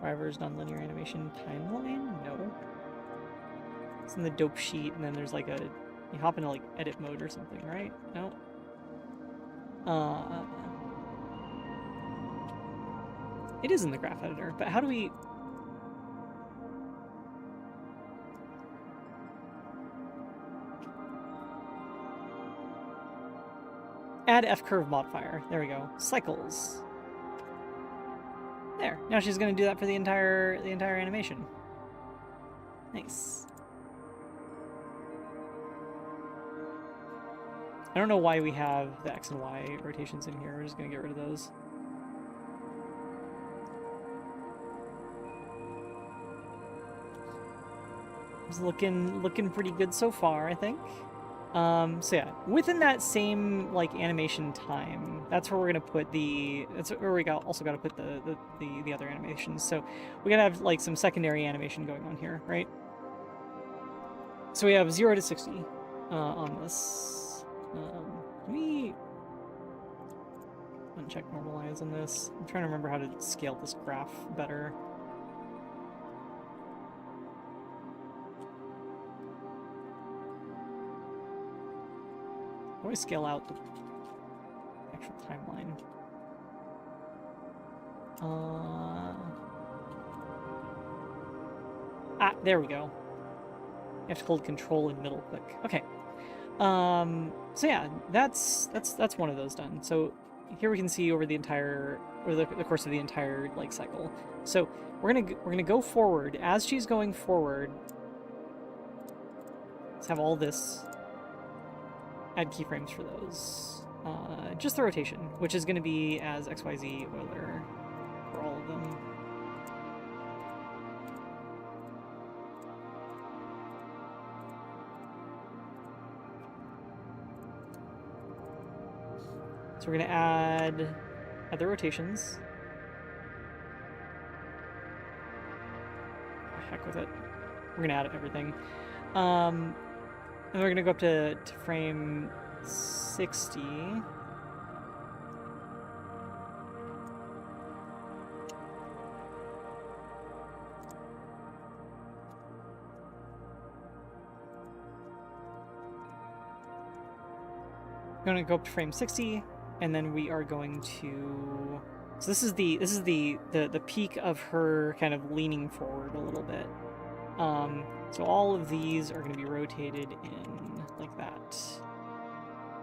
[SPEAKER 1] Drivers, nonlinear animation timeline? No. It's in the dope sheet, and then there's like a, you hop into like edit mode or something, right? No. It is in the graph editor, but how do we? Add F-curve modifier. There we go. Cycles. There. Now she's going to do that for the entire animation. Nice. I don't know why we have the X and Y rotations in here. We're just going to get rid of those. It's looking pretty good so far, I think. So yeah, within that same like animation time, that's where we're gonna put the. That's where we also got to put the other animations. So we gotta have like some secondary animation going on here, right? So we have 0 to 60 on this. Let me uncheck normalize on this. I'm trying to remember how to scale this graph better. How do I scale out the actual timeline? There we go. You have to hold control and middle click. Okay. So yeah, that's one of those done. So here we can see over the entire, or the course of the entire like cycle. So we're gonna go forward. As she's going forward, let's have all this. Add keyframes for those. Just the rotation, which is going to be as XYZ Euler for all of them. So we're going to add the rotations. Heck with it. We're going to add everything. And we're going to go up to frame 60. We're going to go up to frame 60, and then we are going to. So this is the peak of her kind of leaning forward a little bit. So all of these are going to be rotated in like that.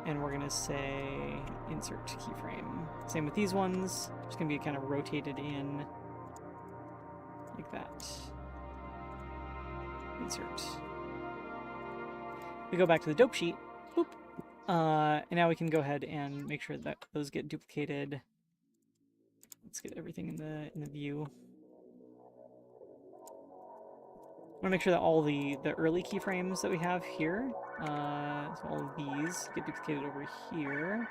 [SPEAKER 1] And we're going to say insert keyframe. Same with these ones. It's going to be kind of rotated in like that. Insert. We go back to the dope sheet. Boop. And now we can go ahead and make sure that those get duplicated. Let's get everything in the view. I want to make sure that all the early keyframes that we have here, so all of these get duplicated over here.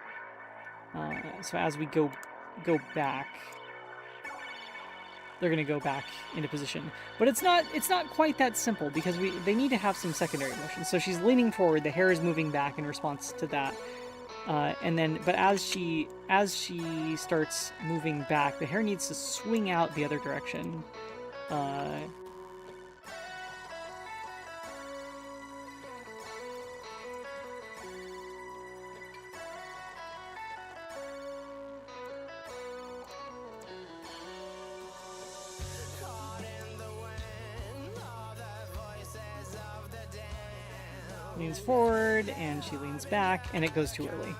[SPEAKER 1] So as we go back, they're going to go back into position. But it's not quite that simple because they need to have some secondary motion. So she's leaning forward, the hair is moving back in response to that. And then, but as she starts moving back, the hair needs to swing out the other direction. Leans forward, and she leans back, and it goes too early.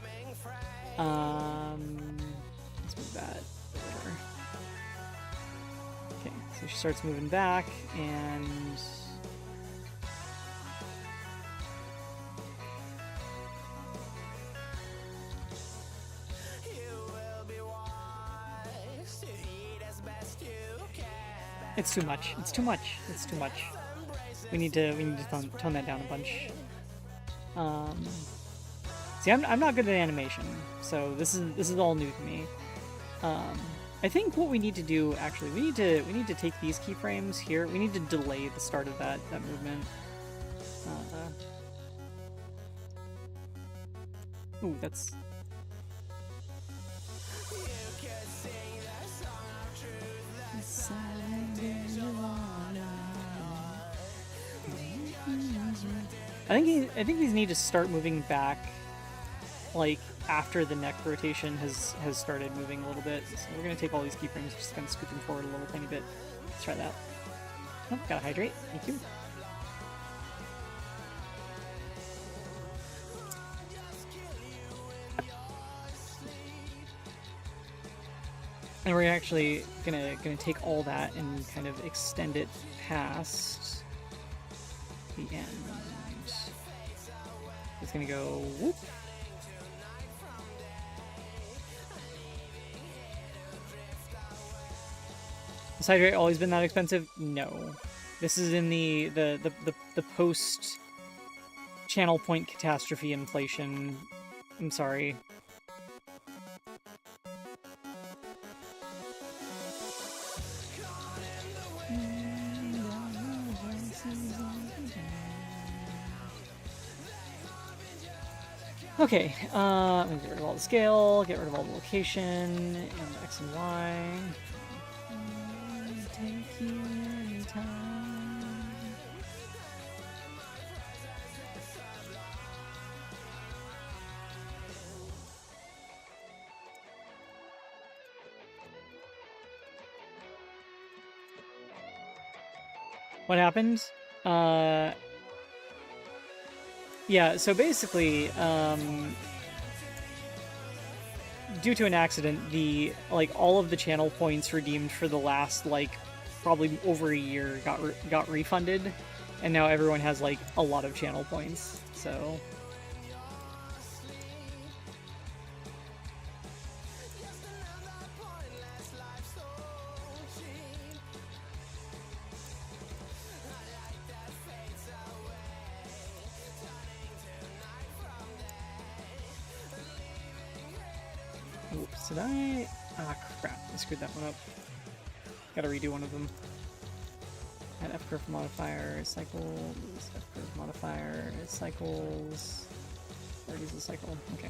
[SPEAKER 1] Let's move that over. Okay, so she starts moving back, and it's too much. It's too much. It's too much. We need to tone that down a bunch. See, I'm not good at animation, so this is all new to me. I think what we need to do, actually, we need to take these keyframes here. We need to delay the start of that movement. Ooh, that's. I think these need to start moving back, like after the neck rotation has started moving a little bit. So we're gonna take all these keyframes, just kind of scoop them forward a little tiny bit. Let's try that. Oh, gotta hydrate. Thank you. And we're actually gonna take all that and kind of extend it past the end. It's gonna go whoop. Has hydrate always been that expensive? No. This is in the post channel point catastrophe inflation. I'm sorry. Okay, I'm gonna get rid of all the scale, get rid of all the location, and the X and Y. Take you anytime. What happened? Yeah, so basically, due to an accident, the all of the channel points redeemed for the last probably over a year got refunded, and now everyone has a lot of channel points. So oops, did I? Ah, crap! I screwed that one up. Gotta redo one of them. Add F curve modifier, cycles, F curve modifier, cycles. Where is the cycle? Okay.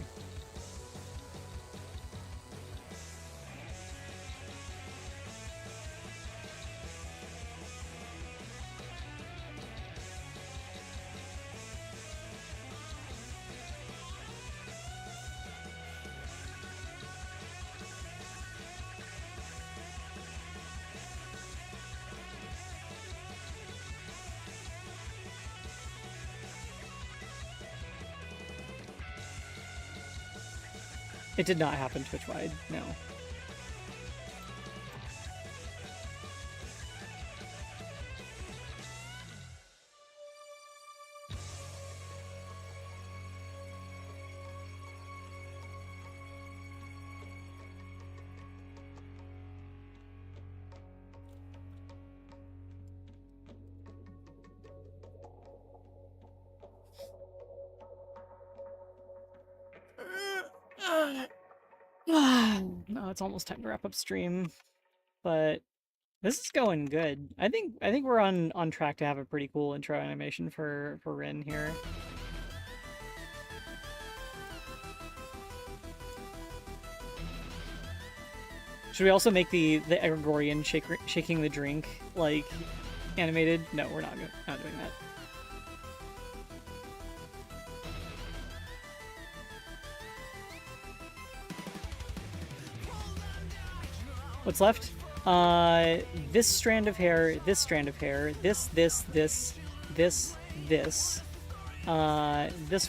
[SPEAKER 1] It did not happen Twitch-wide, no. No, it's almost time to wrap up stream, but this is going good. I think we're on track to have a pretty cool intro animation for Rin here. Should we also make the Gregorian shaking the drink animated? No, we're not doing that. What's left? This strand of hair, this strand of hair, this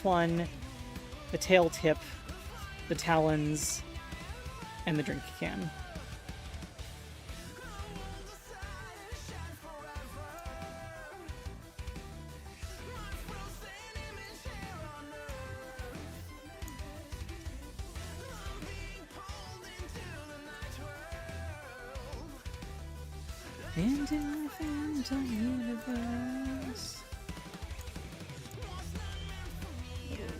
[SPEAKER 1] one, the tail tip, the talons, and the drink can. Into the phantom universe.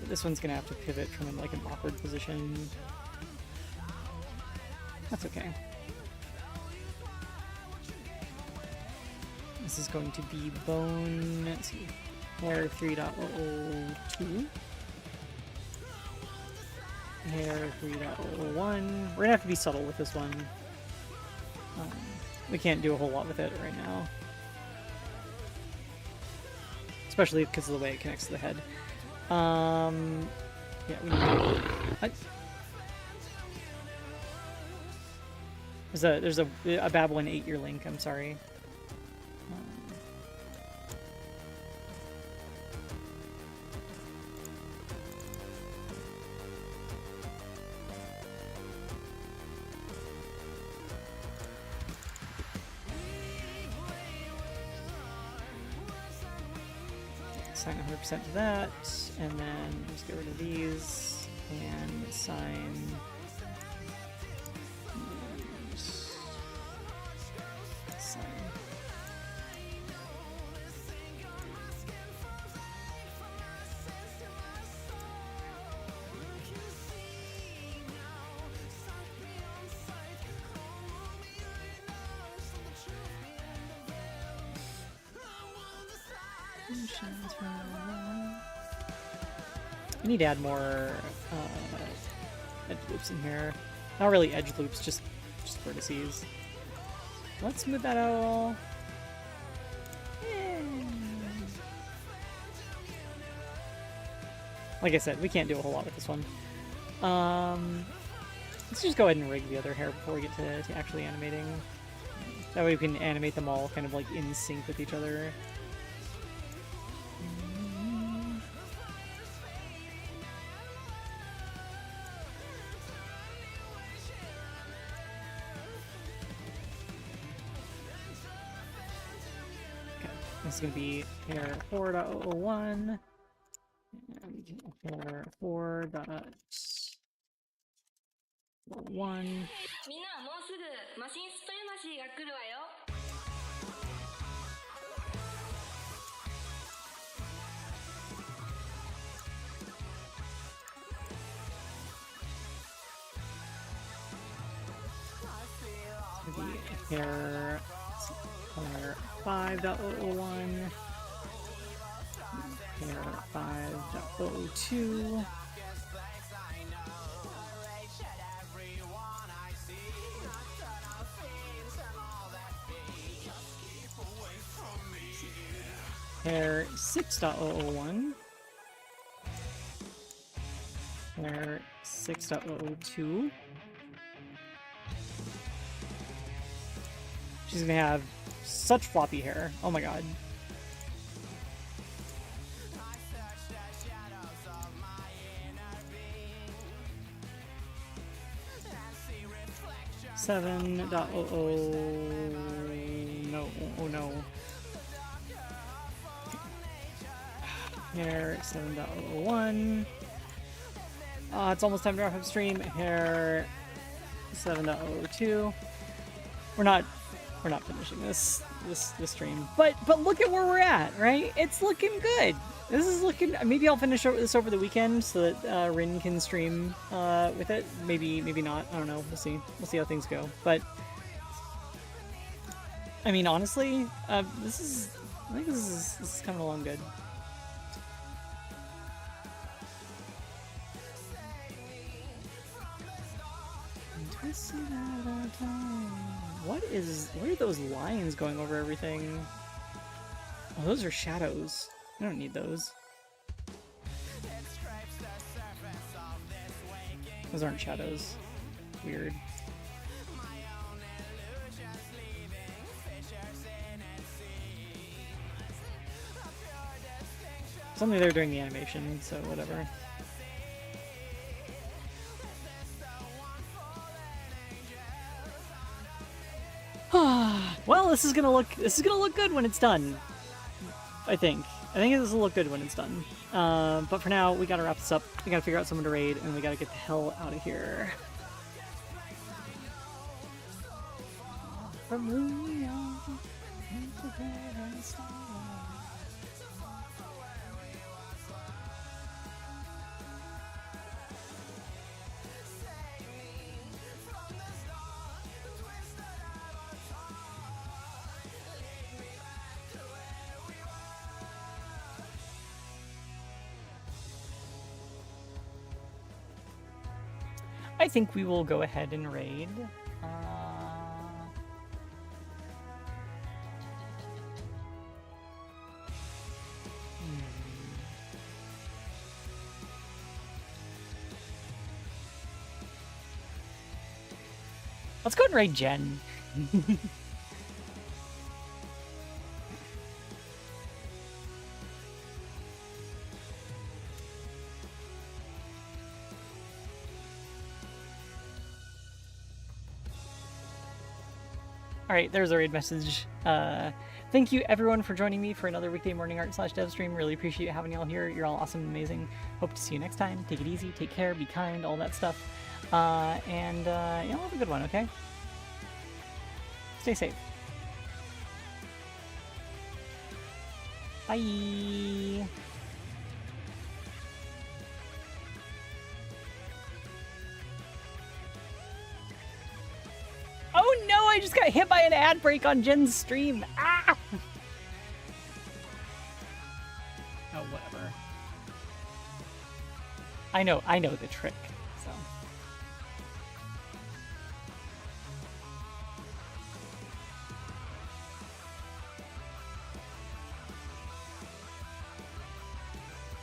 [SPEAKER 1] This one's gonna have to pivot from an awkward position. That's okay. This is going to be bone. Let's see. Hair 3.002. Hair 3.001. We're gonna have to be subtle with this one. We can't do a whole lot with it right now. Especially because of the way it connects to the head. Yeah, we need to... There's a Babylon 8-year link, I'm sorry. Assign 100% to that, and then just get rid of these, and assign... I need to add more edge loops in here. Not really edge loops, just vertices. Let's smooth that out all. Yeah. Like I said, we can't do a whole lot with this one. Let's just go ahead and rig the other hair before we get to actually animating. That way we can animate them all kind of in sync with each other. This is going to be hair 4.001 and hair 4.1.
[SPEAKER 3] みんなもうすぐマシンストレマシーが来るわよ。
[SPEAKER 1] Hair 5.001, hair 5.002. Hair 6.001, hair 6.002. She's gonna have such floppy hair. Oh my god. Seven dot oh oh no, oh no. Hair 7.001. It's almost time to wrap up stream. Hair 7.002. We're not finishing this stream, but look at where we're at, right? It's looking good. This is looking. Maybe I'll finish this over the weekend so that Rin can stream with it. Maybe not. I don't know. We'll see. We'll see how things go. But I mean, honestly, I think this is coming along good. What are those lines going over everything? Oh, those are shadows. I don't need those. Those aren't shadows. Weird. It's only there during the animation, so whatever. Well, this is gonna look good when it's done. I think this will look good when it's done. But for now, we gotta wrap this up. We gotta figure out someone to raid, and we gotta get the hell out of here. From Leon, I think we will go ahead and raid. Let's go and raid Jen. Alright, there's a raid message. Thank you everyone for joining me for another weekday morning art / dev stream. Really appreciate having y'all here. You're all awesome and amazing. Hope to see you next time. Take it easy, take care, be kind, all that stuff. And y'all have a good one, okay? Stay safe. Bye! Oh no, I just got hit by an ad break on Jen's stream. Ah! Oh, whatever. I know the trick.